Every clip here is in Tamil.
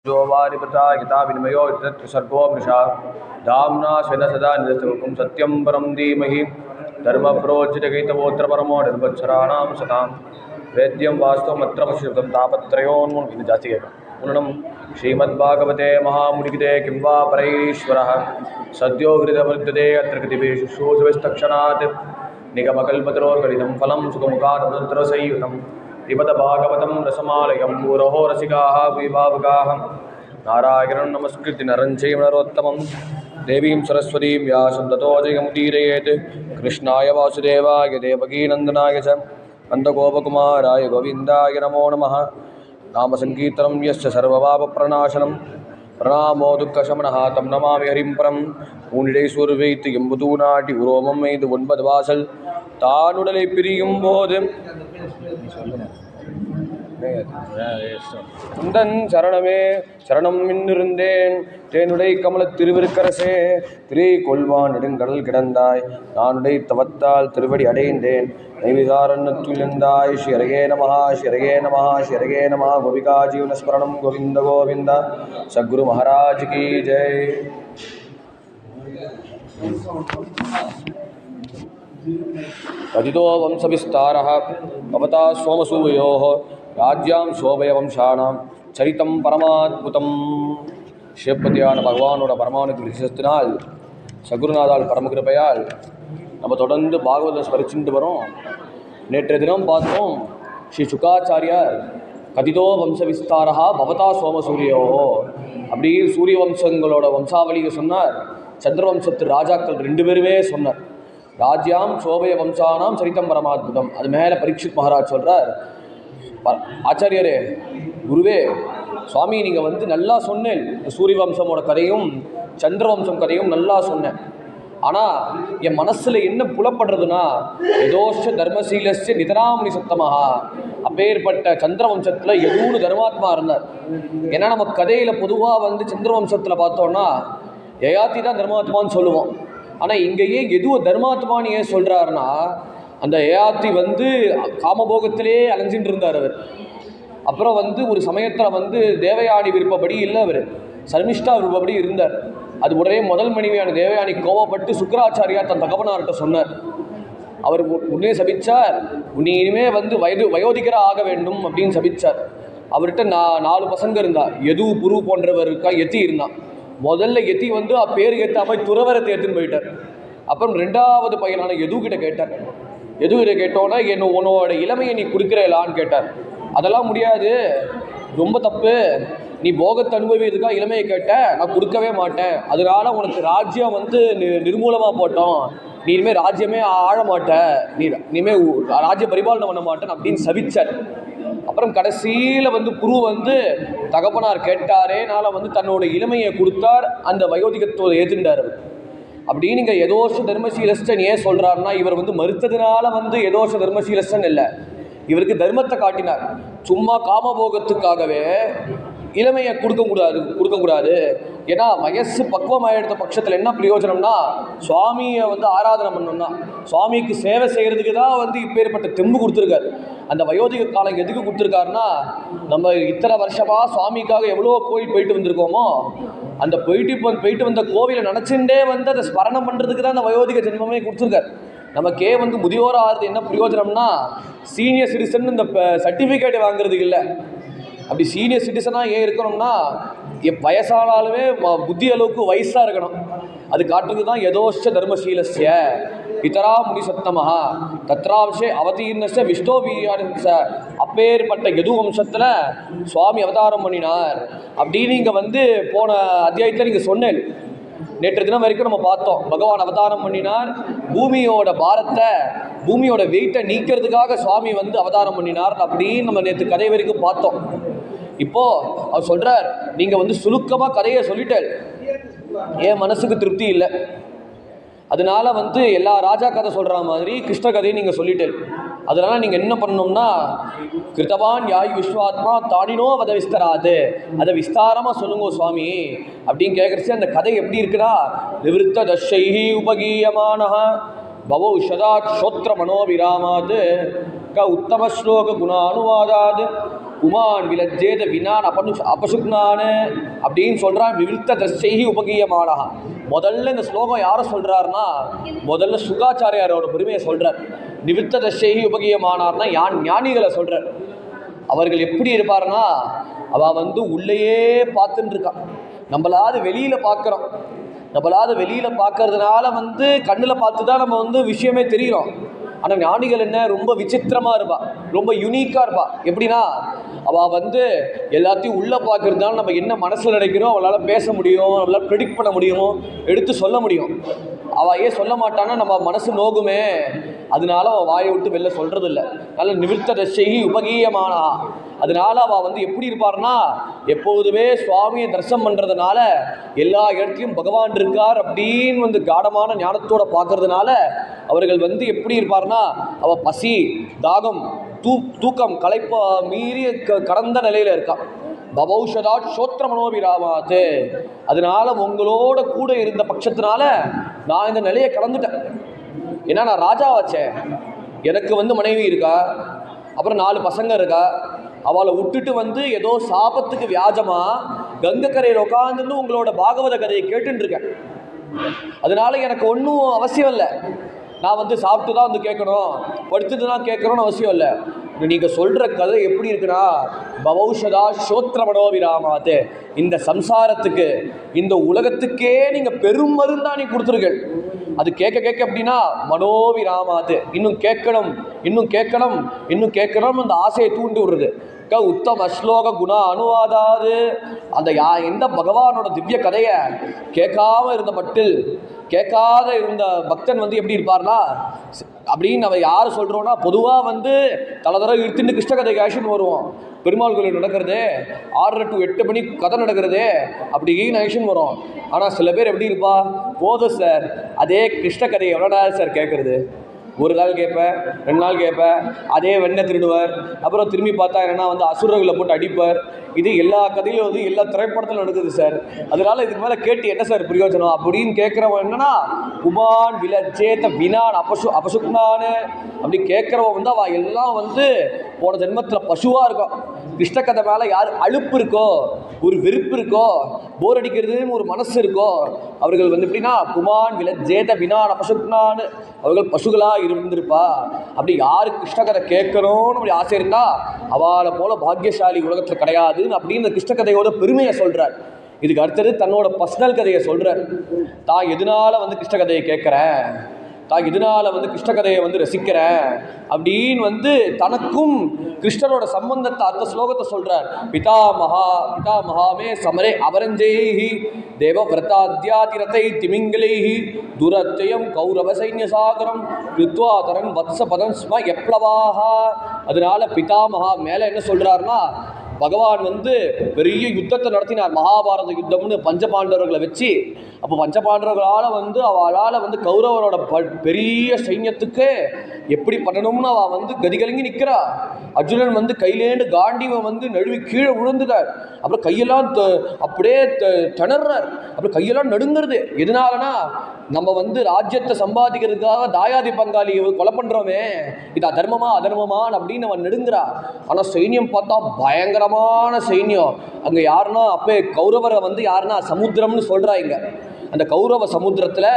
जो वारिपता गीता विनिमयो सर्गो मृषा धाम्ना स्वेन सदा निरस्तमुखं सत्यं परं धीमहि धर्मप्रोज्झितगीतवोऽत्र परमो निर्वत्सराणां सतां वेद्यं वास्तवमत्र पश्यतं तापत्रयोन्मुखं जास्ति पूर्णं श्रीमद्भागवते महामुनिकृते किं वा परैरीश्वरः सद्यो हृदवर्धते अत्र कृतिभिः शुश्रूषविस्तक्षणात् निगमकल्पतरोर्गलितं फलं सुखमुखादमुद्रसंयुतं पिबत भागवतं रसमालयं मुहुरहो रसिकाः विभावकाः नारायणं नमस्कृत्य नरं चैव नरोत्तमं देवीं सरस्वतीं व्यासं ततो जयमुदीरयेत् कृष्णाय वासुदेवाय देवकीनन्दनाय च नन्दगोपकुमाराय गोविन्दाय नमो नमः नामसङ्कीर्तनं यस्य सर्वपापप्रणाशनं प्रणामो दुःखशमनः तं नमामि हरिं परं ஊனிடைசூர்வைத்து எம்புதூநாட்டி உரோமம் மெய்து 9 வாசல் தானுடலை பிரியும் போது குந்தன் சரணமே சரணம் மின்னிருந்தேன் தேனுடை கமல திருவிருக்கரசே திரை கொள்வான் நெடுங்கடல் கிடந்தாய் நானுடை தவத்தால் திருவடி அடைந்தேன் நைவிகாரண்யத்துள்ளாய் ஸ்ரீரகே நமஹா ஸ்ரீரகே நமஹா ஸ்ரீரகே நமஹா கோபிகா ஜீவனஸ்மரணம் கோவிந்த கோவிந்த சத்குரு மகாராஜ் கி ஜெய். कथितो वंशविस्तारः भवता सोमसूयोः राज्यां शोभयवंशानां சரித்தம் பரமாத்புதம். சிவபதியான பகவானோட பரமானுக்கு விசேஷத்தினால் சகுருநாதால் பரமகிருப்பையால் நம்ம தொடர்ந்து பாகவத ஸ்மரிச்சுட்டு வரோம். நேற்றைய தினம் பார்த்தோம் ஸ்ரீ சுகாச்சாரியார் கதிதோ வம்ச விஸ்தாரா பவதா சோமசூரியோ அப்படி சூரிய வம்சங்களோட வம்சாவளியை சொன்னார். சந்திரவம்சத்து ராஜாக்கள் 2 பேருமே சொன்னார். ராஜ்யாம் சோபய வம்சானாம் சரித்தம் பரமாத்புதம். அது மேலே பரீட்சித் மகாராஜ் சொல்கிறார், ஆச்சாரியரே குருவே சுவாமி நீங்கள் நல்லா சொன்னேன், சூரிய வம்சமோட கதையும் சந்திரவம்சம் கதையும் நல்லா சொன்னேன். ஆனால் என் மனசில் என்ன புலப்படுறதுன்னா யதோஷ தர்மசீலஸ்ய நிதராமணி சத்தமாக அப்பேற்பட்ட சந்திரவம்சத்தில் எதுவும் தர்மாத்மா இருந்தார். ஏன்னா நம்ம கதையில் பொதுவாக சந்திரவம்சத்தில் பார்த்தோன்னா யயாத்தி தான் தர்மாத்மான்னு சொல்லுவோம். ஆனால் இங்கேயே எதுவும் தர்மாத்மான்னு ஏன் சொல்கிறாருன்னா அந்த யயாத்தி காமபோகத்திலே அலைஞ்சிட்டு இருந்தார் அவர். அப்புறம் ஒரு சமயத்தில் தேவயானி விருப்பப்படி இல்லை, அவர் சர்மிஷ்டா விருப்பப்படி இருந்தார். அது உடனே முதல் மனைவியான தேவயானி கோவப்பட்டு சுக்கராச்சாரியார் தன் தகப்பனார்கிட்ட சொன்னார். அவர் உடனே சபிச்சார், நீ இனிமே வயோதிகராக ஆக வேண்டும் அப்படின்னு சபிச்சார். அவர்கிட்ட 4 பசங்க இருந்தார். எது புரு போன்றவர் இருக்கா, எத்தி இருந்தான். முதல்ல எத்தி பேர் ஏற்றாமல் துறவரத்தை எடுத்துன்னு போயிட்டார். அப்புறம் 2வது பையனான எதுக்கிட்ட கேட்டார். எதுக்கிட்ட கேட்டோன்னா உன்னோட இளமையை நீ கொடுக்குறலான்னு கேட்டார். அதெல்லாம் முடியாது, ரொம்ப தப்பு, நீ போகத்தை அனுபவிக்கிறதுக்காக இளமையை கேட்ட, நான் கொடுக்கவே மாட்டேன், அதனால உனக்கு ராஜ்யம் நிர்மூலமாக போட்டோம், நீ இனிமேல் ராஜ்யமே ஆழ மாட்ட, நீ இனிமேல் ராஜ்ய பரிபாலனை பண்ண மாட்டேன் அப்படின்னு சபிச்சார். அப்புறம் கடைசியில் குரு தகப்பனார் கேட்டாரேனால தன்னோட இளமையை கொடுத்தார், அந்த வயோதிகத்துவத்தை ஏற்றுண்டார். அப்படி நீங்கள் யதோஷ தர்மசீலஸ்டன் ஏன் சொல்கிறாருன்னா இவர் மறுத்ததுனால யதோஷ தர்மசீலஸ்டன் இல்லை, இவருக்கு தர்மத்தை காட்டினார். சும்மா காமபோகத்துக்காகவே இளமையை கொடுக்கக்கூடாது. ஏன்னா வயசு பக்குவமாகிடுத்த பட்சத்தில் என்ன பிரயோஜனம்னா சுவாமியை ஆராதனை பண்ணணும்னா சுவாமிக்கு சேவை செய்கிறதுக்கு தான் இப்பேற்பட்ட தெம்பு கொடுத்துருக்காரு. அந்த வயோதிக காலம் எதுக்கு கொடுத்துருக்காருன்னா நம்ம இத்தனை வருஷமாக சுவாமிக்காக எவ்வளோ கோயில் போயிட்டு வந்திருக்கோமோ அந்த போயிட்டு வந்த கோவிலை நினச்சிண்டே அதை ஸ்மரணம் பண்ணுறதுக்கு தான் அந்த வயோதிக ஜென்மமே கொடுத்துருக்காரு. நமக்கே முதியோர் ஆகிறது என்ன பிரயோஜனம்னா சீனியர் சிட்டிசன் இந்த சர்டிஃபிகேட் வாங்குறதுக்கு இல்லை. அப்படி சீனியர் சிட்டிசனாக ஏன் இருக்கணும்னா வயசானாலுமே புத்தி அளவுக்கு வயசாக இருக்கணும். அது காட்டுறது தான் யதோஷ தர்மசீலஸ்ய பிதரா முனிசத்தமஹா தத்ராம்சே அவதீர்ணஸ்ய விஷ்ணோ வீரியானச. அப்பேற்பட்ட யது வம்சத்தில் சுவாமி அவதாரம் பண்ணினார் அப்படின்னு நீங்கள் போன அத்தியாயத்தில் நீங்கள் சொன்னேன். நேற்று தினம் வரைக்கும் நம்ம பார்த்தோம், பகவான் அவதாரம் பண்ணினார், பூமியோட பாரத்தை பூமியோட வெயிட்டை நீக்கிறதுக்காக சுவாமி அவதாரம் பண்ணினார் அப்படின்னு நம்ம நேற்று கதை வரைக்கும் பார்த்தோம். இப்போது அவர் சொல்கிறார், நீங்கள் சுருக்கமாக கதையை சொல்லிட்டார், என் மனசுக்கு திருப்தி இல்லை, அதனால எல்லா ராஜா கதை சொல்கிற மாதிரி கிருஷ்ண கதையை நீங்கள் சொல்லிட்டார். அதனால் நீங்கள் என்ன பண்ணணும்னா கிருத்தவான் யாய் விஸ்வாத்மா தானினோ வத விஸ்தராது, அதை விஸ்தாரமாக சொல்லுங்க சுவாமி அப்படின்னு கேட்குறச்சு அந்த கதை எப்படி இருக்குன்னா நிவிருத்த தஷைஹி உபகீயமான பவௌ ஷதா க்ஷோத்ர மனோவிராமாத் க உத்தம ஸ்லோக குணானுவாதாது உமான் விலஜேத வினான் அபசுக்னான அப்படின்னு சொல்கிறான். விவில்த்த தர்ஷைஹி உபகீயமானா. முதல்ல இந்த ஸ்லோகம் யாரை சொல்கிறாருன்னா, முதல்ல சுகாச்சாரியாரோட பெருமையை சொல்கிறார். நிவித்த தர்ஷைஹி உபகீயமானார்னா ஞானிகளை சொல்கிறார். அவர்கள் எப்படி இருப்பாருன்னா, அவள் வந்து உள்ளேயே பார்த்துட்டு இருக்கான். நம்மளாவது வெளியில் பார்க்குறோம். நம்மளாவது வெளியில் பார்க்கறதுனால வந்து கண்ணில் பார்த்து தான் நம்ம வந்து விஷயமே தெரியும். ஆனால் ஞானிகள் என்ன ரொம்ப விசித்திரமாக இருப்பாள், ரொம்ப யூனிக்காக இருப்பாள். எப்படின்னா, அவள் வந்து எல்லாத்தையும் உள்ளே பார்க்கறதுனால நம்ம என்ன மனசில் நினைக்கிறோம் அவளால் பேச முடியும், அவளால் ப்ரெடிக்ட் பண்ண முடியும், எடுத்து சொல்ல முடியும். அவள் ஏன் சொல்ல மாட்டான்னா நம்ம மனசு நோகுமே, அதனால அவள் வாயை விட்டு வெளில சொல்கிறதில்ல. நல்ல நிவிர்த்த தசைஹி உபகீயமானா. அதனால அவள் வந்து எப்படி இருப்பார்னா, எப்போதுமே சுவாமியை தரிசனம் பண்ணுறதுனால எல்லா இடத்துலையும் பகவான் இருக்கார் அப்படின்னு வந்து காடமான ஞானத்தோடு பார்க்கறதுனால அவர்கள் வந்து எப்படி இருப்பார்னா, அவள் பசி தாகம் தூக்கம் களைப்ப மீறி கடந்த நிலையில் இருக்கான். பவௌஷதாட் சோத்திர மனோபிராமாத்து. அதனால உங்களோட கூட இருந்த பட்சத்தினால நான் இந்த நிலையை கடந்துட்டேன். ஏன்னா நான் ராஜா வச்சேன், எனக்கு வந்து மனைவி இருக்கா, அப்புறம் 4 பசங்க இருக்கா. அவளை விட்டுட்டு வந்து ஏதோ சாபத்துக்கு வியாஜமாக கங்கை கரையில் உட்காந்துருந்து உங்களோட பாகவத கதையை கேட்டுருக்கேன். அதனால எனக்கு ஒன்றும் அவசியம் இல்லை. நான் வந்து சாப்பிட்டு தான் வந்து கேட்கணும், படுத்துட்டு தான் கேட்கணும்னு அவசியம் இல்லை. நீங்கள் சொல்கிற கதை எப்படி இருக்குன்னா, பவௌஷதா சோத்திர மனோவிராமாத்து. இந்த சம்சாரத்துக்கு இந்த உலகத்துக்கே நீங்கள் பெரும் மருந்தாணி கொடுத்துருங்கள். அது கேட்க கேட்க அப்படின்னா மனோவிராமாத்து. இன்னும் கேட்கணும் இன்னும் கேட்கணும் இன்னும் கேட்கணும் அந்த ஆசையை தூண்டி விடுறது. உத்தம ஸ்லோக குண அனுவாதாது. அந்த எந்த பகவானோட திவ்ய கதையை கேட்காம இருந்த மட்டில் கேட்காத இருந்த பக்தன் வந்து எப்படி இருப்பார்னா, அப்படின்னு நம்ம யார் சொல்கிறோன்னா, பொதுவாக வந்து தடவை இழுத்துட்டு கிருஷ்ண கதை ஆக்ஷன் வருவோம். பெருமாள் கோயில் நடக்கிறது 6 to 8 மணி கதை நடக்கிறது அப்படின்னு ஆக்ஷன் வரும். ஆனால் சில பேர் எப்படி இருப்பா, போதும் சார் அதே கிருஷ்ண கதையை எவ்வளோ நாள் சார் கேட்குறது, ஒரு நாள் கேட்பேன் 2 நாள் கேட்பேன், அதே வெண்ணை திருடுவார், அப்புறம் திரும்பி பார்த்தா என்னென்னா வந்து அசுரர்களை போட்டு அடிப்பார். இது எல்லா கதையிலும் வந்து எல்லா திரைப்படத்திலும் நடக்குது சார். அதனால இதுக்கு மேலே கேட்டு என்ன சார் பிரயோஜனம் அப்படின்னு கேட்குறவன் என்னன்னா, குமான் விலஜேத வினான் அபசுக்னான்னு அப்படி கேட்குறவன் வந்து அவள் எல்லாம் வந்து போன ஜென்மத்தில் பசுவாக இருக்கும். கிருஷ்ண கதை மேலே யார் அலுப்பு இருக்கோ, ஒரு வெறுப்பு இருக்கோ, போர் அடிக்கிறதுன்னு ஒரு மனசு இருக்கோ, அவர்கள் வந்து எப்படின்னா குமான் விலஜேத வினான் அபசுக்னான்னு அவர்கள் பசுகளாக இருந்திருப்பா. அப்படி யாரு கிருஷ்ண கதை கேட்கணும்னு அப்படி ஆசை இருந்தா அவளை போல பாக்கியசாலி உலகத்தில் கிடையாது அப்படின்னு கிருஷ்ண கதையோட பெருமையை சொல்றார். இதுக்கு அடுத்தது தன்னோட பர்சனல் கதையை சொல்றார். தான் எதனால வந்து கிருஷ்ண கதையை கேட்குறேன், தான் எதனால வந்து கிருஷ்ண கதையை வந்து ரசிக்கிறேன் அப்படின்னு வந்து தனக்கும் கிருஷ்ணரோட சம்பந்தத்தை அந்த ஸ்லோகத்தை சொல்றார். பிதாமகாமே சமரே அபரஞ்சேஹி தேவவிரதாத்யாதிரதை திமிங்கலைஹி துரத்யம் கௌரவ சைன்யசாகரம் கிருத்வா தரன் வத்ச பதம் ஸ்ம எப்ளவாக. அதனால பிதாமகா மேலே என்ன சொல்றாருன்னா, பகவான் வந்து பெரிய யுத்தத்தை நடத்தினார், மகாபாரத யுத்தம்னு பஞ்சபாண்டவர்களை வச்சு. அப்போ பஞ்சபாண்டவர்களால் வந்து அவளால் வந்து கௌரவரோட பெரிய சைன்யத்துக்கு எப்படி பண்ணணும்னு அவள் வந்து கதிகலங்கி நிற்கிறா. அர்ஜுனன் வந்து கையிலேண்டு காண்டிவன் வந்து நழுவி கீழே விழுந்துட்டார். அப்புறம் கையெல்லாம் அப்படியே திணறார், அப்புறம் கையெல்லாம் நடுங்கிறது. எதனாலனா, நம்ம வந்து ராஜ்யத்தை சம்பாதிக்கிறதுக்காக தாயாதி பங்காளி கொலை பண்ணுறோமே, இது அதர்மமா அதர்மமான் அப்படின்னு நம்ம நெடுங்குறா. ஆனால் சைன்யம் பார்த்தா பயங்கரமான சைன்யம். அங்கே யாருன்னா அப்போ கௌரவரை வந்து யாருன்னா சமுத்திரம்னு சொல்கிறாங்க. அந்த கௌரவ சமுத்திரத்தில்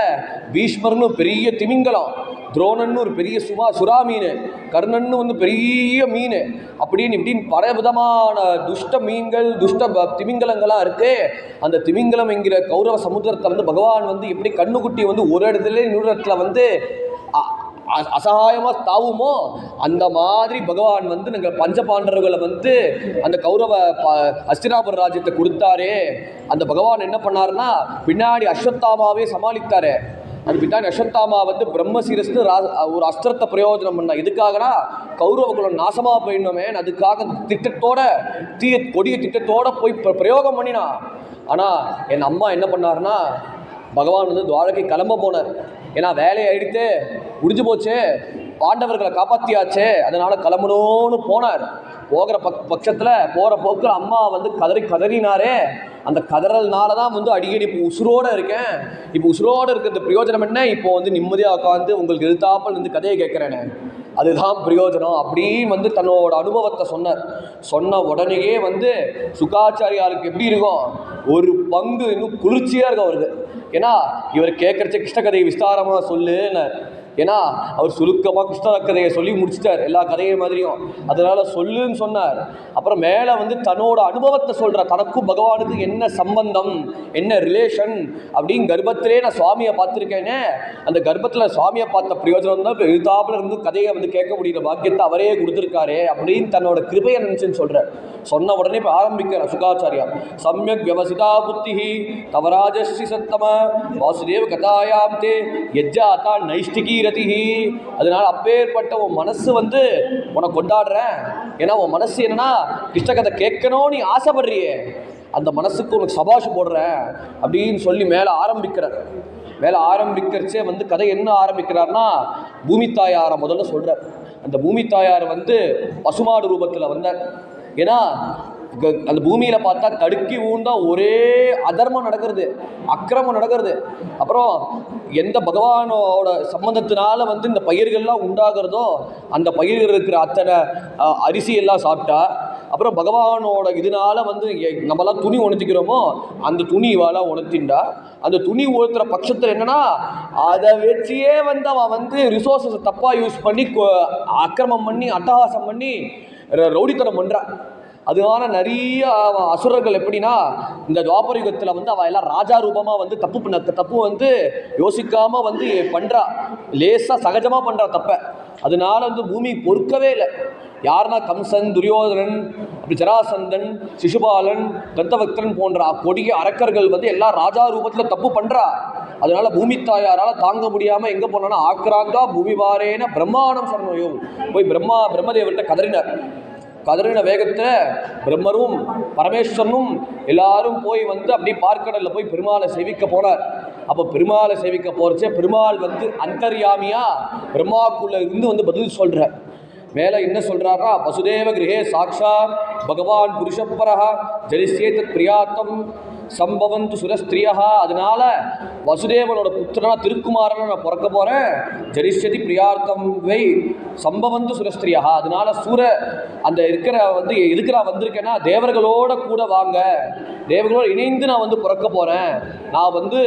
பீஷ்மர்னு பெரிய திமிங்கலம், துரோணன்னு ஒரு பெரிய சுறா மீன், கர்ணன்னு வந்து பெரிய மீன், அப்படின்னு இப்படின்னு பல விதமான துஷ்ட மீன்கள் துஷ்ட திமிங்கலங்களாக இருக்குது. அந்த திமிங்கலம் என்கிற கௌரவ சமுத்திரத்தை வந்து பகவான் வந்து எப்படி கண்ணுக்குட்டி வந்து ஒரு இடத்துல இன்னொரு இடத்துல வந்து அசகாயமாக தாவுமோ அந்த மாதிரி பகவான் வந்து நாங்கள் பஞ்சபாண்டவர்களை வந்து அந்த கௌரவ அஸ்தினாபுர ராஜ்யத்தை கொடுத்தாரே. அந்த பகவான் என்ன பண்ணாருன்னா பின்னாடி அஸ்வத்தாமாவே சமாளித்தாரு. அது பின்னாடி அஸ்வத்தாமா வந்து பிரம்மசீரஸ்னு ஒரு அஸ்திரத்தை பிரயோஜனம் பண்ணா. எதுக்காகனா கௌரவகுலம் நாசமாக போயிடணுமே, அதுக்காக திட்டத்தோட கொடிய திட்டத்தோட போய் பிரயோகம் பண்ணினா. ஆனால் என் அம்மா என்ன பண்ணாருன்னா, பகவான் வந்து துவாரகை கிளம்ப போனார். ஏன்னா வேலையை எடுத்து முடிஞ்சு போச்சு, பாண்டவர்களை காப்பாற்றியாச்சு, அதனால் கிளம்பணும்னு போனார். போகிற பட்சத்தில் போகிற போக்கில் அம்மா வந்து கதறினாரே. அந்த கதறல்னால தான் வந்து அடிக்கடி இப்போ உசுரோடு இருக்கேன். இப்போ உசுரோடு இருக்கிறது பிரயோஜனம் என்ன, இப்போ வந்து நிம்மதியாக உட்காந்து உங்களுக்கு எதிர்த்தாப்பில் இருந்து கதையை கேட்குறேனே. அதுதான் பிரயோஜனம் அப்படின்னு வந்து தன்னோட அனுபவத்தை சொன்ன உடனேயே வந்து சுகாச்சாரியாருக்கு எப்படி இருக்கும், ஒரு பங்கு இன்னும் குளிர்ச்சியாக இருக்கும் அவருக்கு. ஏன்னா இவர் கேட்குறச்ச கிருஷ்ண கதையை விஸ்தாரமாக சொல்லுன்னு, ஏன்னா அவர் சுருக்கமாக கிருஷ்ண கதையை சொல்லி முடிச்சிட்டார் எல்லா கதையை மாதிரியும். அதனால சொல்லுன்னு சொன்னார். அப்புறம் மேலே வந்து தன்னோட அனுபவத்தை சொல்கிறார், தனக்கும் பகவானுக்கு என்ன சம்பந்தம், என்ன ரிலேஷன் அப்படின்னு. கர்ப்பத்திலே நான் சுவாமியை பார்த்துருக்கேனே, அந்த கர்ப்பத்தில் சுவாமியை பார்த்த பிரயோஜனம் தான் இப்போ எழுத்தாப்புல இருந்து கதையை வந்து கேட்க முடியுற பாக்கியத்தை அவரே கொடுத்துருக்காரே அப்படின்னு தன்னோட கிருபையை நினச்சின்னு சொல்கிறார். சொன்ன உடனே இப்போ ஆரம்பிக்கிற சுகாச்சாரியா, சம்யக் வியவசிதா புத்திஹி தவராஜஸ்ரீ சத்தம வாசுதேவ கதாயாம் தே யஜ்ஜாதா நைஷ்டிகி ரதிஹி. அதனால அப்பேற்பட்ட உன் மனசு வந்து உன்னை கொண்டாடுறேன். ஏன்னா உன் மனசு என்னன்னா கிருஷ்ண கதை கேட்கணும் நீ ஆசைப்படுறியே, அந்த மனசுக்கு உனக்கு சபாஷ் போடுறேன் அப்படின்னு சொல்லி மேலே ஆரம்பிக்கிறச்சே வந்து கதை என்ன ஆரம்பிக்கிறார்னா, பூமி தாயாரை முதல்ல சொல்கிறார். அந்த பூமி தாயார் வந்து பசுமாடு ரூபத்தில் வந்தார். ஏன்னா அந்த பூமியில் பார்த்தா தடுக்கி ஊண்டா ஒரே அதர்மம் நடக்கிறது, அக்கிரமம் நடக்கிறது. அப்புறம் எந்த பகவானோட சம்பந்தத்தினால வந்து இந்த பயிர்கள்லாம் உண்டாகிறதோ அந்த பயிர்கள் இருக்கிற அத்தனை அரிசியெல்லாம் சாப்பிட்டா, அப்புறம் பகவானோட இதனால வந்து நம்மளாம் துணி உணர்த்திக்கிறோமோ அந்த துணி இவாலாம் உணர்த்திண்டா. அந்த துணி உணர்த்துற பட்சத்தில் என்னன்னா அதை வச்சியே வந்து அவன் வந்து ரிசோர்ஸஸ் தப்பாக யூஸ் பண்ணி அக்கிரமம் பண்ணி அட்டகாசம் பண்ணி ரவுடித்தனம் பண்ணுறான். அதனால நிறைய அசுரர்கள் எப்படின்னா இந்த துவாபர யுகத்தில் வந்து அவள் எல்லாம் ராஜா ரூபமாக வந்து தப்பு வந்து யோசிக்காமல் வந்து பண்ணுறா, லேசாக சகஜமாக பண்ணுறா தப்பை. அதனால வந்து பூமி பொறுக்கவே இல்லை. யாருன்னா கம்சன், துரியோதனன், அப்படி ஜராசந்தன், சிசுபாலன், தந்தவக்தன் போன்ற கொடிய அரக்கர்கள் வந்து எல்லாம் ராஜா ரூபத்தில் தப்பு பண்ணுறா. அதனால பூமி தாயாரால் தாங்க முடியாமல் எங்கே போனோன்னா ஆக்ராந்தா பூமி வாரேன பிரம்மாண்டம் சரணயோ போய் பிரம்மதேவர்கிட்ட கதறின வேகத்தில் பிரம்மரும் பரமேஸ்வரனும் எல்லாரும் போய் வந்து அப்படி பார்க்கடலில் போய் பெருமாளை சேவிக்க போனார். அப்போ பெருமாளை சேவிக்க போகிறச்சே பெருமாள் வந்து அந்தர்யாமியா பிரம்மாக்குள்ளே இருந்து வந்து பதில் சொல்கிறார். மேலே என்ன சொல்கிறாரா, வசுதேவ கிரகே சாட்சாத் பகவான் புருஷப்பரஹா ஜலிசேதத் பிரியாத்தம் சம்பவந்து சுரஸ்திரியா. அதனால வசுதேவனோட புத்திரனா திருக்குமாரனை நான் பிறக்க போகிறேன். ஜரிஷ்யதி பிரியார்த்தம் வை சம்பவந்து சுரஸ்திரியா. அதனால அந்த இருக்கிற வந்திருக்கேன்னா தேவர்களோட கூட வாங்க, தேவர்களோடு இணைந்து நான் வந்து பிறக்க போகிறேன். நான் வந்து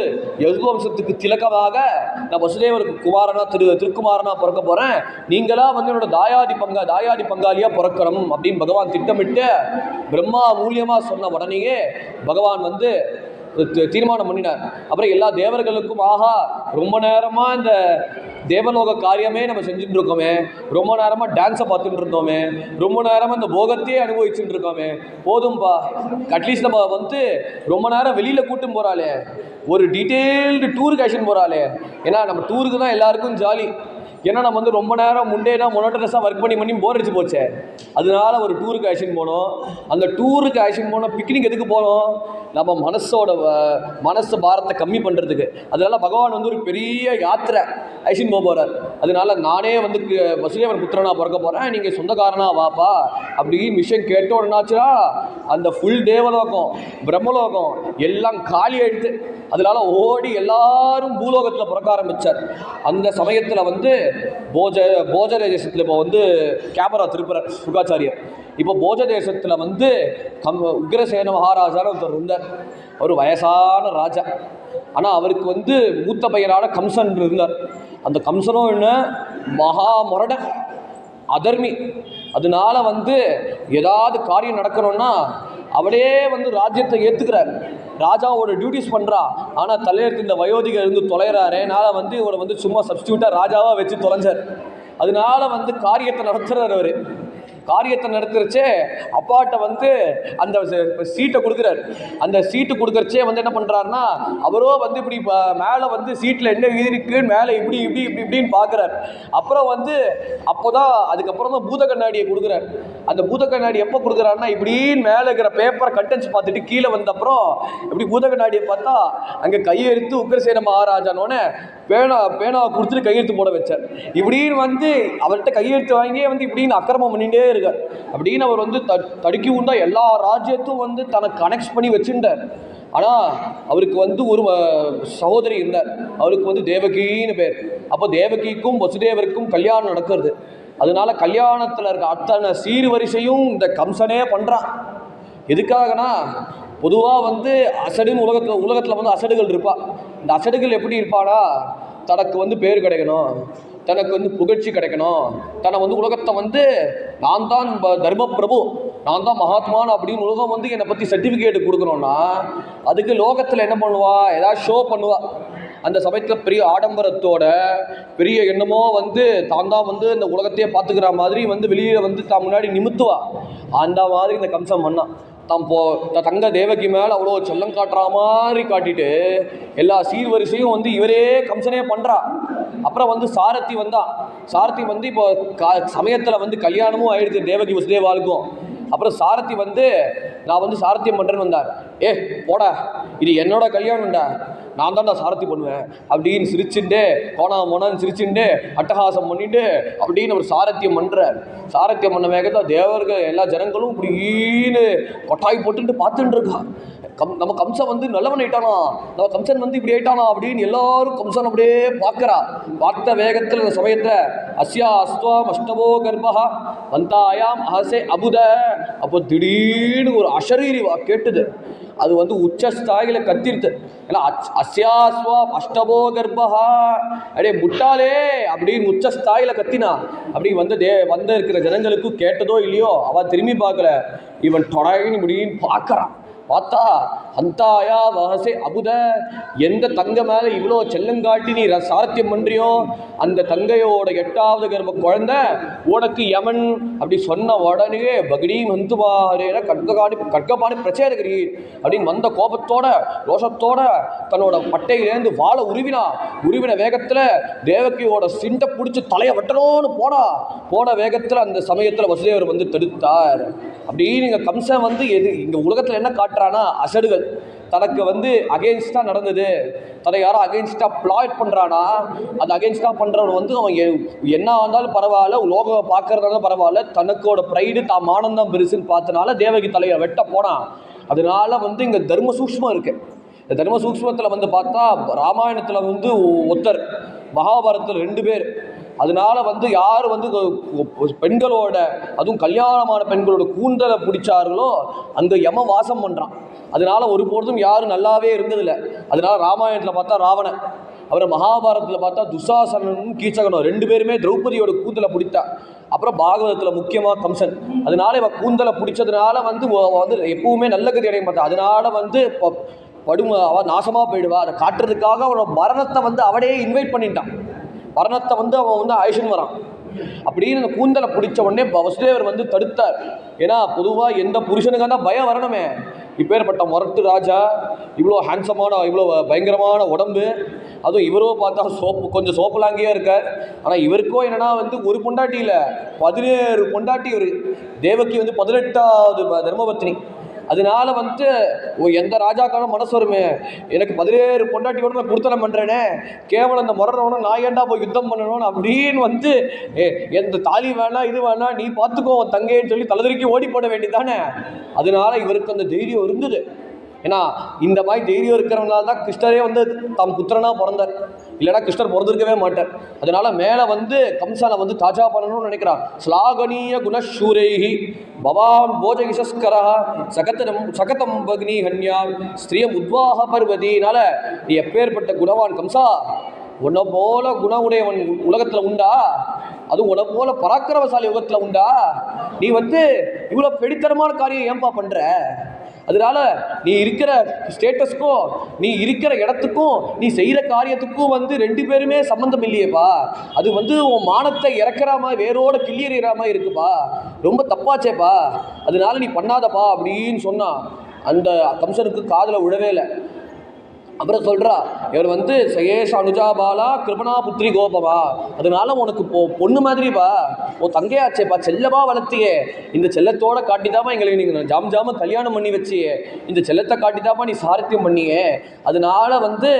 யதுவம்சத்துக்கு திலக்கமாக நான் வசுதேவருக்கு குமாரனா திருக்குமாரனா பிறக்க போகிறேன். நீங்களா வந்து என்னோட தாயாதி பங்காளியாக பிறக்கணும் அப்படின்னு பகவான் திட்டமிட்டு பிரம்மா மூலியமாக சொன்ன உடனேயே பகவான் வந்து தீர்மானம் பண்ணினார். அப்புறம் எல்லா தேவர்களுக்கும் ஆஹா ரொம்ப நேரமாக இந்த தேவலோக காரியமே நம்ம செஞ்சுட்டு இருக்கோமே, ரொம்ப நேரமாக டான்ஸை பார்த்துட்டு இருந்தோமே, ரொம்ப நேரமாக இந்த போகத்தையே அனுபவிச்சுட்டு இருக்கோமே, போதும்பா அட்லீஸ்ட் நம்ம வந்து ரொம்ப நேரம் வெளியில் கூட்டும் போகிறாளே, ஒரு டீட்டெயில்டு டூருக்கு அழைச்சின்னு போகிறாளே. ஏன்னா நம்ம டூருக்கு தான் எல்லாருக்கும் ஜாலி. ஏன்னா நம்ம வந்து ரொம்ப நேரம் முண்டேனா மொனோட்டனஸாக ஒர்க் பண்ணி போர் அடிச்சு போச்சே. அதனால ஒரு டூருக்கு அழைச்சின்னு போனோம். அந்த டூருக்கு அழைச்சின்னு போனோம். பிக்னிக் எதுக்கு போனோம், நம்ம மனசு பாரத்தை கம்மி பண்ணுறதுக்கு. அதனால பகவான் வந்து ஒரு பெரிய யாத்திரை அழைச்சின்னு போகிறார். அதனால நானே வந்து வசுதேவர் புத்திரனா பிறக்க போகிறேன், நீங்கள் சொந்தக்காரனா வாப்பா அப்படின்னு விஷயம் கேட்டோம். என்னாச்சுன்னா அந்த ஃபுல் தேவலோகம் பிரம்மலோகம் எல்லாம் காலி ஆயிடுது. அதனால ஓடி எல்லாரும் பூலோகத்தில் பிறக்க ஆரம்பித்தார். அந்த சமயத்தில் வந்து போஜ தேசத்தில் இப்போ வந்து கேமரா திருப்புறார் சுகாச்சாரியர். இப்போ போஜ தேசத்தில் வந்து உக்ரசேன மகாராஜான்னு ஒருத்தர் இருந்தார். அவர் வயசான ராஜா. ஆனால் அவருக்கு வந்து மூத்த பையனான கம்சன் இருந்தார். அந்த கம்சனும் என்ன மகா முரடன் அதர்மி. அதனால வந்து ஏதாவது காரியம் நடக்கணும்னா அவளே வந்து ராஜ்யத்தை ஏற்றுக்கிறார், ராஜாவோட டியூட்டிஸ் பண்ணுறா. ஆனால் தலையெடுத்து இந்த வயோதிகர் இருந்து தொலைகிறாரு. அதனால் வந்து இவரை வந்து சும்மா சப்ஸ்டியூட்டாக ராஜாவாக வச்சு தொலைஞ்சார். அதனால வந்து காரியத்தை நடத்துகிறார். அவர் காரியத்தை நடத்துறச்சே அப்பாட்ட வந்து அந்த சீட்டை கொடுக்குறாரு. அந்த சீட்டு கொடுக்குறச்சே வந்து என்ன பண்ணுறாருன்னா அவரோ வந்து இப்படி மேலே வந்து சீட்டில் என்ன இருக்குன்னு மேலே இப்படின்னு பார்க்குறாரு. அப்புறம் வந்து அதுக்கப்புறம் தான் பூத கண்ணாடியை கொடுக்குறாரு. அந்த பூத கண்ணாடி எப்போ கொடுக்குறாருன்னா இப்படின்னு மேலே இருக்கிற பேப்பரை கண்டென்ஸ் பார்த்துட்டு கீழே வந்த அப்புறம் இப்படி பூத கண்ணாடியை பார்த்தா அங்கே கையெழுத்து உக்ரசேன மகாராஜானோன்னு பேனாவை கொடுத்துட்டு கையெழுத்து போட வச்சார். இப்படின்னு வந்து அவர்கிட்ட கையெழுத்து வாங்கியே வந்து இப்படின்னு அக்கிரமம் பண்ணிகிட்டே இருக்கார். அப்படின்னு அவர் வந்து தடுக்கி உண்டா எல்லா ராஜ்யத்தும் வந்து தனக்கு கனெக்ட் பண்ணி வச்சுட்டார். ஆனால் அவருக்கு வந்து ஒரு சகோதரி இருந்தார். அவருக்கு வந்து தேவகின்னு பேர். அப்போ தேவகிக்கும் வசுதேவருக்கும் கல்யாணம் நடக்கிறது. அதனால கல்யாணத்தில் இருக்க அத்தனை சீர்வரிசையும் இந்த கம்சனே பண்ணுறான். எதுக்காகனா பொதுவாக வந்து அசடுன்னு உலகத்தில் வந்து அசடுகள் இருப்பா. இந்த அசடுகள் எப்படி இருப்பானா, தனக்கு வந்து பேர் கிடைக்கணும், தனக்கு வந்து புகழ்ச்சி கிடைக்கணும், தன்னை வந்து உலகத்தை வந்து நான் தான் தர்ம பிரபு, நான் தான் மகாத்மான் அப்படின்னு உலகம் வந்து என்னை பற்றி சர்டிஃபிகேட் கொடுக்கணும்னா அதுக்கு லோகத்தில் என்ன பண்ணுவா, ஏதாவது ஷோ பண்ணுவா. அந்த சமயத்தில் பெரிய ஆடம்பரத்தோட பெரிய என்னமோ வந்து தான் தான் வந்து இந்த உலகத்தையே பார்த்துக்கிற மாதிரி வந்து வெளியில் வந்து தான் முன்னாடி நிமித்துவா. அந்த மாதிரி இந்த கம்சன் பண்ணான். தங்க தேவகி மேலே அவ்வளோ செல்லம் காட்டுற மாதிரி காட்டிட்டு எல்லா சீர்வரிசையும் வந்து இவரே கம்சனே பண்ணுறா. அப்புறம் வந்து சாரதி வந்தான். சாரதி வந்து இப்போ சமயத்தில் வந்து கல்யாணமும் ஆயிடுச்சு தேவகி வசுதேவாளுக்கும். அப்புறம் சாரதி வந்து நான் வந்து சாரத்தியம் பண்ணுறேன்னு வந்தார். போடா, இது என்னோட கல்யாணம்டா, நான் தான்டா சாரத்தி பண்ணுவேன் அப்படின்னு சிரிச்சுட்டு கோணான்னு சிரிச்சுட்டு அட்டகாசம் பண்ணிட்டு அப்படின்னு ஒரு சாரத்தியம் பண்ணுறார். சாரத்தியம் பண்ண வேகத்தில் தேவர்கள் எல்லா ஜனங்களும் இப்படின்னு கொட்டாய் போட்டுட்டு பார்த்துட்டு இருக்கா. நம்ம கம்சன் வந்து நல்லவன் ஆயிட்டானா, நம்ம கம்சன் வந்து இப்படி ஆயிட்டானா அப்படின்னு எல்லாரும் கம்சன் அப்படியே பார்க்கறா. பார்த்த வேகத்தில் இந்த சமயத்தில் அஸ்யா அஸ்வாம் அஷ்டமோ கர்ப்பா வந்தாயாம் அஹசே அபுத. அப்போ திடீர்னு ஒரு அஷரீரி கேட்டுது. அது வந்து உச்சஸ்தாயில கத்திருது. ஏன்னா அஸ்யாஸ்வா அஷ்டமோ கர்ப்பா, அடே முட்டாளே அப்படின்னு உச்சஸ்தாயில கத்தினா. அப்படி வந்த இருக்கிற ஜனங்களுக்கும் கேட்டதோ இல்லையோ, அவன் திரும்பி பார்க்கல. இவன் தொடைன்னு இப்படின்னு பார்க்கறான். பார்த்தா ஹந்தாயா வஹசே அபுத, எந்த தங்க மேலே இவ்வளோ செல்லங்காட்டி நீ சாரத்தியம் பண்ணுறியோ அந்த தங்கையோட 8வது கர்ப்ப குழந்தை உனக்கு யமன் அப்படி சொன்ன உடனே பகடீம் ஹந்துவாரேன கட்கபாணி பிரச்சேதகிரி அப்படின்னு வந்த கோபத்தோட ரோஷத்தோட தன்னோட பட்டையிலேருந்து வாழை உருவின வேகத்தில் தேவகியோட சிண்டை பிடிச்சி தலையை வெட்டணும்னு போன வேகத்தில் அந்த சமயத்தில் வசுதேவர் வந்து தடுத்தார். அப்படின்னு இங்கே கம்சன் வந்து இங்கே உலகத்தில் என்ன காட்டுறான்னா அசடுகள். தனக்கு வந்து அகெயின்ஸ்டாக நடந்தது, தன்னை யாரும் அகெயின்ஸ்டாக பிளாட் பண்ணுறானா அது அகெயின்ஸ்டாக பண்ணுறவன் வந்து அவன் என்ன வந்தாலும் பரவாயில்ல, லோகம் பார்க்கறதாலும் பரவாயில்ல, தனக்கோட ப்ரைடு தான் மானந்தான் பெருசுன்னு பார்த்தனால தேவகி தலையை வெட்ட போனான். அதனால வந்து இங்கே தர்ம சூக்ஷ்மம் இருக்குது. இந்த தர்ம சூக்ஷ்மத்தில் வந்து பார்த்தா ராமாயணத்தில் வந்து ஒருத்தர், மகாபாரதத்தில் 2 பேர். அதனால வந்து யார் வந்து பெண்களோட அதுவும் கல்யாணமான பெண்களோட கூந்தலை பிடிச்சார்களோ அங்கே யம வாசம் பண்ணுறான். அதனால ஒருபொழுதும் யாரும் நல்லாவே இருந்ததில்லை. அதனால ராமாயணத்தில் பார்த்தா ராவணன், அப்புறம் மகாபாரதத்தில் பார்த்தா துசாசனனும் கீச்சகனும் 2 பேருமே திரௌபதியோட கூந்தலை பிடித்தா. அப்புறம் பாகவதத்தில் முக்கியமாக கம்சன். அதனால இவன் கூந்தலை பிடிச்சதுனால வந்து எப்பவுமே நல்ல கதி அடைய மாட்டான். அதனால வந்து அவன் நாசமாக போயிடுவா. அதை காட்டுறதுக்காக அவனோட மரணத்தை வந்து அவனே இன்வைட் பண்ணிட்டான். மரணத்தை வந்து அவன் வந்து ஆயுஷன் வரான். அப்படின்னு அந்த கூந்தலை பிடிச்ச உடனே வசுதேவர் வந்து தடுத்தார். ஏன்னா பொதுவாக எந்த புருஷனுக்காக தான் பயம் வரணுமே. இப்பேற்பட்ட மொரட்டு ராஜா, இவ்வளோ ஹேண்ட்ஸமான இவ்வளோ பயங்கரமான உடம்பு, அதுவும் இவரோ பார்த்தா கொஞ்சம் சோப்பலாங்கியாக இருக்கார். ஆனால் இவருக்கோ என்னன்னா வந்து ஒரு பொண்டாட்டி இல்லை 17 பொண்டாட்டி. ஒரு தேவகி வந்து 18வது தர்மபத்னி. அதனால வந்து எந்த ராஜாக்கான மனசு வருமே, எனக்கு 17 பொண்டாட்டியோட நான் குடுத்தனம் பண்ணுறேனே, கேவலம் இந்த முறனோட நான் ஏன்டா போய் யுத்தம் பண்ணணும்னு அப்படின்னு வந்து எந்த தாலி வேணா இது வேணா நீ பார்த்துக்கோ தங்கேன்னு சொல்லி தலைதறிக்கி ஓடி போட வேண்டியதானே. அதனால இவருக்கு அந்த தைரியம் இருந்தது. ஏன்னா இந்த மாதிரி தைரியம் இருக்கிறவங்களால தான் கிருஷ்ணரே வந்து தாம் புத்திரனா பிறந்தார். இல்லைன்னா கிருஷ்ணர் பிறந்திருக்கவே மாட்டார். அதனால மேலே வந்து கம்சனை வந்து தாஜா பண்ணணும்னு நினைக்கிறான். ஸ்லாகனீய குணசூரைஹி பவான் போஜகிஷஸ்கரா சகதம் பக்னி ஹன்யா ஸ்திரியம் உத்வாக பர்வதினால நீ எப்பேற்பட்ட குணவான் கம்சா, உன்னை போல குணவுடையவன் உலகத்தில் உண்டா? அதுவும் உன்னை போல பராக்கிரமசாலி உலகத்தில் உண்டா? நீ வந்து இவ்வளோ பெடித்தனமான காரியம் ஏன்பா பண்ணுற? அதனால நீ இருக்கிற ஸ்டேட்டஸ்க்கும் நீ இருக்கிற இடத்துக்கும் நீ செய்கிற காரியத்துக்கும் வந்து 2 பேருமே சம்மந்தம் இல்லையேப்பா. அது வந்து உன் மானத்தை இறக்குற மாதிரி வேரோட கிள்ளியறிகிற மாதிரி இருக்குப்பா, ரொம்ப தப்பாச்சேப்பா, அதனால நீ பண்ணாதப்பா அப்படின்னு சொன்னான். அந்த கம்சனுக்கு காதில் விழவே இல்லை. அப்புறம் சொல்கிறா, இவர் வந்து சயேஷ அனுஜாபாலா கிருபனா புத்திரி கோபமா, அதனால உனக்கு பொண்ணு மாதிரிப்பா, உன் தங்கையாச்சேப்பா, செல்லமா வளர்த்தியே, இந்த செல்லத்தோட காட்டிதாப்பா எங்களுக்கு நீங்கள் ஜாம கல்யாணம் பண்ணி வச்சியே, இந்த செல்லத்தை காட்டிதாப்பா நீ சாரத்தியம் பண்ணியே, அதனால வந்து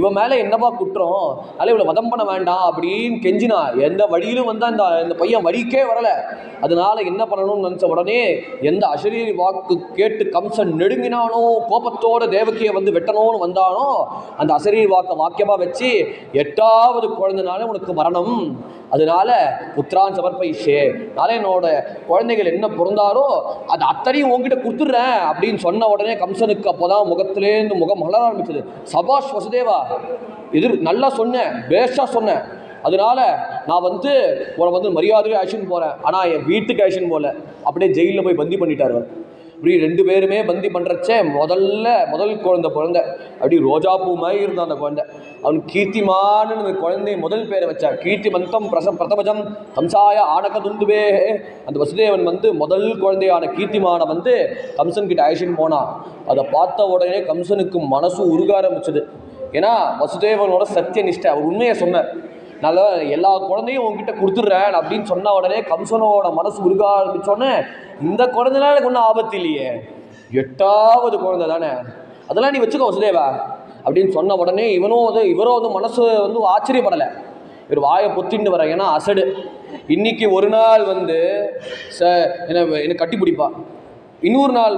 இவன் மேலே என்னப்பா குற்றம், அதனால் இவளை வதம் பண்ண வேண்டாம் அப்படின்னு கெஞ்சினா. எந்த வழியிலும் வந்து இந்த பையன் வழிக்கே வரலை. அதனால என்ன பண்ணணும்னு நினச்ச உடனே எந்த அசரீரி வாக்கு கேட்டு கம்சன் நெடுங்கினானோ, கோபத்தோட தேவகியை வந்து வெட்டணும்னு வந்தானோ சொன்னானோ அந்த அசரீர் வாக்கியமாக வச்சு 8வது குழந்தைனால உனக்கு மரணம், அதனால புத்திரான் சமர்ப்பயிஷே, அதனால என்னோட குழந்தைகள் என்ன பிறந்தாரோ அது அத்தனையும் உங்ககிட்ட கொடுத்துட்றேன் அப்படின்னு சொன்ன உடனே கம்சனுக்கு அப்போதான் முகத்திலேருந்து முகம் மலர ஆரம்பிச்சது. சபாஷ் வசுதேவா, நல்லா சொன்னேன், பேஸ்டா சொன்னேன், அதனால நான் உன மரியாதையே அழிச்சுன்னு போறேன், ஆனா என் வீட்டுக்கு அழிச்சுன்னு போல, அப்படியே ஜெயிலில் போய் பந்தி பண்ணிட்டாரு. இப்படி 2 பேருமே பந்தி பண்ணுறச்சே முதல் குழந்தை அப்படி ரோஜா பூ மாதிரி இருந்தான் அந்த குழந்தை. அவனுக்கு கீர்த்திமான்னு அந்த குழந்தை முதல் பேரை வச்சான். கீர்த்திமந்தம் பிரதமஜம் கம்சாய ஆனக துந்துவே. அந்த வசுதேவன் முதல் குழந்தையான கீர்த்திமான கம்சன் கிட்ட அழிச்சுன்னு போனான். அதை பார்த்த உடனே கம்சனுக்கு மனசு உருக ஆரம்பிச்சது. ஏன்னா வசுதேவனோட சத்திய நிஷ்டை, அவர் உண்மையை சொன்னார். நல்ல எல்லா குழந்தையும் உங்ககிட்ட கொடுத்துட்றேன் அப்படின்னு சொன்ன உடனே கம்சனோட மனசு உருக ஆரம்பிச்சோன்னே, இந்த குழந்தைனால எனக்கு ஒன்றும் ஆபத்து இல்லையே, 8வது குழந்தை தானே, அதெல்லாம் நீ வச்சுக்கோ வசுதேவா அப்படின்னு சொன்ன உடனே இவரோ மனசு ஆச்சரியப்படலை. இவர் வாயை பொத்தின்னு வர, ஏன்னா அசடு. இன்னைக்கு ஒரு நாள் என்னை கட்டி பிடிப்பா, இன்னொரு நாள்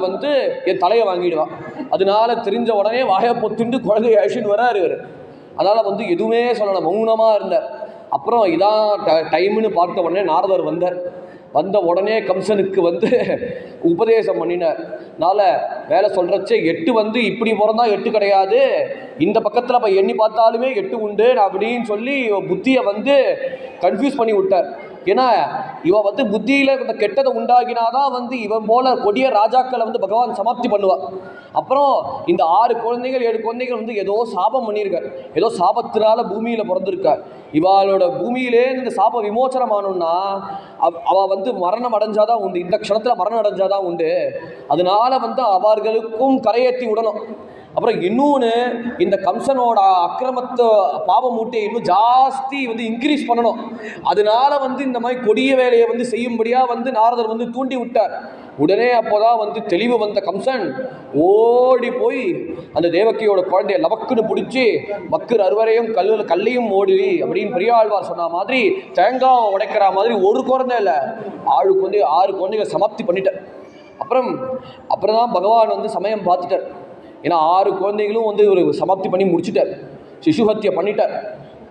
என் தலையை வாங்கிடுவான். அதனால தெரிஞ்ச உடனே வாயை பொத்திண்டு குழந்தைய அழிச்சுன்னு வராரு இவர். அதனால் எதுவுமே சொல்லணும், மௌனமாக இருந்தார். அப்புறம் இதான் டைம்னு பார்த்த உடனே நாரதர் வந்த உடனே கம்சனுக்கு உபதேசம் பண்ணினார். அதனால் வேலை சொல்கிறச்சே 8 இப்படி பிறந்தா 8 கிடையாது, இந்த பக்கத்தில் இப்போ எண்ணி பார்த்தாலுமே 8 உண்டு அப்படின்னு சொல்லி புத்தியை கன்ஃபியூஸ் பண்ணி விட்டார். ஏன்னா இவன் புத்தியில் இந்த கெட்டதை உண்டாகினாதான் இவன் போல கொடிய ராஜாக்களை பகவான் சமாப்தி பண்ணுவான். அப்புறம் இந்த 6 குழந்தைகள் 7 குழந்தைகள் ஏதோ சாபம் பண்ணியிருக்கார், ஏதோ சாபத்தினால பூமியில் பிறந்திருக்கார். இவாளோட பூமியிலே இந்த சாப விமோச்சனமானோன்னா அவள் மரணம் அடைஞ்சாதான் உண்டு, இந்த க்ஷணத்தில் மரணம் அடைஞ்சாதான் உண்டு. அதனால அவர்களுக்கும் கரையேற்றி விடணும். அப்புறம் இன்னொன்று, இந்த கம்சனோட அக்கிரமத்தை பாவ மூட்டையை இன்னும் ஜாஸ்தி இன்க்ரீஸ் பண்ணணும். அதனால இந்த மாதிரி கொடிய வேலையை செய்யும்படியாக நாரதர் தூண்டி விட்டார். உடனே அப்போதான் தெளிவு வந்த கம்சன் ஓடி போய் அந்த தேவகியோட குழந்தைய லவக்குன்னு பிடிச்சி மக்கள் அறுவரையும் கல்லையும் ஓடி அப்படின்னு பெரியாழ்வார் சொன்ன மாதிரி தேங்காவை உடைக்கிற மாதிரி ஒரு குழந்தை இல்லை 6 குழந்தைகள் சமாப்தி பண்ணிட்டார். அப்புறம் தான் பகவான் சமயம் பார்த்துட்டார். ஏன்னா 6 குழந்தைகளும் ஒரு சமாப்தி பண்ணி முடிச்சுட்டார், சிசுஹத்தியை பண்ணிட்டார்.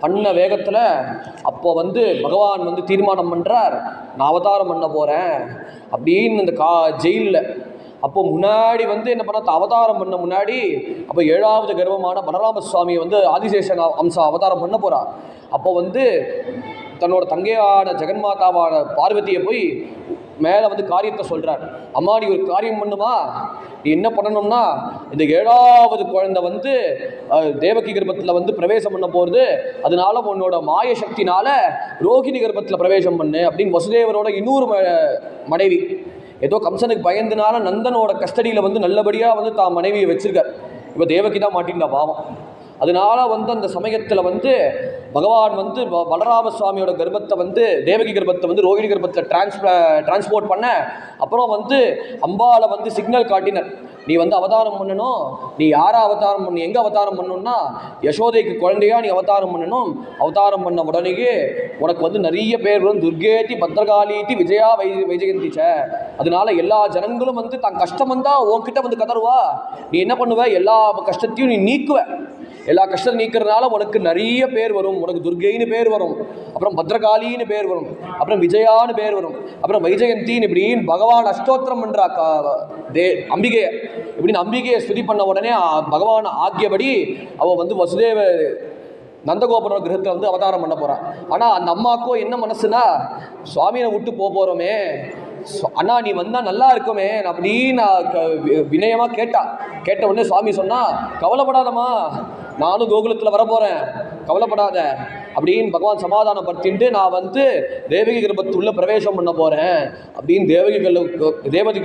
பண்ண வேகத்தில் அப்போ பகவான் தீர்மானம் பண்ணுறார், நான் அவதாரம் பண்ண போகிறேன் அப்படின்னு இந்த ஜெயிலில். அப்போ முன்னாடி என்ன பண்ண, அவதாரம் பண்ண முன்னாடி அப்போ 7வது கர்ப்பமான பலராம சுவாமியை ஆதிசேஷன் அம்சா அவதாரம் பண்ண போகிறார். அப்போ தன்னோட தங்கையான ஜெகன்மாதாவான பார்வதியை போய் மேலே காரியத்தை சொல்கிறார். அம்மா நீ ஒரு காரியம் பண்ணுமா, நீ என்ன பண்ணணும்னா இந்த 7வது குழந்தை தேவகி கர்ப்பத்தில் பிரவேசம் பண்ண போகிறது, அதனால உன்னோட மாய சக்தினால ரோகிணி கர்ப்பத்தில் பிரவேசம் பண்ணு அப்படின்னு வசுதேவரோட இன்னொரு மனைவி ஏதோ கம்சனுக்கு பயந்தனால நந்தனோட கஸ்டடியில் நல்லபடியாக தான் மனைவியை வச்சிருக்கார். இப்போ தேவகி தான் மாட்டின்றா பாவம். அதனால அந்த சமயத்தில் பகவான் பலராம சுவாமியோட கர்ப்பத்தை தேவகி கர்ப்பத்தை ரோகிணி கர்ப்பத்தில் டிரான்ஸ்போர்ட் பண்ண. அப்புறம் அம்பாவை சிக்னல் காட்டினர், நீ அவதாரம் பண்ணணும், நீ யாரை அவதாரம் பண்ணு, எங்கே அவதாரம் பண்ணணும்னா யசோதைக்கு குழந்தையா நீ அவதாரம் பண்ணணும். அவதாரம் பண்ண உடனேயே உனக்கு நிறைய பேர் துர்கேதி பத்ரகாளீதி விஜயா வைஜெயந்திச்ச. அதனால எல்லா ஜனங்களும் தான் கஷ்டம் வந்தால் உன்கிட்ட கதறுவா, நீ என்ன பண்ணுவ, எல்லா கஷ்டத்தையும் நீ நீக்குவ. எல்லா கஷ்டம் நீக்கிறதுனால உனக்கு நிறைய பேர் வரும், உனக்கு துர்கைன்னு பேர் வரும், அப்புறம் பத்ரகாளின்னு பேர் வரும், அப்புறம் விஜயான்னு பேர் வரும், அப்புறம் வைஜெயந்தின்னு இப்படின்னு பகவான் அஷ்டோத்திரம் பண்றா அம்பிகையை. இப்படின்னு அம்பிகையை ஸ்துதி பண்ண உடனே பகவான் ஆக்கியபடி அவள் வசுதேவ நந்தகோபுர கிரகத்தில் அவதாரம் பண்ண போகிறான். ஆனால் அந்த அம்மாக்கோ என்ன மனசுனா, சுவாமியை விட்டு போகிறோமே, அண்ணா நீ வந்தால் நல்லா இருக்குமே அப்படின்னு வினயமாக கேட்ட உடனே சுவாமி சொன்னால், கவலைப்படாதம்மா, நானும் கோகுலத்தில் வரப்போகிறேன், கவலைப்படாத அப்படின்னு பகவான் சமாதானப்படுத்திட்டு, நான் தேவகி கர்ப்பத்துக்குள்ளே பிரவேசம் பண்ண போகிறேன் அப்படின்னு தேவகி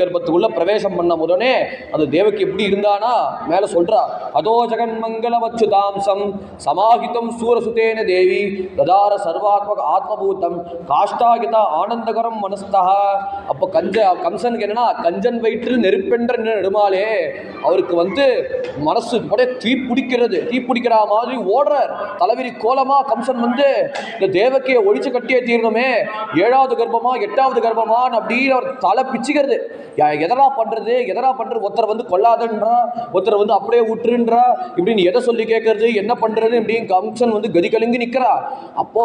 கர்ப்பத்துக்குள்ளே பிரவேசம் பண்ண உடனே அந்த தேவகி எப்படி இருந்தானா மேலே சொல்கிறா, அதோ ஜெகன் மங்கள வச்சுதாம்சம் சமாஹிதம் சூரசுதேன தேவி ததார சர்வாத்மக ஆத்மபூத்தம் காஷ்டாகிதா ஆனந்தகரம் மனஸ்தா. அப்போ கம்சனுக்கு என்னன்னா, கஞ்சன் வயிற்றில் நெருப்பென்ற நெடுமாலே அவருக்கு மனசு தீ பிடிக்கிற மாதிரி ஓடுறார், தலைவிரி கோலமாக கம்சன் ராவணன் வந்து இந்த தேவகியை ஒழிச்சு கட்டியே தீரணுமே, 7வது கர்ப்பமா 8வது கர்ப்பமான்னு அப்படின்னு அவர் தலை பிச்சுக்கிறது. எதனா பண்றது ஒருத்தர் வந்து கொல்லாதன்றா, ஒருத்தர் வந்து அப்படியே விட்டுருன்றா, இப்படின்னு எதை சொல்லி கேட்கறது, என்ன பண்றது இப்படின்னு கம்சன் வந்து கதி கலங்கி நிற்கிறா. அப்போ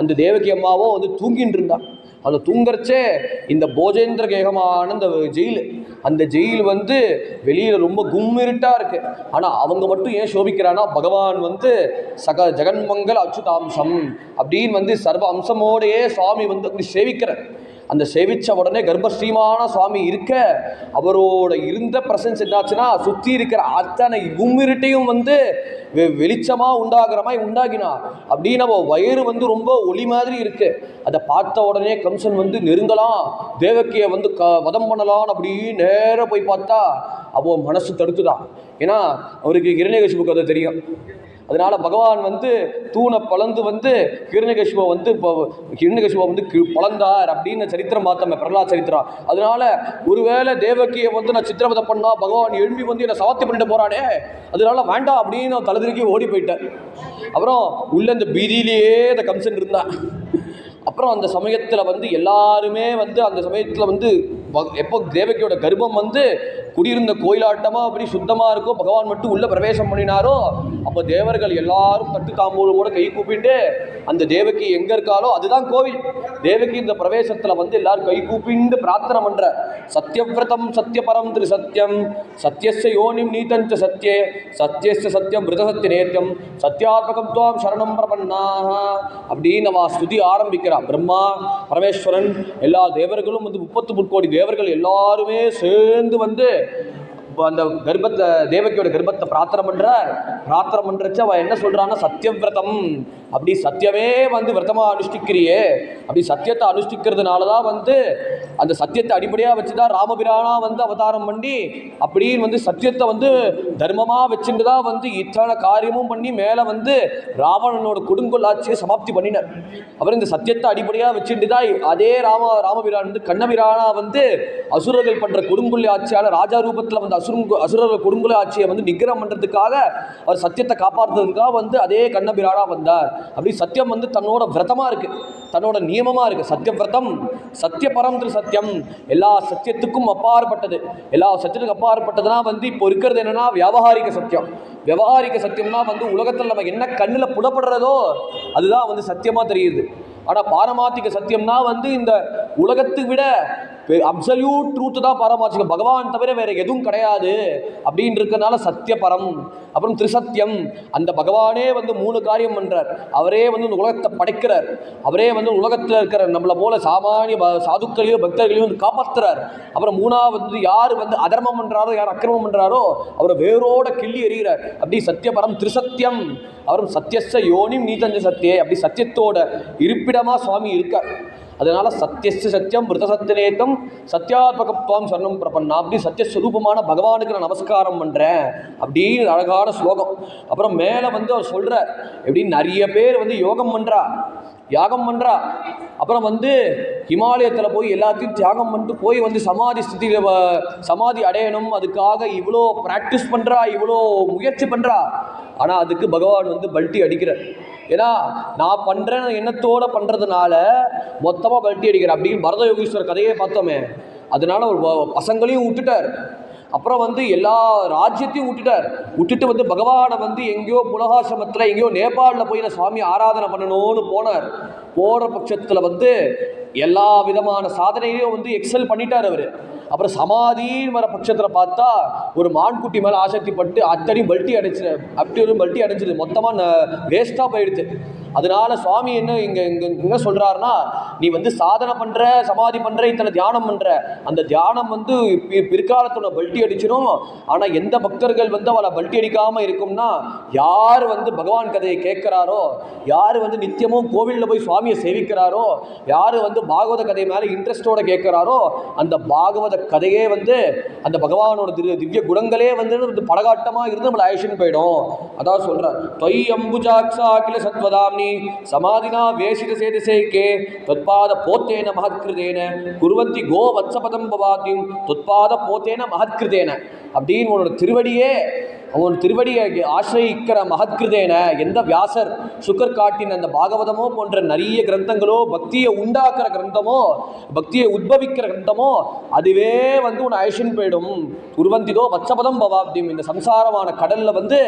அந்த தேவகி அம்மாவோ வந்து தூங்கிட்டு இருந்தா. அதை தூங்குறச்சே இந்த போஜேந்திர கேகமான இந்த ஜெயில், அந்த ஜெயில் வந்து வெளியில ரொம்ப கும்மிருட்டா இருக்கு. ஆனா அவங்க மட்டும் ஏன் சோபிக்கிறான்னா, பகவான் வந்து ஜெகன்மங்கல அச்சுதாம்சம் அப்படின்னு வந்து சர்வ அம்சமோடையே சுவாமி வந்து அப்படி சேவிக்கிறார். அந்த சேவிச்ச உடனே கர்ப்பஸ்ரீமான சுவாமி இருக்க, அவரோட இருந்த பிரசன்ஸ் என்னாச்சுன்னா சுற்றி இருக்கிற அத்தனை கும்மிருட்டையும் வந்து வெளிச்சமா உண்டாகிற மாதிரி உண்டாகினா. அப்படின்னு நம்ம வயிறு வந்து ரொம்ப ஒளி மாதிரி இருக்கு. அதை பார்த்த உடனே கம்சன் வந்து நெருங்கலாம், தேவகியை வந்து வதம் பண்ணலாம் அப்படின்னு நேர போய் பார்த்தா அவ மனசு தடுத்துதான். ஏன்னா அவருக்கு ஹிரண்யகசிபுக்கு அதை தெரியும். அதனால பகவான் வந்து தூணை பழந்து வந்து ஹிரண்யகசிபை வந்து பழந்தார் அப்படின்னு சரித்திரம் பார்த்தோம், பிரகலாத் சரித்திரம். அதனால ஒருவேளை தேவகியை வந்து நான் சித்திரவதை பண்ணா பகவான் எழும்பி வந்து என்னை சவாத்தி பண்ணிட்டு போறானே, அதனால வேண்டாம் அப்படின்னு நான் தலைதிருக்கி ஓடி போயிட்டேன். அப்புறம் உள்ள இந்த பீதியிலேயே இந்த கம்சன் இருந்தான். அப்புறம் அந்த சமயத்தில் வந்து எல்லாருமே வந்து அந்த சமயத்தில் வந்து எப்போ தேவகியோட கர்ப்பம் வந்து குடியிருந்த கோயிலாட்டமாக அப்படி சுத்தமாக இருக்கும், பகவான் மட்டும் உள்ள பிரவேசம் பண்ணினாரோ, அப்போ தேவர்கள் எல்லாரும் தட்டு தாம்பூலோட கை கூப்பிட்டு அந்த தேவகி எங்கே இருக்காலோ அதுதான் கோவில். தேவகி இந்த பிரவேசத்தில் வந்து எல்லாரும் கை கூப்பிண்டு பிரார்த்தனை பண்ற. சத்யவிரதம் சத்யபரம் திரு சத்யம் சத்யஸ்ய யோனிம் நீதஞ்ச சத்யே சத்யஸ்ய சத்யம் விரதசத்திய நேத்தியம் சத்யாத்மகம் துவாம் சரணம் பிரபன்னாக அப்படின்னு நம்ம ஸ்துதி ஆரம்பிக்கிறார். பிரம்மா பரமேஸ்வரன் எல்லா தேவர்களும் வந்து 33 கோடி தேவர்கள் எல்லாருமே சேர்ந்து வந்து அந்த கர்ப்பத்தை தேவகியோட கர்ப்பத்தை பிரார்த்தனை பண்றச்சு அவ என்ன சொல்றான்னா, சத்தியவிரதம் அப்படி சத்தியமே வந்து விரதமா அனுஷ்டிக்கிறியே, அப்படி சத்தியத்தை அனுஷ்டிக்கிறதுனாலதான் வந்து அந்த சத்தியத்தை அடிப்படையா வச்சுதான் ராமபிரானா வந்து அவதாரம் பண்ணி அப்படின்னு வந்து சத்தியத்தை வந்து தர்மமா வச்சுட்டுதான் வந்து இத்தனை காரியமும் பண்ணி மேல வந்து ராவணனோட கொடுங்கொல்லாட்சியை சமாப்தி பண்ணினார். அப்புறம் இந்த சத்தியத்தை அடிப்படையா வச்சுட்டுதான் அதே ராமபிரான் வந்து கண்ணபிரானா வந்து அசுரர்கள் பண்ற கொடுங்கொல்லி ஆட்சியால ராஜா ரூபத்துல வந்து அசுரர்கள் கொடுங்கொல்லி ஆட்சியை வந்து நிகிரம் பண்றதுக்காக அவர் சத்தியத்தை காப்பாற்றுறதுக்காக வந்து அதே கண்ணபிரானா வந்தார். அப்படி சத்தியம் வந்து தன்னோட விரதமா இருக்கு, தன்னோட நியமமா இருக்கு. சத்தியவிரதம் சத்தியபரம் திரு சத்தியம் எல்லா சத்தியத்துக்கும் அப்பாற்பட்டது. எல்லா சத்தியத்துக்கும் அப்பாற்பட்டதுனா வந்து இப்போ இருக்கிறது என்னன்னா வியாபகாரிக சத்தியம். வியாபகாரிக சத்தியம்னா வந்து உலகத்தில் நம்ம என்ன கண்ணில் புலப்படுறதோ அதுதான் வந்து சத்தியமா தெரியுது. ஆனால் பாரமார்த்திக சத்தியம்னா வந்து இந்த உலகத்தை விட அப்சல்யூட் ட்ரூத் தான் பாரமார்த்திகம், பகவான் தவிர வேற எதுவும் கிடையாது அப்படின்னு இருக்கிறதுனால சத்தியபரம். அப்புறம் திரிசத்தியம், அந்த பகவானே வந்து 3 காரியம் பண்றார். அவரே வந்து இந்த உலகத்தை படைக்கிறார், அவரே வந்து உலகத்தில் இருக்கிற நம்மளை போல சாமானிய சாதுக்களையும் பக்தர்களையும் வந்து காப்பாற்றுறார். அப்புறம் 3வது வந்து யார் வந்து அதர்மம் பண்றாரோ யார் அக்கிரமம் பண்றாரோ அவரை வேரோட கிள்ளி எறிகிறார். அப்படி சத்தியபரம் திரிசத்தியம். அவரும் சத்தியஸ்ய யோனிம் நீதஞ்ச சத்தியே, அப்படி சத்தியத்தோட இருப்பிடமா சுவாமி இருக்கார். அதனால சத்தியஸ்ய சத்தியம் விரதசத்தியநேத்தம் சத்தியாத்மகத்துவம் சரணம் பிரபன்னா, அப்படி சத்தியஸ்வரூபமான பகவானுக்கு நான் நமஸ்காரம் பண்றேன் அப்படின்னு அழகான ஸ்லோகம். அப்புறம் மேல வந்து அவர் சொல்ற எப்படி நிறைய பேர் வந்து யோகம் பண்றா யாகம் பண்றா. அப்புறம் வந்து ஹிமாலயத்தில் போய் எல்லாத்தையும் தியாகம் பண்ணிட்டு போய் வந்து சமாதி ஸ்திதியில் சமாதி அடையணும், அதுக்காக இவ்வளோ ப்ராக்டிஸ் பண்ணுறா, இவ்வளோ முயற்சி பண்ணுறா. ஆனால் அதுக்கு பகவான் வந்து பல்ட்டி அடிக்கிறார். ஏன்னா நான் பண்ணுறேன் எண்ணத்தோடு பண்ணுறதுனால மொத்தமாக பல்ட்டி அடிக்கிறேன் அப்படின்னு பரத யோகீஸ்வரர் கதையே பார்த்தோமே. அதனால ஒரு பசங்களையும் விட்டுட்டார், அப்புறம் வந்து எல்லா ராஜ்யத்தையும் விட்டுட்டு வந்து பகவானை வந்து எங்கேயோ புலகாசிரமத்தில் எங்கேயோ நேபாளில் போய் நான் சுவாமி ஆராதனை பண்ணணும்னு போகிற பட்சத்தில் வந்து எல்லா விதமான சாதனையிலையும் வந்து எக்ஸல் பண்ணிட்டார் அவர். அப்புறம் சமாதின்னு வர பட்சத்தில் பார்த்தா ஒரு மான்குட்டி மேலே ஆசக்தி பட்டு அத்தனையும் பல்ட்டி அடைஞ்சிது, மொத்தமாக வேஸ்ட்டாக போயிடுது. அதனால சுவாமி என்ன சொல்கிறாருன்னா, நீ வந்து சாதனை பண்ணுற சமாதி பண்ணுற இத்தனை தியானம் பண்ணுற, அந்த தியானம் வந்து பிற்காலத்தோட பல்ட்டி அடிச்சிடும். ஆனால் எந்த பக்தர்கள் வந்து அவளை பல்ட்டி அடிக்காமல் இருக்கும்னா, யார் வந்து பகவான் கதையை கேட்குறாரோ, யார் வந்து நித்தியமும் கோவிலில் போய் சுவாமியை சேவிக்கிறாரோ, யார் வந்து பாகவத கதை மேலே இன்ட்ரெஸ்டோட கேட்குறாரோ, அந்த பாகவத கதையே வந்து அந்த பகவானோட திவ்ய குணங்களே வந்து படகாட்டமாக இருந்து நம்மளை அழைச்சின்னு போயிடும். அதான் சொல்கிறார், தொய் அம்புஜாக்ஷா அகில சத்வதாம்னி சமாதினா வேசித சேதசேகே தொத்பாத போத்தேன மகத்கிருதேன குருவந்தி கோ வத்சபதம் பவாத்தியும் தொத்பாத போத்தேன மகத்கிருதேன. அப்படின்னு உன்னோட திருவடியே அவன் திருவடியை ஆசிரியிக்கிற மகத்கிருதேன எந்த வியாசர் சுக்கர் காட்டின் அந்த பாகவதமோ போன்ற நிறைய கிரந்தங்களோ பக்தியை உண்டாக்குற கிரந்தமோ பக்தியை உத்பவிக்கிற கிரந்தமோ அதுவே வந்து உன்னை அழிச்சுன்னு போயிடும். உருவந்திதோ வச்சபதம் பவாப்தியும், இந்த சம்சாரமான கடல்ல வந்து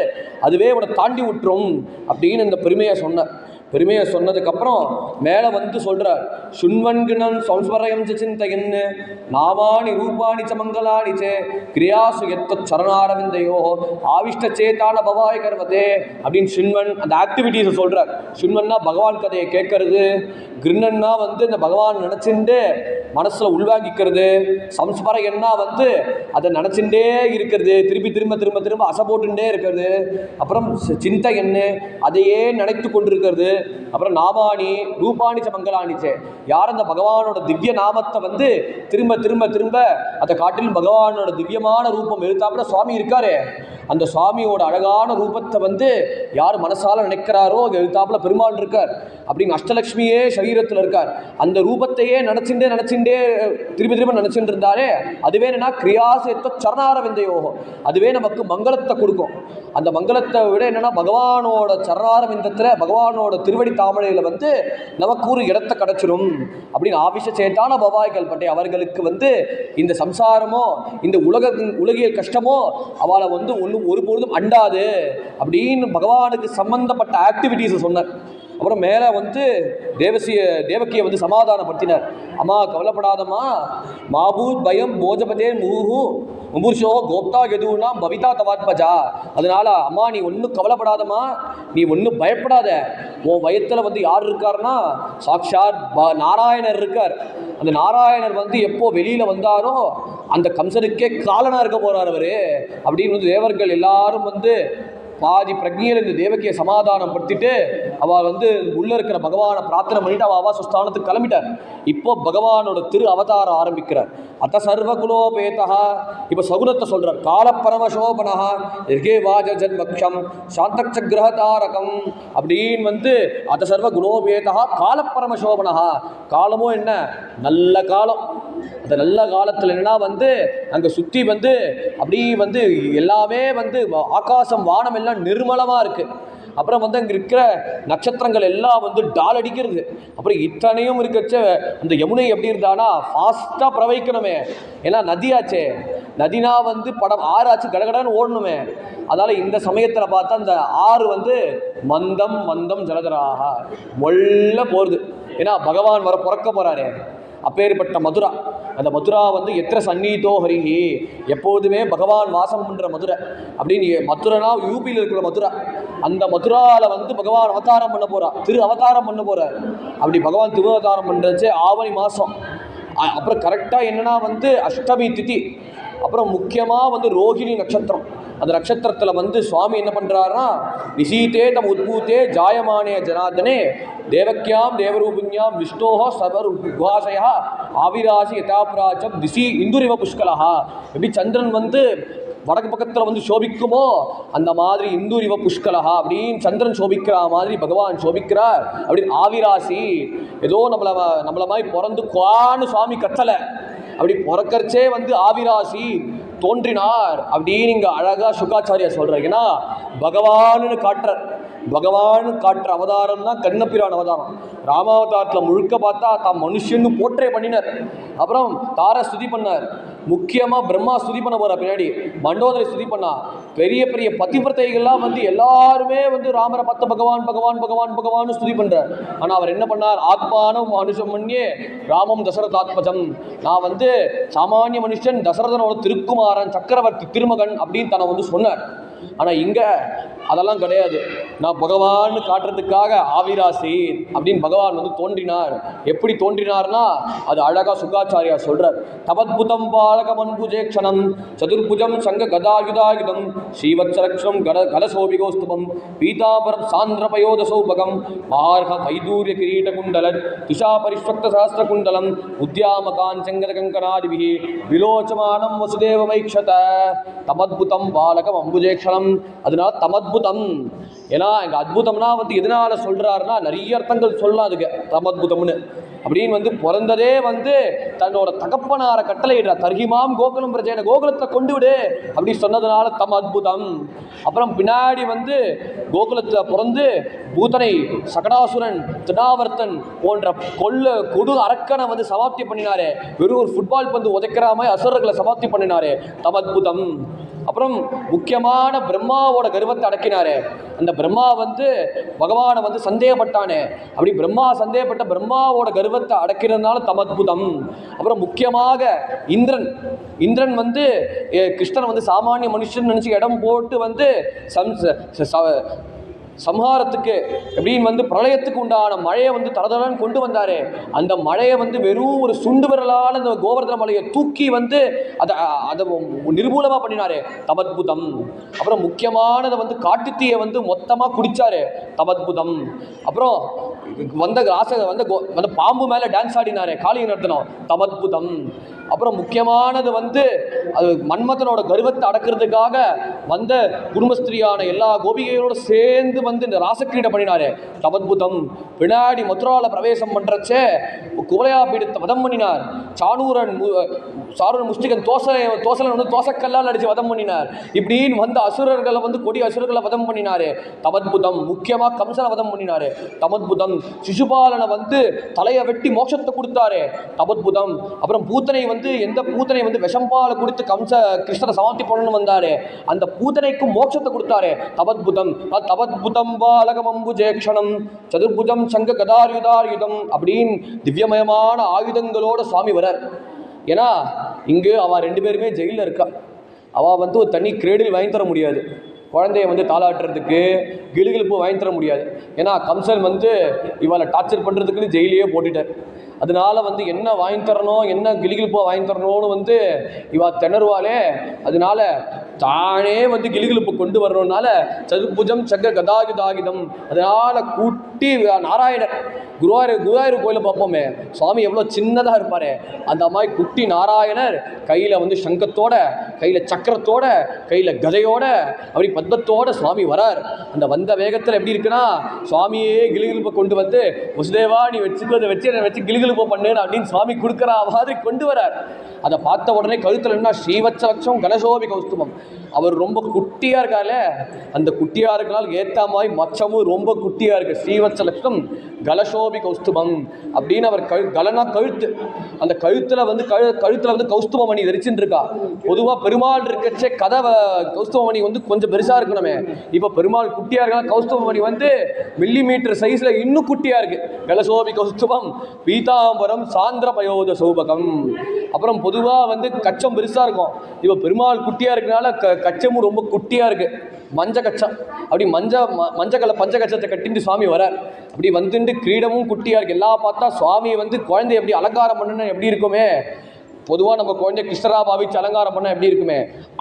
அதுவே உன்னை தாண்டி விட்டுரும் அப்படின்னு இந்த பெருமையை சொன்னதுக்கப்புறம் மேலே வந்து சொல்கிறார், சுண்வன்கிணன் சம்ஸ்வரயம் சிந்தையன்னு நாமானி ரூபாணி சமங்கலானி சே கிரியாசு எத்த சரணாரவிந்தையோ ஆவிஷ்ட சேத்தான பவாய் கர்வதே அப்படின்னு சுண்வன் அந்த ஆக்டிவிட்டீஸை சொல்கிறார். சுண்வன்னா பகவான் கதையை கேட்கறது, கிருண்ணன்னா வந்து இந்த பகவான் நினச்சிண்டு மனசில் உள்வாங்கிக்கிறது, சம்ஸ்வரயன்னா வந்து அதை நினச்சிண்டே இருக்கிறது, திரும்ப அசை போட்டுட்டே இருக்கிறது, அப்புறம் சிந்தை என்ன அதையே நினைத்து கொண்டிருக்கிறது, அப்புறம் நாமானி ரூபாணி சமங்கலானிச்சே யார் அந்த பகவானோட திவ்ய நாமத்தை வந்து திரும்ப அதை காட்டிலும் பகவானோட திவ்யமான ரூபம் எழுத்தாப்புல சுவாமி இருக்காரு, அந்த சுவாமியோட அழகான ரூபத்தை வந்து யார் மனசால நினைக்கிறாரோ அது எழுத்தாப்புல பெருமாள் இருக்கார் அப்படின்னு அஷ்டலட்சுமியே சரீரத்தில் இருக்கார். அந்த ரூபத்தையே நினைச்சுட்டே திரும்ப நினைச்சுட்டு இருந்தாலே அதுவே என்னன்னா கிரியாசேத்த சரணாரவிந்தையோகம், அதுவே நமக்கு மங்களத்தை கொடுக்கும். அந்த மங்களத்தை விட என்னன்னா பகவானோட சரணாரவிந்தத்தில் பகவானோட திருவடி தாமரையில் வந்து நமக்கு ஒரு இடத்தை கிடைச்சிடும் அப்படின்னு ஆவிஷ சேத்தான பவாய் கல்பட்டை அவர்களுக்கு வந்து இந்த சம்சாரமோ இந்த உலகியல் கஷ்டமோ அவளை வந்து ஒருபொழுதும் அண்டாது அப்படின்னு பகவானுக்கு சம்பந்தப்பட்ட ஆக்டிவிட்டீஸை சொன்னார். அப்புறம் மேலே வந்து தேவக்கியை வந்து சமாதானப்படுத்தினார். அம்மா கவலைப்படாதம்மா, மாபூத் பயம் போஜபதே முமுர்ஷோ கோப்தா எதுனா பவிதா தவாத்பஜா, அதனால அம்மா நீ ஒன்றும் கவலைப்படாதம்மா, நீ ஒன்றும் பயப்படாத. உன் வயத்தில் வந்து யார் இருக்காருன்னா சாக்ஷாத் நாராயணர் இருக்கார். அந்த நாராயணர் வந்து எப்போ வெளியில் வந்தாரோ அந்த கம்சனுக்கே காலனாக இருக்க போகிறார் அவர் அப்படின்னு வந்து தேவர்கள் எல்லாரும் வந்து பாதி பிரஜையில் இந்த தேவகியை சமாதானம் படுத்திட்டு அவள் வந்து உள்ளே இருக்கிற பகவானை பிரார்த்தனை பண்ணிட்டு அவள் சுஸ்தானத்துக்கு கிளம்பிட்டார். இப்போ பகவானோட திரு அவதாரம் ஆரம்பிக்கிறார். அத்த சர்வகுலோபேதா இப்போ சகுனத்தை சொல்கிறார். காலப்பரமசோபனா இருக்கே வாஜ ஜன்மக்ஷம் சாந்தக்ஷகிரகதாரகம் அப்படின்னு வந்து அத்த சர்வகுலோபேதா காலப்பரமசோபனா. காலமும் என்ன நல்ல காலம், அந்த நல்ல காலத்தில் என்னன்னா வந்து அங்கே சுற்றி வந்து அப்படி வந்து எல்லாமே வந்து ஆகாசம் வானம் எல்லாம் நிர்மலமாக இருக்குது. அப்புறம் வந்து அங்கே இருக்கிற நட்சத்திரங்கள் எல்லாம் வந்து டால் அடிக்கிறது. அப்புறம் இத்தனையும் இருக்கச்ச அந்த யமுனை எப்படி இருந்தானா ஃபாஸ்ட்டாக பிரவகிக்கணுமே, ஏன்னா நதியாச்சே, நதினா வந்து படம் ஆறாச்சு கடகடன்னு ஓடணுமே. அதனால் இந்த சமயத்தில் பார்த்தா அந்த ஆறு வந்து மந்தம் மந்தம் ஜலதராக மொல்ல போகிறது. ஏன்னா பகவான் வர பிறக்க போகிறாரே, அப்பேற்பட்ட மதுரா. அந்த மதுரா வந்து எத்திர சந்நீதோ ஹரிஹி, எப்போதுமே பகவான் வாசம் பண்ணுற மதுரை அப்படின்னு. மதுரைனா யூபியில் இருக்கிற மதுரா. அந்த மதுராவில் வந்து பகவான் அவதாரம் பண்ண போகிறா, திரு அவதாரம் பண்ண போகிறார். அப்படி பகவான் திரு அவதாரம் பண்ணுறச்சு ஆவணி மாதம். அப்புறம் கரெக்டாக என்னென்னா வந்து அஷ்டமி திதி, அப்புறம் முக்கியமாக வந்து ரோஹிணி நட்சத்திரம். அந்த நட்சத்திரத்தில் வந்து சுவாமி என்ன பண்ணுறாருன்னா நிசீதே தம் உத்பூத்தே ஜாயமானே ஜனார்தனே தேவக்கியாம் தேவரூபிணியாம் விஷ்ணோஹோ சர்வர் குஹாசயா ஆவிராசி யதாபிராஜம் திசி இந்துரிவ புஷ்கலஹா. எப்படி சந்திரன் வந்து வடக்கு பக்கத்தில் வந்து சோபிக்குமோ அந்த மாதிரி இந்துரிவ புஷ்கலஹா அப்படின்னு சந்திரன் சோபிக்கிற மாதிரி பகவான் சோபிக்கிறார் அப்படின்னு. ஆவிராசி ஏதோ நம்மளை மாதிரி பிறந்து குவான்னு சுவாமி கத்தலை, அப்படி பிறக்கறச்சே வந்து ஆவிராசி தோன்றினார் அப்படின்னு இங்கே அழகாக சுகாச்சாரியா சொல்கிறார். ஏன்னா பகவான்னு காட்டுற அவதாரம் தான் கண்ணபிரான் அவதாரம். ராமாவதாரத்தில் முழுக்க பார்த்தா தான் மனுஷன்னு போற்றே பண்ணினார். அப்புறம் தாரை ஸ்துதி பண்ணார். முக்கியமாக பிரம்மா ஸ்துதி பண்ண போகிற பின்னாடி மண்டோதரை ஸ்துதி பண்ணா. பெரிய பெரிய பதிவிரதைகள்லாம் வந்து எல்லாருமே வந்து ராமரை பார்த்து பகவான் பகவான் பகவான் பகவான் ஸ்துதி பண்ணுறார். ஆனால் அவர் என்ன பண்ணார், ஆத்மானம் மனுஷம் மன்யே ராமம் தசரதாத்மஜம், நான் வந்து சாமானிய மனுஷன் தசரதனோட திருக்குமாரன் சக்கரவர்த்தி திருமகன் அப்படின்னு தன்னை வந்து சொன்னார். ஆனால் இங்கே அதெல்லாம் கிடையாது. நான் பகவான் காட்டுறதுக்காக ஆவிராசி அப்படின்னு பகவான் வந்து தோன்றினார். எப்படி தோன்றினார்னா அது அழகா சுகாச்சாரியா சொல்றார். தபத்புதம் பாலக மன்புஜேக்ஷணம் சதுர்புஜம் சங்க கதாயுதாயுதம் ஸ்ரீவத்சலக்ஷணம் கலசோபிகோஸ்துபம் பீதாபரம் சாந்திரபயோத சௌபகம் மார்க வைதூரிய கிரீட குண்டலர் துஷா பரிஷ்வக்த சஹஸ்ர குண்டலம் உத்யாமகான் சங்கர கங்கனாதிபிஹி விலோச்சமானம் வசுதேவ வைக்ஷத. தமத்புதம் பாலகம் அம்புஜேக்ஷணம், அதனால தமத்புதம் ஏன்னா இங்கே அத்புதம்னா வந்து எதனால சொல்கிறாருன்னா நிறைய அர்த்தங்கள் சொல்லலாம் அதுக்கு தமத்புதம்னு அப்படின்னு வந்து பிறந்ததே வந்து தன்னோட தகப்பனார கட்டளையிடுறார். தர்கிமாம் கோகுலம் பிரஜேன, கோகுலத்தை கொண்டு விடு அப்படி சொன்னதுனால தம் அத்புதம். அப்புறம் பின்னாடி வந்து கோகுலத்தில் பிறந்து பூதனை சகடாசுரன் திருநாவர்த்தன் போன்ற கொடு அரக்கனை வந்து சமாப்தி பண்ணினாரே, வெறும் ஒரு ஃபுட்பால் பந்து உதைக்கிற மாதிரி அசுரர்களை சமாப்தி பண்ணினாரே, தம் அத்புதம். அப்புறம் முக்கியமான பிரம்மாவோட கர்வத்தை அடக்கினாரே, அந்த பிரம்மா வந்து பகவானை வந்து சந்தேகப்பட்டானே, அப்படி பிரம்மா சந்தேகப்பட்ட பிரம்மாவோட கர்வத்தை அடக்கிறதுனால தமத்புதம். அப்புறம் முக்கியமாக இந்திரன் வந்து கிருஷ்ணன் வந்து சாமானிய மனுஷன் நினச்சி இடம் போட்டு வந்து சம்ஹாரத்துக்கு எப்படின்னு வந்து பிரளயத்துக்கு உண்டான மழையை வந்து தரதரன்னு கொண்டு வந்தாரு. அந்த மழையை வந்து வெறும் ஒரு சுண்டு விரலால் அந்த கோவர்தன மலையை தூக்கி வந்து அதை நிர்மூலமாக பண்ணினாரு, தமத்புதம். அப்புறம் முக்கியமானதை வந்து காட்டுத்தீயை வந்து மொத்தமாக குடிச்சாரு, தமத்புதம். அப்புறம் வந்த பாம்பு மேலே டான்ஸ் ஆடினாரு, காளியை நடத்தணும், தமத்புதம். அப்புறம் முக்கியமானது வந்து அது மன்மதனோட கர்வத்தை அடக்கிறதுக்காக வந்த குடும்பஸ்திரியான எல்லா கோபிகைகளோடு சேர்ந்து வந்து இந்த ராசக்கிரீடை பண்ணினாரு, தமத்புதம். பின்னாடி மதுரால பிரவேசம் பண்றச்சே குவலையா பீடத்தை வதம் பண்ணினார். சாரூரன் முஷ்டிகன் தோசலன் வந்து தோசக்கல்லால் அடிச்சு வதம் பண்ணினார். இப்படின்னு வந்து அசுரர்களை வந்து கொடி அசுரர்களை வதம் பண்ணினாரு, தமத்புதம். முக்கியமாக கம்சனை வதம் பண்ணினாரு, தமத்புதம். சிசுபாலனை வந்து தலையை வெட்டி மோட்சத்தை கொடுத்தாரு, தமத்புதம். அப்புறம் பூத்தனை வந்து எந்த பூத்தனை வந்து விஷம்பால கொடுத்து கிருஷ்ணரை சமாப்தி பண்ணணும்னு வந்தாரு, அந்த பூத்தனைக்கும் மோட்சத்தை கொடுத்தாரு, தமத்புதம். தமத்புதம் பாலகமம்புஜேக்ஷணம் சதுர்புஜம் சங்க கதாயுதாயுதம் அப்படின்னு திவ்யமயமான ஆயுதங்களோட சுவாமி வரார். ஏன்னா இங்கு அவள் 2 பேருமே ஜெயிலில் இருக்கா. அவள் வந்து ஒரு தனி கிரேடில் வாங்கி தர முடியாது, குழந்தைய வந்து தாளாட்டுறதுக்கு கிளுகிழுப்பு வாங்கி தர முடியாது. ஏன்னா கம்சன் வந்து இவளை டார்ச்சர் பண்ணுறதுக்குன்னு ஜெயிலையே போட்டுட்டார். அதனால வந்து என்ன வாங்கி தரணும், என்ன கிளுகிழுப்பாக வாங்கி தரணும்னு வந்து இவா திணறுவாளே. அதனால தானே வந்து கிளுகிழுப்பு கொண்டு வரணும்னால சதுர்புஜம் சங்க கதாயுதாயுதம். அதனால கூட்டி நாராயணர் குருவாயூர் கோயிலை பார்ப்போமே, சுவாமி எவ்வளோ சின்னதாக இருப்பார், அந்த மாதிரி குட்டி நாராயணர் கையில் வந்து சங்கத்தோட, கையில் சக்கரத்தோட, கையில் கதையோட, அப்படி பத்மத்தோட சுவாமி வரார். அந்த வந்த வேகத்தில் எப்படி இருக்குன்னா, சுவாமியே கிளுகிழுப்பை கொண்டு வந்து வசுதேவா நீ வச்சு கிளுகிழுப்பை பண்ணுன்னு அப்படின்னு சுவாமி கொடுக்குற மாதிரி கொண்டு வரார். அதை பார்த்த உடனே கழுத்தில் என்ன ஸ்ரீவத்ச லட்சம் கணசோபி கௌஸ்துமம். அவர் ரொம்ப குட்டியாக இருக்கால, அந்த குட்டியாக இருக்கனால ஏற்ற மாதிரி மச்சமும் ரொம்ப குட்டியாக இருக்குது, ஸ்ரீவத்ச லட்சம் கலசோபி கௌஸ்துபம் அப்படின்னு. அவர் கலனா கழுத்து, அந்த கழுத்தில் வந்து கௌஸ்துபமணி தரிச்சுட்டு இருக்கா. பொதுவாக பெருமாள் இருக்கச்சே கௌஸ்துபமணி வந்து கொஞ்சம் பெருசாக இருக்கணுமே, இப்போ பெருமாள் குட்டியாக இருக்கலாம், கௌஸ்துபமணி வந்து மில்லிமீட்டர் சைஸில் இன்னும் குட்டியாக இருக்குது, கலசோபி கௌஸ்துபம் பீதாம்பரம் சாந்திர பயோத சௌபகம். அப்புறம் பொதுவாக வந்து கச்சம் பெருசாக இருக்கும், இப்போ பெருமாள் குட்டியாக இருக்கனால கச்சமும் ரொம்ப குட்டியாக இருக்குது, மஞ்ச கச்சம். அப்படி மஞ்சக்கல்ல பஞ்சகச்சத்தை கட்டிட்டு சுவாமி வரார். அப்படி வந்துட்டு கிரீடமும் குட்டியாக இருக்குது. எல்லாம் பார்த்தா சுவாமியை வந்து குழந்தை எப்படி அலங்காரம் பண்ணணும் எப்படி இருக்குமே, பொதுவாக நம்ம குழந்தை கிருஷ்ணரா பாவிச்சு அலங்காரம் பண்ணால் எப்படி இருக்குமே,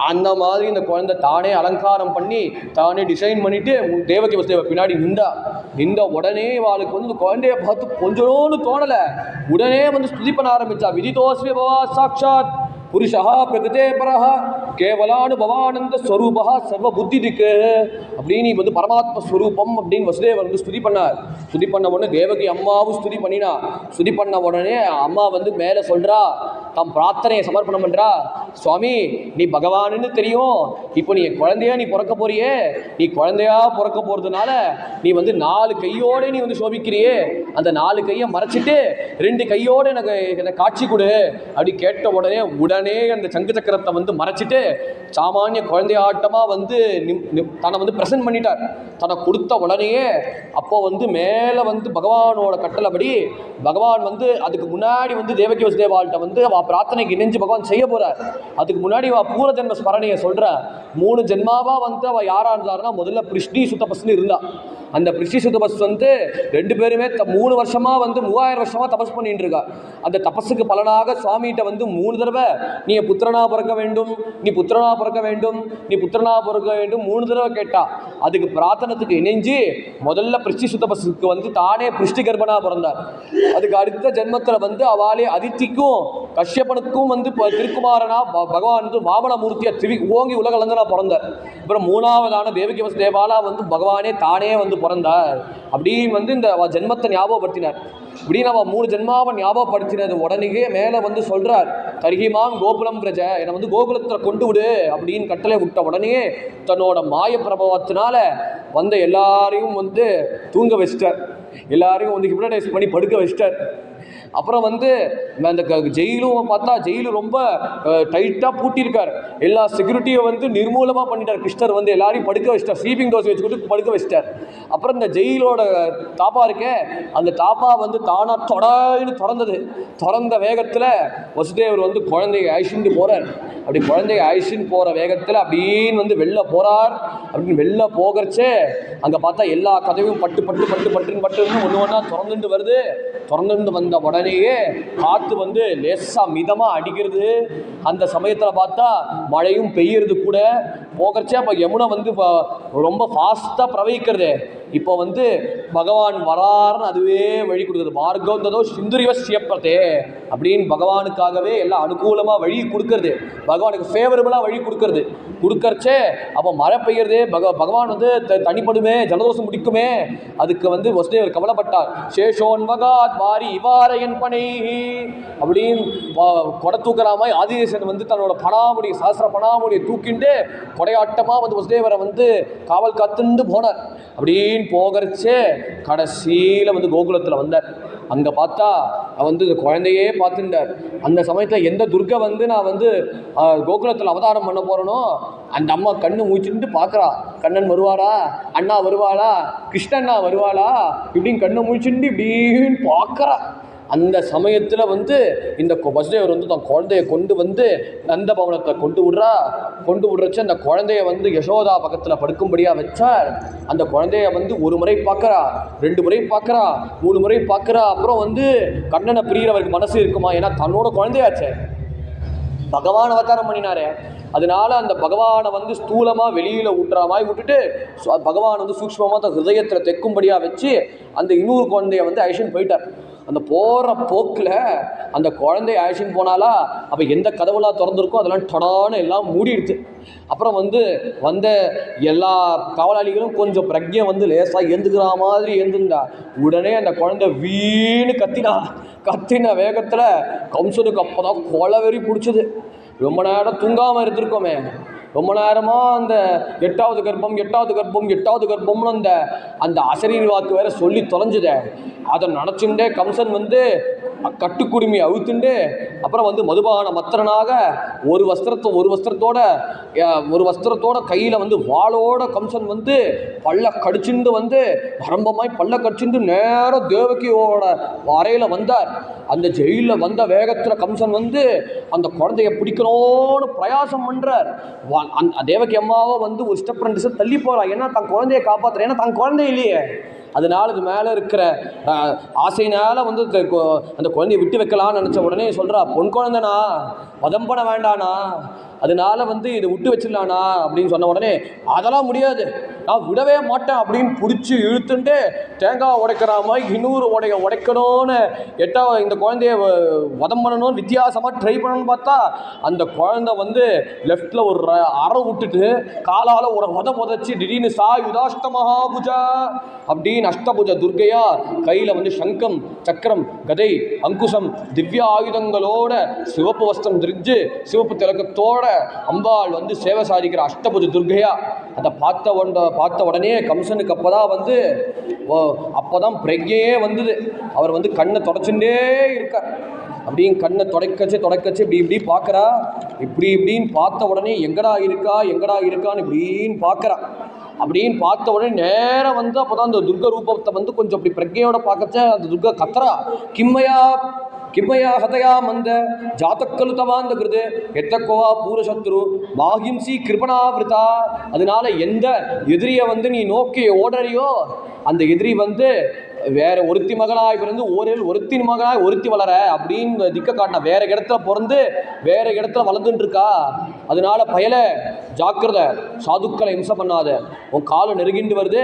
அந்த மாதிரி இந்த குழந்தை தானே அலங்காரம் பண்ணி தானே டிசைன் பண்ணிட்டு தேவகி வசுதேவ பின்னாடி நின்ற உடனே அவளுக்கு வந்து குழந்தைய பார்த்து கொஞ்சோன்னு தோணலை, உடனே வந்து ஸ்துதி பண்ண ஆரம்பிச்சா. விதிதோஸ்மி பவா சாட்சாத் புருஷா பிரகிருதே பரஹ கேவலானுபவானந்த ஸ்வரூபா சர்வ புத்தி திக்கு அப்படின்னு வந்து பரமாத்ம ஸ்வரூபம் அப்படின்னு வசுதேவர் வந்து ஸ்துதி பண்ணார். ஸ்துதி பண்ண உடனே தேவகி அம்மாவும் ஸ்துதி பண்ணினா. ஸ்துதி பண்ண உடனே அம்மா வந்து மேலே சொல்கிறா, தம் பிரார்த்தனையை சமர்ப்பணம் பண்ணுறா. சுவாமி நீ பகவானுன்னு தெரியும், இப்போ நீ குழந்தையா நீ பிறக்க போறியே, நீ குழந்தையா பிறக்க போகிறதுனால நீ வந்து 4 கையோடு நீ வந்து சோபிக்கிறியே, அந்த 4 கையை மறைச்சிட்டு 2 கையோடு எனக்கு காட்சி கொடு அப்படி கேட்ட உடனே அந்த சங்கு சக்கரத்தை வந்து மறைச்சிட்டு சாமானிய குழந்தையாட்டமாக வந்து தன்னை வந்து பிரசன்ட் பண்ணிட்டார். தன்னை கொடுத்த உடனேயே அப்போ வந்து மேலே வந்து பகவானோட கட்டளைப்படி பகவான் வந்து அதுக்கு முன்னாடி வந்து தேவகி வசுதேவாள்கிட்ட வந்து அவள் பிரார்த்தனைக்கு இணைஞ்சு பகவான் செய்ய போகிறார். அதுக்கு முன்னாடி அவள் பூர ஜென்ம ஸ்மரணையை சொல்கிற 3 ஜென்மாவாக வந்து அவள் யாராக இருந்தாருன்னா, முதல்ல பிருஷ்ணி சுத்தபஸ்ன்னு இருந்தாள். அந்த பிருஷ்ணி சுத்தபஸ் வந்து 2 பேருமே 3 வருஷமாக வந்து 3000 வருஷமாக தபஸ் பண்ணிட்டு இருக்கா. அந்த தபஸுக்கு பலனாக சுவாமிகிட்ட வந்து 3 தடவை நீ புத்திரனா பிறக்க வேண்டும், நீ புத்திரனா பிறக்க வேண்டும், நீ புத்திரனா பிறக்க வேண்டும் 3 தடவை கேட்டா. அதுக்கு பிரார்த்தனத்துக்கு இணைஞ்சு முதல்ல பிருஷ்டி சுத்தபஸுக்கு வந்து தானே பிருஷ்டி கர்ப்பனா பிறந்தார். அதுக்கு அடுத்த ஜென்மத்தில் வந்து அவளே அதித்திக்கும் கஷ்யப்பனுக்கும் வந்து திருக்குமாரனா பகவான் வந்து வாமனமூர்த்தியா ஓங்கி உலகளந்தனா பிறந்தார். அப்புறம் மூணாவதான தேவகி வசுதேவாலா வந்து பகவானே தானே வந்து பிறந்தார் அப்படின்னு வந்து இந்த ஜென்மத்தை ஞாபகப்படுத்தினார். இப்படின்னு அவன் 3 ஜென்மாவை ஞாபகப்படுத்தினது உடனே மேலே வந்து சொல்கிறார், தர்ஹிமாம் கோகுலம் பிரஜ, என்னை வந்து கோகுலத்தில் கொண்டு விடு அப்படின்னு கட்டளை விட்ட உடனே தன்னோட மாய பிரபாவத்தினால வந்த எல்லாரையும் வந்து தூங்க வச்சிட்டார். எல்லாரையும் வந்து ஹிப்னடைஸ் பண்ணி படுக்க வச்சிட்டார். அப்புறம் வந்து அந்த ஜெயிலும் பார்த்தா ஜெயிலு ரொம்ப டைட்டாக பூட்டியிருக்கார். எல்லா செக்யூரிட்டியை வந்து நிர்மூலமாக பண்ணிட்டார். கிருஷ்ணர் வந்து எல்லாரையும் படுக்க வச்சிட்டார். ஸ்லீப்பிங் டோஸ் வச்சுக்கிட்டு படுக்க வச்சிட்டார். அப்புறம் இந்த ஜெயிலோட தாப்பா இருக்கே, அந்த தாப்பா வந்து தானாக தொடர்ந்து திறந்த வேகத்தில் வசுதேவர் வந்து குழந்தைய அழிச்சுட்டு போகிறார். அப்படி குழந்தைய அழிச்சுன்னு போகிற வேகத்தில் அப்படின்னு வந்து வெளில போகிறார். அப்படின்னு வெளில போகிறச்சே அங்கே பார்த்தா எல்லா கதவையும் பட்டுன்னு ஒன்று ஒன்றா திறந்துட்டு வருது. திறந்துட்டு வந்த உடனேயே காற்று வந்து லேசாக மிதமாக அடிக்கிறது. அந்த சமயத்தில் பார்த்தா மழையும் பெய்யறது கூட. போகிறச்சே அப்போ யமுனை வந்து ரொம்ப ஃபாஸ்ட்டாக பிரவகிக்கிறது. இப்போ வந்து பகவான் வராருன்னு அதுவே வழி கொடுக்குறது. மார்க்கந்ததோ சிந்துரிவசியப்பதே அப்படின்னு பகவானுக்காகவே எல்லாம் அனுகூலமாக வழி கொடுக்கறது. பகவானுக்கு ஃபேவரபுளாக வழி கொடுக்கறச்சே அப்போ மழை பெய்யறதே பகவான் வந்து தனிப்படுமே, ஜலதோஷம் முடிக்குமே. அதுக்கு வந்து வசுதேவர் கவலைப்பட்டார். சேஷோன்வகாத் வாரி இவாரையன் பனை அப்படின்னு கொடை தூக்குற மாதிரி ஆதிசேஷன் வந்து தன்னோட பணாமுடியை சாஸ்திர பணாமுடியை தூக்கிண்டு கொடையாட்டமாக வந்து வசுதேவரை வந்து காவல் காத்துண்டு போனார். அப்படின்னு போகிறச்சே கடைசியில் வந்து கோகுலத்தில் வந்தார். அங்கே பார்த்தா வந்து குழந்தையே பார்த்துட்டார். அந்த சமயத்தில் எந்த துர்கை வந்து நான் வந்து கோகுலத்தில் அவதாரம் பண்ண போகிறேனோ அந்த அம்மா கண்ணு மூச்சுட்டு பார்க்குறா. கண்ணன் வருவாளா, அண்ணா வருவாளா, கிருஷ்ணண்ணா வருவாளா இப்படின்னு கண்ணை மூச்சுட்டு இப்படின்னு பார்க்குறா. அந்த சமயத்தில் வந்து இந்த வசுதேவர் வந்து தன் குழந்தைய கொண்டு வந்து நந்த பவனத்தை கொண்டு விடுறச்சு அந்த குழந்தைய வந்து யசோதா பக்கத்தில் படுக்கும்படியாக வச்சார். அந்த குழந்தைய வந்து 1 முறை பார்க்குறா, 2 முறை பார்க்குறா, 3 முறை பார்க்குறா. அப்புறம் வந்து கண்ணனை பிரியறவருக்கு மனசு இருக்குமா? ஏன்னா தன்னோட குழந்தையாச்சே, பகவான் அவதாரம் பண்ணினாரே. அதனால அந்த பகவானை வந்து ஸ்தூலமாக வெளியில் ஊட்டுற மாதிரி விட்டுட்டு பகவான் வந்து சூக்ஷ்மமாக அந்த ஹிருதயத்தில் தைக்கும்படியாக வச்சு அந்த இன்னொரு குழந்தைய வந்து அழிச்சுன்னு போயிட்டார். அந்த போகிற போக்கில் அந்த குழந்தைய அழிச்சுன்னு போனாலா அப்போ எந்த கதவுலாம் திறந்துருக்கோ அதெல்லாம் டடான்னு எல்லாம் மூடிடுது. அப்புறம் வந்து வந்த எல்லா காவலாளிகளும் கொஞ்சம் பிரக்ஞை வந்து லேசாக எழுந்துக்கிற மாதிரி எழுந்துண்டா. உடனே அந்த குழந்தை வீணு கத்தின வேகத்தில் கம்சனுக்கு அப்போ தான் கொலவெறி பிடிச்சது. ரொம்ப நேரம் தூங்காமல் இருந்திருக்கோமே, ரொம்ப நேரமாக அந்த 8வது கர்ப்பம்னு அந்த அசரீரி வாக்கு வேற சொல்லி தொலைஞ்சுதே. அதை நினச்சுட்டே கம்சன் வந்து கட்டுக்குடுமி அவுத்துண்டு அப்புறம் வந்து மதுபான மத்திரனாக ஒரு வஸ்திரத்தோட கையில் வந்து வாளோட கம்சன் வந்து பல்ல கடிச்சுண்டு வந்து ஆரம்பமாய் பல்ல கடிச்சுண்டு நேரம் தேவகியோட அறையில் வந்தார். அந்த ஜெயிலில் வந்த வேகத்தில் கம்சன் வந்து அந்த குழந்தைய பிடிக்கணும்னு பிரயாசம் பண்ணுறார். தேவகி அம்மாவை வந்து ஒரு ஸ்டெப் 2 ஸ்டெப் தள்ளி போகிறா. ஏன்னா தன் குழந்தைய காப்பாற்றுறேன், ஏன்னா தன் குழந்தை இல்லையே. அதனால இது மேலே இருக்கிற ஆசையினால வந்து அந்த குழந்தைய விட்டு வைக்கலான்னு நினச்ச உடனே சொல்கிறா, பொன் குழந்தைனா வதம் பண்ண வேண்டானா, அதனால வந்து இதை விட்டு வச்சிடலானா அப்படின்னு சொன்ன உடனே அதெல்லாம் முடியாது, நான் விடவே மாட்டேன் அப்படின்னு பிடிச்சி இழுத்துட்டு தேங்காய் உடைக்கிற மாதிரி இன்னொரு உடைக்கணும்னு இந்த குழந்தைய வதம் பண்ணணும்னு வித்தியாசமாக ட்ரை பண்ணணும்னு பார்த்தா அந்த குழந்தை வந்து லெஃப்டில் ஒரு அரை விட்டுட்டு காலால் ஒரு உதச்சி திடீர்னு யுதாஷ்டமஹாபுஜா அப்படின்னு அஷ்டபுஜ துர்கையா கையில் வந்து சங்கம் சக்கரம் கதை அங்குசம் திவ்ய ஆயுதங்களோட சிவப்பு வஸ்திரம் தெரிஞ்சு சிவப்பு திலக்கத்தோட அம்பாள் வந்து சேவை சாதிக்கிற அஷ்டபுஜ துர்கையா. அதை பார்த்த உடனே கம்சனுக்கு அப்போதான் பிரக்ஞையே வந்தது. அவர் வந்து கண்ணை தொடச்சுட்டே இருக்கார். அப்படின்னு கண்ணை தொடக்கச்சு இப்படி பார்க்குறா. இப்படின்னு பார்த்த உடனே எங்கடா இருக்கான்னு இப்படின்னு பார்க்குறா. அப்படின்னு பார்த்த உடனே நேரம் வந்து அப்போதான் அந்த துர்க ரூபத்தை வந்து கொஞ்சம் அப்படி பிரக்ஞையோட பார்க்கச்ச அந்த துர்கா கத்துறா, கிம்மையா ஹதயா மந்த ஜாத்தக்கலுத்தவாந்த கிருது எத்தக்கோவா பூரசத்ரு மாஹிம்சி கிருபணாவிருதா. அதனால எந்த எதிரியை வந்து நீ நோக்கி ஓடுறியோ அந்த எதிரி வந்து வேற ஒருத்தி மகனாய் பிறந்து ஒருத்தின் மகனாய் ஒருத்தி வளர அப்படின்னு திக்க காட்டின வேற இடத்துல பிறந்து வேற இடத்துல வளர்ந்துட்டு இருக்கா. அதனால பயல ஜாக்கிரதை, சாதுக்களை இம்சை பண்ணாத, உன் காலம் நெருங்கிட்டு வருது,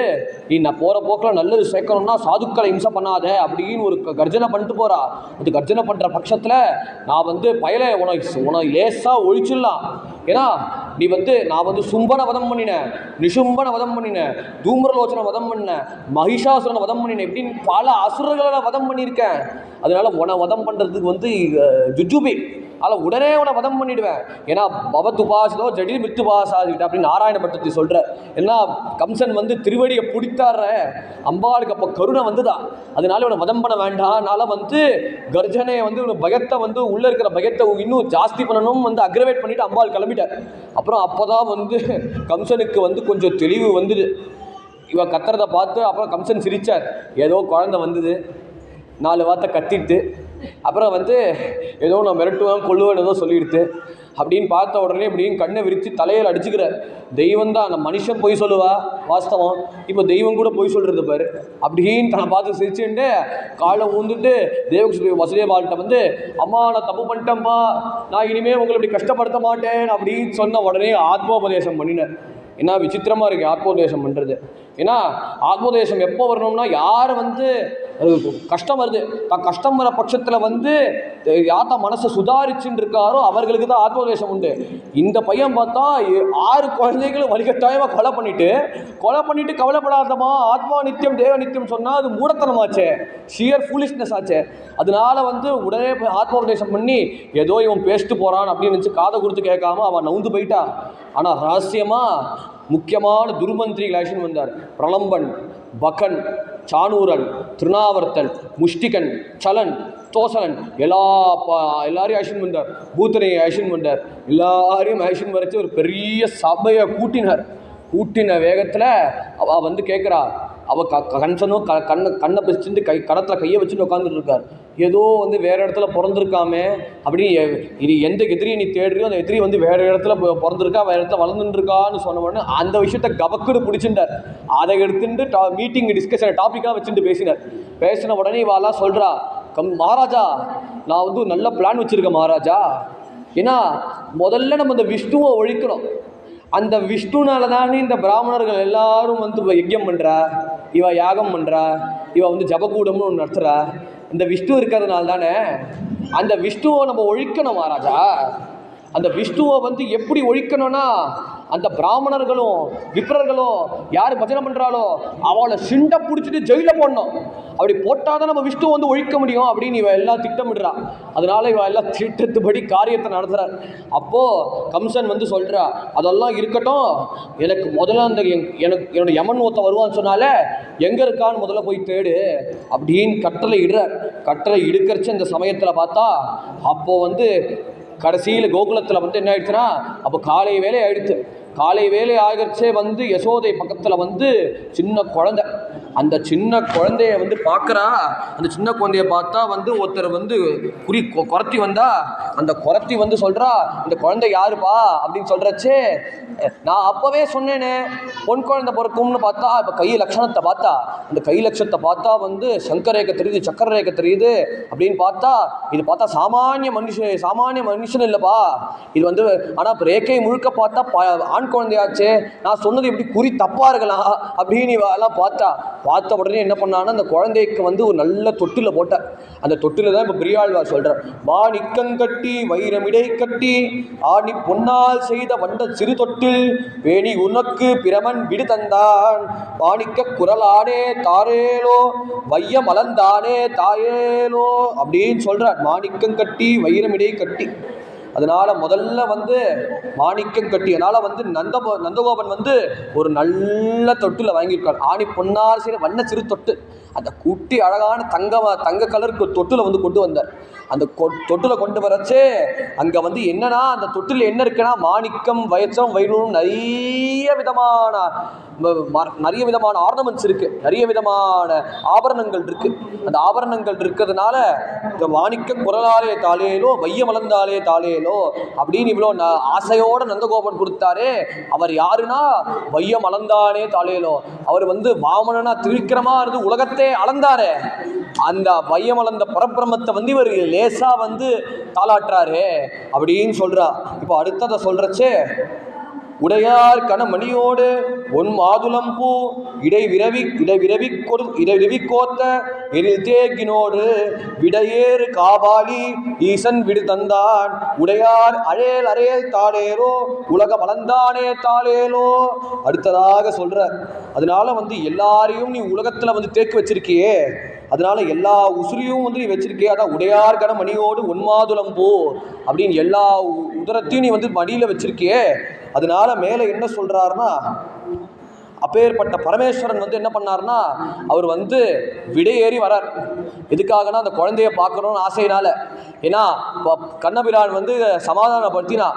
நீ நான் போகிற போக்கில் நல்லது சேர்க்கணும்னா சாதுக்களை இம்சை பண்ணாத அப்படின்னு ஒரு கர்ஜனை பண்ணிட்டு போகிறா. அது கர்ஜனை பண்ணுற பட்சத்தில் நான் வந்து பயலை உனக்கு லேசாக ஒழிச்சிடலாம். ஏன்னா நீ வந்து நான் வந்து சும்பனை வதம் பண்ணினேன், நிஷும்பனை வதம் பண்ணினேன், தூம்ரலோச்சனை வதம் பண்ணினேன், மகிஷாசுரனை வதம் பண்ணினேன், இப்படின்னு பல அசுரர்களை வதம் பண்ணியிருக்கேன். அதனால உன வதம் பண்ணுறதுக்கு வந்து ஜுஜுபி, அதில் உடனே உன வதம் பண்ணிடுவேன். ஏன்னா பவத் உபாசதோ ஜடில் மித்து உபாசாதிக்கிட்ட அப்படின்னு நாராயண பட்டத்தை சொல்கிற. ஏன்னா கம்சன் வந்து திருவடியை பிடித்தாடுற அம்பாளுக்கு அப்போ கருணை வந்துதான், அதனால இவனை வதம் பண்ண வேண்டாம். அதனால வந்து கர்ஜனையை வந்து இவனை பயத்தை வந்து உள்ளே இருக்கிற பயத்தை இன்னும் ஜாஸ்தி பண்ணணும் வந்து அக்ரவேட் பண்ணிவிட்டு அம்பாள் கிளம்பிட்டார். அப்புறம் அப்போ தான் வந்து கம்சனுக்கு வந்து கொஞ்சம் தெளிவு வந்தது. இவன் கத்துறதை பார்த்து அப்புறம் கம்சன் சிரித்தார். ஏதோ குழந்தை வந்தது, 4 வார்த்தை கத்திட்டு அப்புறம் வந்து ஏதோ நான் மிரட்டுவேன் கொள்ளுவேன் ஏதோ சொல்லிடுது அப்படின்னு பார்த்த உடனே இப்படின்னு கண்ணை விரித்து தலையில் அடிச்சுக்கிறார். தெய்வம் தான், அந்த மனுஷன் பொய் சொல்லுவா வாஸ்தவம், இப்போ தெய்வம் கூட பொய் சொல்கிறது பாரு அப்படின்னு தன்னை பார்த்து சிரிச்சுட்டு காலை ஊந்துட்டு வசுதேவாள்கிட்ட வந்து அம்மா நான் தப்பு பண்ணிட்டேன்ப்பா, நான் இனிமேல் உங்களை இப்படி கஷ்டப்படுத்த மாட்டேன் அப்படின்னு சொன்ன உடனே ஆத்மோபதேசம் பண்ணினேன். ஏன்னா விசித்திரமாக இருக்குது ஆத்மோபதேசம் பண்ணுறது. ஏன்னா ஆத்மோபதேசம் எப்போ வரணும்னா யார் வந்து கஷ்டம் வருது, கஷ்டம் வர பட்சத்தில் வந்து யாத்தா மனசை சுதாரிச்சுன்னு இருக்காரோ அவர்களுக்கு தான் ஆத்மோபதேசம் உண்டு. இந்த பையன் பார்த்தா 6 குழந்தைகளும் வலிகட்டாயமாக கொலை பண்ணிட்டு கவலைப்படாதமா ஆத்மா நித்தியம் தேவ நித்தியம் சொன்னால் அது மூடத்தனமாச்சே, ஷியர் ஃபூலிஷ்னஸ் ஆச்சே. அதனால வந்து உடனே ஆத்மோபதேசம் பண்ணி ஏதோ இவன் பேசிட்டு போகிறான் அப்படின்னு நினச்சி காதை கொடுத்து கேட்காம அவன் நவுந்து போயிட்டா. ஆனால் ரகசியமாக முக்கியமான துர்மந்திரிகள் அழிச்சுன்னு வந்தார். பிரலம்பன், பகன், சானூரன், திருநாவர்த்தன், முஷ்டிகன், சலன், தோசலன் எல்லாரையும் அழிச்சுன்னு வந்தார். பூத்தனையை அழிச்சுன்னு வந்தார். எல்லாரையும் அழிச்சுன்னு வரைச்சி ஒரு பெரிய சபையை கூட்டின வேகத்தில் அவள் வந்து கேட்குறா. அவள் கன்சனும் கண்ணை பிடிச்சிட்டு கணத்தில் கையை வச்சுட்டு உட்காந்துட்டு இருக்கார். ஏதோ வந்து வேறு இடத்துல பிறந்திருக்காமே அப்படின்னு இது எந்த எதிரியை நீ தேடுறியோ அந்த எதிரி வந்து வேறு இடத்துல பிறந்திருக்கா, வேறு இடத்துல வளர்ந்துட்டுருக்கான்னு சொன்ன உடனே அந்த விஷயத்தை கபக்குன்னு பிடிச்சிட்டார். அதை எடுத்துட்டு மீட்டிங் டிஸ்கஷன் டாப்பிக்காக வச்சுட்டு பேசின உடனே இவாலாம் சொல்கிறா, மகாராஜா நான் வந்து நல்ல பிளான் வச்சுருக்கேன் மகாராஜா. ஏன்னா முதல்ல நம்ம இந்த விஷ்ணுவை ஒழிக்கணும். அந்த விஷ்ணுனால தானே இந்த பிராமணர்கள் எல்லாரும் வந்து யஜ்யம் பண்ணுறா, இவ யாகம் பண்ணுறா, இவ வந்து ஜபகூடம்னு ஒன்று நடத்துகிறா. இந்த விஷ்ணு இருக்கிறதுனால தானே. அந்த விஷ்ணுவை நம்ம ஒழிக்கணும் மகாராஜா. அந்த விஷ்ணுவை வந்து எப்படி ஒழிக்கணும்னா அந்த பிராமணர்களும் விப்ரர்களும் யார் பஜனை பண்ணுறாளோ அவளை சிண்டை பிடிச்சிட்டு ஜெயிலில் போடணும். அப்படி போட்டால் தான் நம்ம விஷ்ணுவை வந்து ஒழிக்க முடியும் அப்படின்னு இவ எல்லாம் திட்டமிடுறா. அதனால இவ எல்லாம் திட்டத்துபடி காரியத்தை நடத்துகிறார். அப்போது கம்சன் வந்து சொல்கிறா, அதெல்லாம் இருக்கட்டும், எனக்கு முதல்ல அந்த என்னோட யமன் ஒருத்த வருவான்னு சொன்னாலே எங்கே இருக்கான்னு முதல்ல போய் தேடு அப்படின்னு கட்டளை இடுக்கிறச்சு. இந்த சமயத்தில் பார்த்தா அப்போது வந்து கடைசியில் கோகுலத்தில் வந்து என்ன ஆயிடுச்சுன்னா அப்போ காலை வேலை ஆகிடுச்சே வந்து யசோதை பக்கத்தில் வந்து சின்ன குழந்தை. அந்த சின்ன குழந்தைய வந்து பார்க்குறா. அந்த சின்ன குழந்தைய பார்த்தா வந்து ஒருத்தர் வந்து குறத்தி வந்தா. அந்த குறத்தி வந்து சொல்கிறா, இந்த குழந்தை யாருப்பா அப்படின்னு சொல்கிறச்சே, நான் அப்போவே சொன்னேனே பொன் குழந்தை பிறக்கும்னு பார்த்தா இப்போ கை லட்சணத்தை பார்த்தா, அந்த கை லட்சணத்தை பார்த்தா வந்து சங்கரேகை தெரியுது, சக்கரரேகை தெரியுது அப்படின்னு பார்த்தா இது பார்த்தா சாமானிய மனுஷன் இல்லைப்பா இது வந்து. ஆனால் இப்போ ரேக்கை முழுக்க பார்த்தா ஆண் குழந்தையாச்சே, நான் சொன்னது எப்படி குறி தப்பாக இருக்கலாம் அப்படின்னு இவெல்லாம் பார்த்த உடனே என்ன பண்ணான்னா அந்த குழந்தைக்கு வந்து ஒரு நல்ல தொட்டில் போட்டார். அந்த தொட்டில் தான் இப்போ பெரியாழ்வார் சொல்கிறார், மாணிக்கங்கட்டி வைரமிடை கட்டி ஆணி பொன்னால் செய்த வண்ட சிறு தொட்டில் வேணி உனக்கு பிரமன் விடு தந்தான் மாணிக்க குரலானே தாரேலோ வைய மலர்ந்தானே தாயேலோ அப்படின்னு சொல்கிறார். மாணிக்கம் கட்டி வைரமிடை கட்டி, அதனால் முதல்ல வந்து மாணிக்கம் கட்டி, அதனால் வந்து நந்தகோபன் வந்து ஒரு நல்ல தொட்டில் வாங்கியிருக்கார். ஆணி பொன்னார் செய்கிற வண்ண சிறு தொட்டு, அந்த குட்டி அழகான தங்க கலருக்கு தொட்டில் வந்து கொண்டு வந்தார். அந்த தொட்டில் கொண்டு வரச்சே அங்கே வந்து என்னன்னா அந்த தொட்டில் என்ன இருக்குன்னா மாணிக்கம் வயச்சம் வைரூம் நிறைய விதமான ஆர்னமெண்ட்ஸ் இருக்குது, நிறைய விதமான ஆபரணங்கள் இருக்குது. அந்த ஆபரணங்கள் இருக்கிறதுனால இந்த மாணிக்க குரலாலே தாளேலோ வைய மலர்ந்தாலே தாளேலோ அப்படின்னு இவ்வளோ ஆசையோட நந்தகோபன் கொடுத்தாரே. அவர் யாருன்னா வைய மலர்ந்தானே தாளேலோ, அவர் வந்து வாமனனா திருவிக்கிரமா இருந்து உலகத்தை அளந்தாரே. அந்த வையமலர்ந்த பரபிரமத்தை வந்து இவர் லேசா வந்து தாளாட்டுறாரு அப்படின்னு சொல்றா. இப்போ அடுத்ததை சொல்றச்சே உடையார் கணமணியோடு ஒன் மாதுளம் பூ இடைவிரவி கோத்த எரில் தேகினோடு விடையேறு காபாலி ஈசன் விடு தந்தான் உடையார் அழேல் அறையல் தாளேரோ உலக பலந்தானே தாளேலோ. அடுத்ததாக சொல்ற, அதனால எல்லாரையும் நீ உலகத்துல தேக்கு வச்சிருக்கியே, அதனால எல்லா உசுரியும் நீ வச்சிருக்கே, அதான் உடையார் கண மணியோடு ஒன்மாதுளம் போ அப்படின்னு எல்லா உதரத்தையும் நீ மடியில வச்சிருக்கியே. அதனால மேல என்ன சொல்றாருன்னா, அப்பேற்பட்ட பரமேஸ்வரன் என்ன பண்ணார்னா, அவர் விடையேறி வரார். எதுக்காகனா அந்த குழந்தைய பார்க்கணும்னு ஆசையினால. ஏன்னா கண்ணபிரான் சமாதானப்படுத்தினா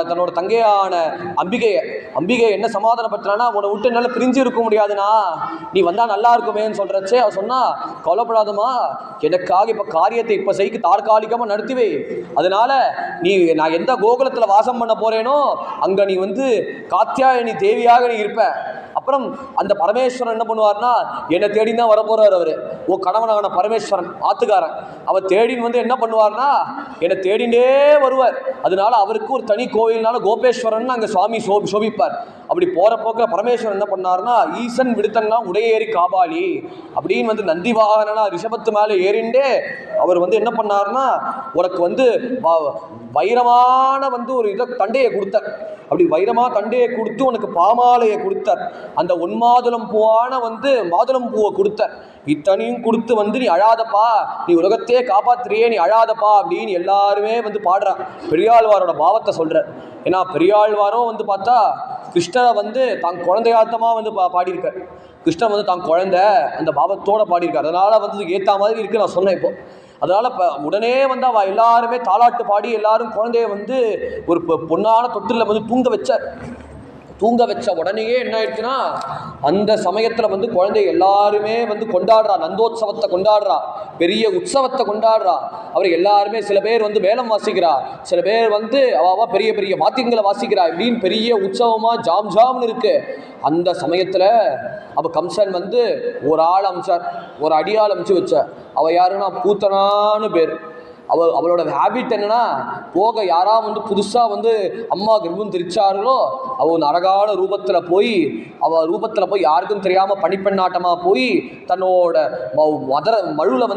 தன்னோட தங்கையான அம்பிகை என்ன சமாதானப்படுத்தினா, உன்னை விட்டு என்னால பிரிஞ்சு இருக்க முடியாதுனா, நீ வந்தா நல்லா இருக்குமேன்னு சொல்றச்சே அவ சொன்னா, கவலைப்படாதமா, எனக்காக இப்ப காரியத்தை இப்ப செய்க்கு தாற்காலிகமா நடத்திவே, அதனால நான் எந்த கோகுலத்துல வாசம் பண்ண போறேனோ அங்க நீ காத்தியாயனி தேவியாக நீ இருப்ப. அப்புறம் அந்த பரமேஸ்வரன் என்ன பண்ணுவார்னா, என்னை தேடி தான் வர போறார். அவரு கணவனான பரமேஸ்வரன் ஆத்துக்காரன், அவர் தேடின்னு என்ன பண்ணுவார்னா, என்னை தேடிண்டே வருவார். அதனால அவருக்கு ஒரு தனி கோயில்னால கோபேஸ்வரன் அங்க சுவாமி சோபிப்பார். அப்படி போற போக்க பரமேஸ்வரன் என்ன பண்ணார்னா, ஈசன் விடுத்தன்லாம் உடையேறி காபாலி அப்படின்னு நந்தி வாகனா ரிஷபத்து மேல ஏறிண்டே அவர் என்ன பண்ணார்னா, உனக்கு வைரமான ஒரு தண்டையை கொடுத்தார். அப்படி வைரமா தண்டையை கொடுத்து உனக்கு பாமாலையை கொடுத்தார். அந்த ஒன்மாதுளம் பூவான மாதுளம் பூவை கொடுத்தார். இத்தனையும் கொடுத்து நீ அழாதப்பா, நீ உலகத்தையே காப்பாத்துறியே, நீ அழாதப்பா அப்படின்னு எல்லாருமே பாடுறான். பெரியாழ்வாரோட பாவத்தை சொல்ற. ஏன்னா பெரியாழ்வாரும் பார்த்தா கிருஷ்ணரை தான் குழந்தையாத்தமா பாடியிருக்கார். கிருஷ்ணன் தான் குழந்தை அந்த பாவத்தோட பாடியிருக்கார். அதனால ஏத்த மாதிரி இருக்கு நான் சொன்னேன் இப்போ. அதனால உடனே அவ எல்லாருமே தாலாட்டு பாடி எல்லாரும் குழந்தைய ஒரு பொன்னான தொட்டில தூங்க வச்ச உடனேயே என்ன ஆயிடுச்சுன்னா, அந்த சமயத்துல குழந்தை எல்லாருமே கொண்டாடுறா, நந்தோத்சவத்தை கொண்டாடுறா, பெரிய உற்சவத்தை கொண்டாடுறா. அவர் எல்லாருமே சில பேர் வேலம் வாசிக்கிறா, சில பேர் அவ பெரிய பெரிய வாத்தியங்களை வாசிக்கிறா. இப்படின்னு பெரிய உற்சவமா ஜாம்னு இருக்கு. அந்த சமயத்துல அப்ப கம்சன் ஒரு ஆள் அமைச்சார், ஒரு அடியாள் அமைச்சு வச்சார். அவ யாருன்னா பூத்தனான்னு பேர். அவளோட ஹேபிட் என்னன்னா, போக யாரா புதுசா அம்மா கர்ப்பம் தெரிச்சார்களோ அவ அழகான ரூபத்துல போய் யாருக்கும் தெரியாம பனிப்பெண்ணாட்டமா போய் தன்னோட மழுல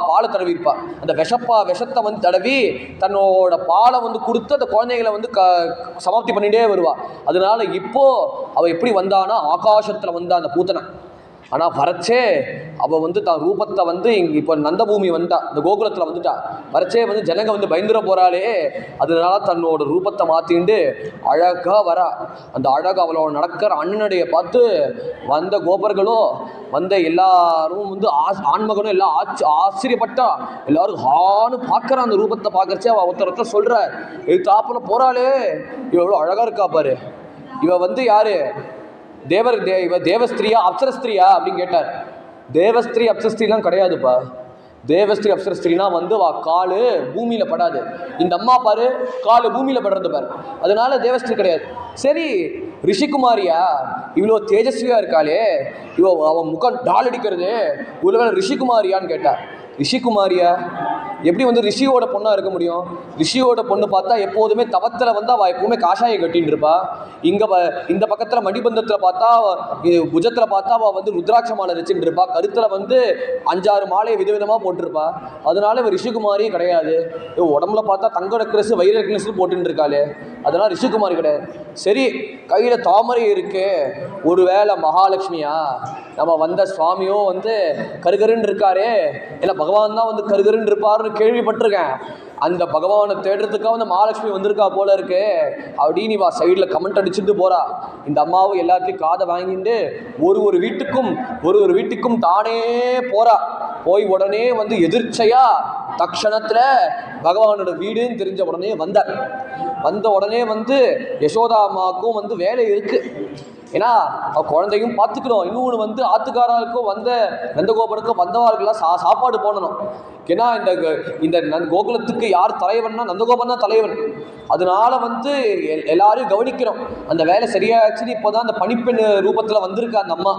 பாலை தடவிருப்பா. அந்த விஷத்தை தடவி தன்னோட பாலை கொடுத்து அந்த குழந்தைகளை சமாப்தி பண்ணிட்டே வருவா. அதனால இப்போ அவ எப்படி வந்தானா, ஆகாசத்துல அந்த பூத்தனை. ஆனா வரச்சே அவ தான் ரூபத்தை இங்க இப்போ நந்தபூமி வந்துட்டா, இந்த கோகுலத்துல வந்துட்டா. வரச்சே ஜனங்க பயந்துட போறாளே, அதனால தன்னோட ரூபத்தை மாத்திண்டு அழகா வரா. அந்த அழகா அவளோட நடக்கிற அண்ணனுடைய பார்த்து வந்த கோபர்களோ எல்லாரும் ஆண்மகனும் எல்லாம் ஆச்சரியப்பட்டா. எல்லாரும் ஹான்னு பார்க்கற அந்த ரூபத்தை பார்க்கறச்சே அவ ஒருத்தர் சொல்ற, தாப்புல போறாளே, இவ எவ்வளவு அழகா இருக்கா பாரு, இவ யாரு, தேவஸ்திரியா அப்சரஸ்திரியா அப்படின்னு கேட்டார். தேவஸ்திரி அப்சரஸ்திரிலாம் கிடையாதுப்பா. தேவஸ்திரி அப்சரஸ்திரினா காலு பூமியில படாது. இந்த அம்மா பாரு காலு பூமியில படுறது பாரு, அதனால தேவஸ்திரி கிடையாது. சரி ரிஷிகுமாரியா, இவ்வளோ தேஜஸ்வியா இருக்காளே, அவன் முகம் டால் அடிக்கிறது, இவ்வளோ ரிஷிகுமாரியான்னு கேட்டார். ரிஷிகுமாரியா எப்படி ரிஷியோட பொண்ணா இருக்க முடியும்? ரிஷியோட பொண்ணு பார்த்தா எப்போதுமே தவத்துல அவ எப்பவுமே காஷாயம் கட்டின்னு இருப்பா. இந்த பக்கத்துல மணிபந்தத்துல பார்த்தா, புஜத்துல பார்த்தா அவ ருத்ராட்ச மாலை வச்சுட்டு இருப்பா. கருத்துல 5-6 மாலையை விதவிதமா போட்டிருப்பா. அதனால இவ ரிஷிகுமாரியும் கிடையாது. உடம்புல பார்த்தா தங்க நெக்லஸ் வைர நெக்லஸ் போட்டுட்டு இருக்காளே, அதனால ரிஷிகுமாரி கிடையாது. சரி கையில தாமரை இருக்கு, ஒருவேளை மகாலட்சுமியா? நம்ம வந்த சுவாமியோ கருகருன்னு இருக்காரே, இல்ல பகவான் தான் கருகருன்னு இருப்பாருன்னு கேள்விப்பட்டிருக்கேன். அந்த பகவானை தேடுறதுக்காக மகாலட்சுமி வந்திருக்கா போல இருக்கு அப்படின்னு இவா சைட்ல கமெண்ட் அடிச்சுட்டு போறா. இந்த அம்மாவும் எல்லாத்தையும் காதை வாங்கிட்டு ஒரு வீட்டுக்கும் தானே போறா. போய் உடனே எதிர்ச்சையா தக்ஷணத்துல பகவானோட வீடுன்னு தெரிஞ்ச உடனே வந்த உடனே யசோதா அம்மாவுக்கும் வேலை இருக்கு. ஏன்னா அவ குழந்தையும் பார்த்துக்கணும், இன்னொன்று ஆத்துக்காரருக்கும் நந்தகோபனுக்கும் வந்தவார்களுக்கெல்லாம் சாப்பாடு போடணும். ஏன்னா இந்த கோகுலத்துக்கு யார் தலைவன்னா நந்தகோபன் தான் தலைவன். அதனால எல்லாரையும் கவனிக்கிறோம். அந்த வேலை சரியாச்சுன்னு இப்போதான் அந்த பணிப்பெண் ரூபத்தில் வந்திருக்கு அந்த அம்மா.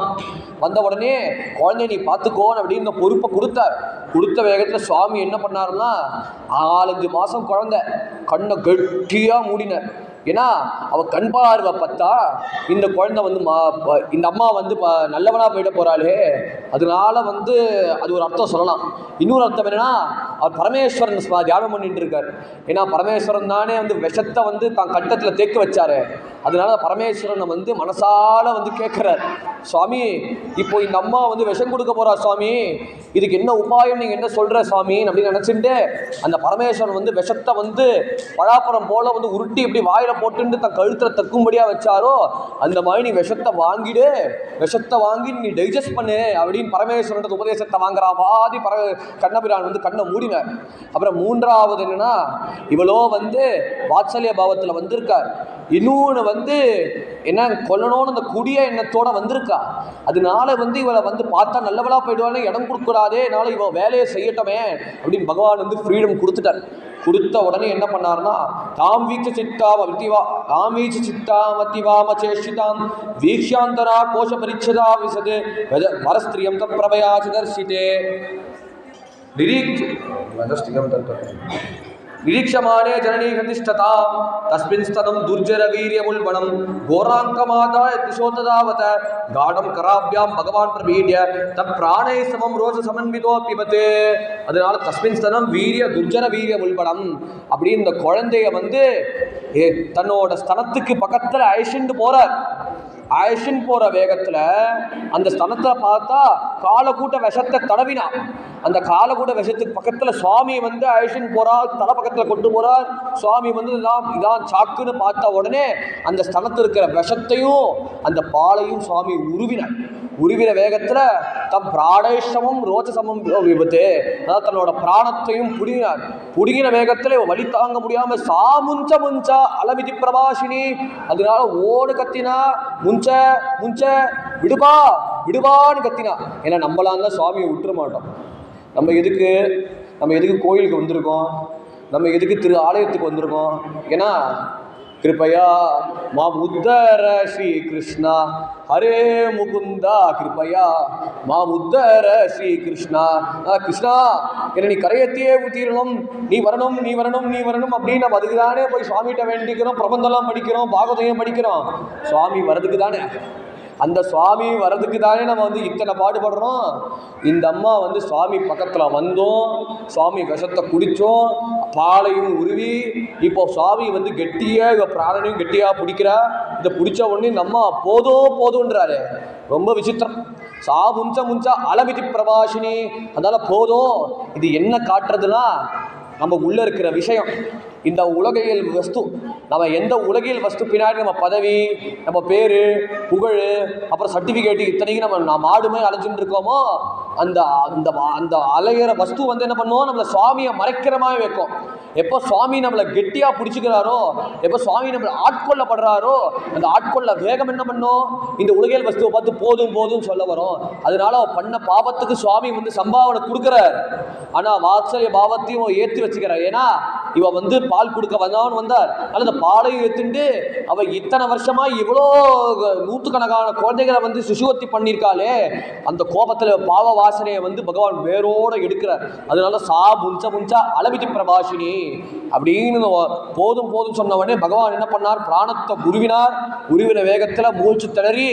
வந்த உடனே குழந்தைய நீ பார்த்துக்கோன்னு அப்படின்னு பொறுப்பை கொடுத்த வேகத்தில் சுவாமி என்ன பண்ணாருன்னா, 4-5 மாதம் குழந்தை கண்ணை கெட்டியாக மூடினார். ஏன்னா அவள் கண் பார்வை பார்த்தா இந்த குழந்தை வந்து இந்த அம்மா வந்து நல்லவனாக போயிட போகிறாளே, அதனால வந்து அது ஒரு அர்த்தம் சொல்லலாம். இன்னொரு அர்த்தம் என்னன்னா, அவர் பரமேஸ்வரன் தியானம் பண்ணிட்டு இருக்கார். ஏன்னா பரமேஸ்வரன் தானே வந்து விஷத்தை வந்து தான் கட்டத்தில் தேக்க வச்சாரு. அதனால பரமேஸ்வரனை வந்து மனசால வந்து கேட்குறார், சுவாமி இப்போ இந்த அம்மா வந்து விஷம் கொடுக்க போறா சுவாமி, இதுக்கு என்ன உபாயம் நீங்க என்ன சொல்ற சுவாமி அப்படின்னு நினைச்சுட்டு அந்த பரமேஸ்வரன் வந்து விஷத்தை வந்து பழாப்பழம் போல வந்து உருட்டி இப்படி வாயில போட்டுட்டு தன் கழுத்துல தக்கும்படியா வச்சாரோ அந்த மாதிரி நீ விஷத்தை வாங்கிடு, விஷத்தை வாங்கி நீ டைஜஸ்ட் பண்ணு அப்படின்னு பரமேஸ்வரன் உபதேசத்தை வாங்குறா மாதிரி கண்ணபிரான் வந்து கண்ணை மூடினார். அப்புறம் மூன்றாவது என்னன்னா, இவளோ வந்து வாத்சல்ய பாவத்துல வந்திருக்கார். இன்னொன்று வந்து என்ன கொல்லணும்னு அந்த குடிய எண்ணத்தோட வந்திருக்கா. அதனால வந்து இவளை வந்து பார்த்தா நல்லவளா போயிடுவான்னு இடம் கொடுக்கூடாதே, அதனால இவன் வேலையை செய்யட்டமே அப்படின்னு பகவான் வந்து ஃப்ரீடம் கொடுத்துட்டார். கொடுத்த உடனே என்ன பண்ணார்னா, தாம் வீச்ச சித்தாம் அத்திவா தாம் வீச்ச சித்தாம் அத்திவாம சேஷிதாம் வீக்ஷாந்தரா கோஷ பரிச்சதா விசது வரஸ்திரியம் தம் பிரபயா சதர்சிதே निरीक्षमाणे जननी प्रतिष्ठता तस्मिन् स्तनं दुर्जर वीर्यमुल्बणं घोराङ्कमादाय दिशोतदावत गाढं कराभ्यां भगवान् प्रपीड्य तत्प्राणैः समं रोषसमन्वितो पिबते. அதனால தஸ்மின் ஸ்தனம் வீரிய துர்ஜர வீரியமுல்பணம் அப்படி இந்த குழந்தைய வந்து தன்னோட ஸ்தனத்துக்கு பக்கத்தில் அழைச்சிட்டு போறார். அழைச்சின்னு போற வேகத்துல அந்த ஸ்தனத்தை பார்த்தா காலக்கூட்ட விஷத்தை தடவினா. அந்த காலக்கூட விஷத்துக்கு பக்கத்துல சுவாமி வந்து அழைச்சின்னு போறார், தலை பக்கத்துல கொண்டு போறார். சுவாமி வந்து இதான் சாக்குன்னு பார்த்த உடனே அந்த ஸ்தனத்தில் இருக்கிற விஷத்தையும் அந்த பாலையும் சுவாமி உருவினார். உருவின வேகத்துல தம் பிராணேஷமும் ரோச்சசமும் விபத்து, அதாவது தன்னோட பிராணத்தையும் புடுங்கினார். புடுங்கின வேகத்துல வழி தாங்க முடியாம முஞ்ச முஞ்சா அலமிதி பிரபாஷினி, அதனால ஓடு கத்தினா, முஞ்ச முஞ்ச விடுபா விடுபான்னு கத்தினா. ஏன்னா நம்மளால சுவாமியை விட்டுற மாட்டோம். நம்ம எதுக்கு கோயிலுக்கு வந்திருக்கோம், நம்ம எதுக்கு திரு ஆலயத்துக்கு வந்திருக்கோம்? ஏன்னா கிருப்பையா மாம் உத்தர ஸ்ரீ கிருஷ்ணா ஹரே முகுந்தா, கிருப்பையா மாம் உத்தர ஸ்ரீ கிருஷ்ணா. கிருஷ்ணா என்னை நீ கரையத்தையே ஊற்றிடணும், நீ வரணும் நீ வரணும் நீ வரணும் அப்படின்னு நம்ம அதுக்கு தானே போய் சுவாமிகிட்ட வேண்டிக்கிறோம், பிரபந்தெல்லாம் படிக்கிறோம், பாகவதையும் படிக்கிறோம். சுவாமி வரதுக்கு தானே, அந்த சுவாமி வர்றதுக்கு தானே நம்ம வந்து இத்தனை பாடுபடுறோம். இந்த அம்மா வந்து சுவாமி பக்கத்தில் வந்தோம், சுவாமி விஷத்தை குடித்தோம், பாலையும் உருவி இப்போ சுவாமி வந்து கெட்டியாக இவ பிராணனையும் கெட்டியாக பிடிக்கிறா. இதை பிடிச்ச உடனே இந்த அம்மா போதுன்றாரு. ரொம்ப விசித்திரம். முஞ்சா அலமிதி பிரபாஷினி, அதனால போதும். இது என்ன காட்டுறதுன்னா, நம்ம உள்ள இருக்கிற விஷயம், இந்த உலகியல் வஸ்து, நம்ம எந்த உலகியல் வஸ்து பின்னாடி நம்ம பதவி, நம்ம பேர், புகழ், அப்புறம் சர்டிஃபிகேட்டு இத்தனைக்கும் நம்ம மாடுமே அலைஞ்சுட்டு இருக்கோமோ, அந்த அந்த அந்த அலைகிற வஸ்து வந்து என்ன பண்ணுவோம், நம்மளை சுவாமியை மறைக்கிற மாதிரி வைக்கும். எப்போ சுவாமி நம்மளை கெட்டியாக பிடிச்சிக்கிறாரோ, எப்போ சுவாமி நம்மளை ஆட்கொள்ளப்படுறாரோ, அந்த ஆட்கொள்ள வேகம் என்ன பண்ணும், இந்த உலகியல் வஸ்துவை பார்த்து போதும் போதும் சொல்ல வரும். அதனால பண்ண பாவத்துக்கு சுவாமி வந்து சம்பாவனை கொடுக்குறார். ஆனால் வாத்சல்ய பாவத்தையும் ஏற்றி வச்சுக்கிறார். ஏன்னா இவ வந்து பால் கொடுக்க வந்தார், அல்லது பாலையும் எடுத்துட்டு அவ இத்தனை வருஷமா இவ்வளோ நூற்றுக்கணக்கான குழந்தைகளை வந்து சுசுவத்தி பண்ணியிருக்காளே, அந்த கோபத்தில் பாவ வாசனையை வந்து பகவான் வேரோட எடுக்கிறார். அதனால முஞ்சா அலமிதி பிரபாஷினி அப்படின்னு போதும் போதும் சொன்ன உடனே பகவான் என்ன பண்ணார், பிராணத்தை உருவினார். உருவின வேகத்தில் மூச்சு திணறி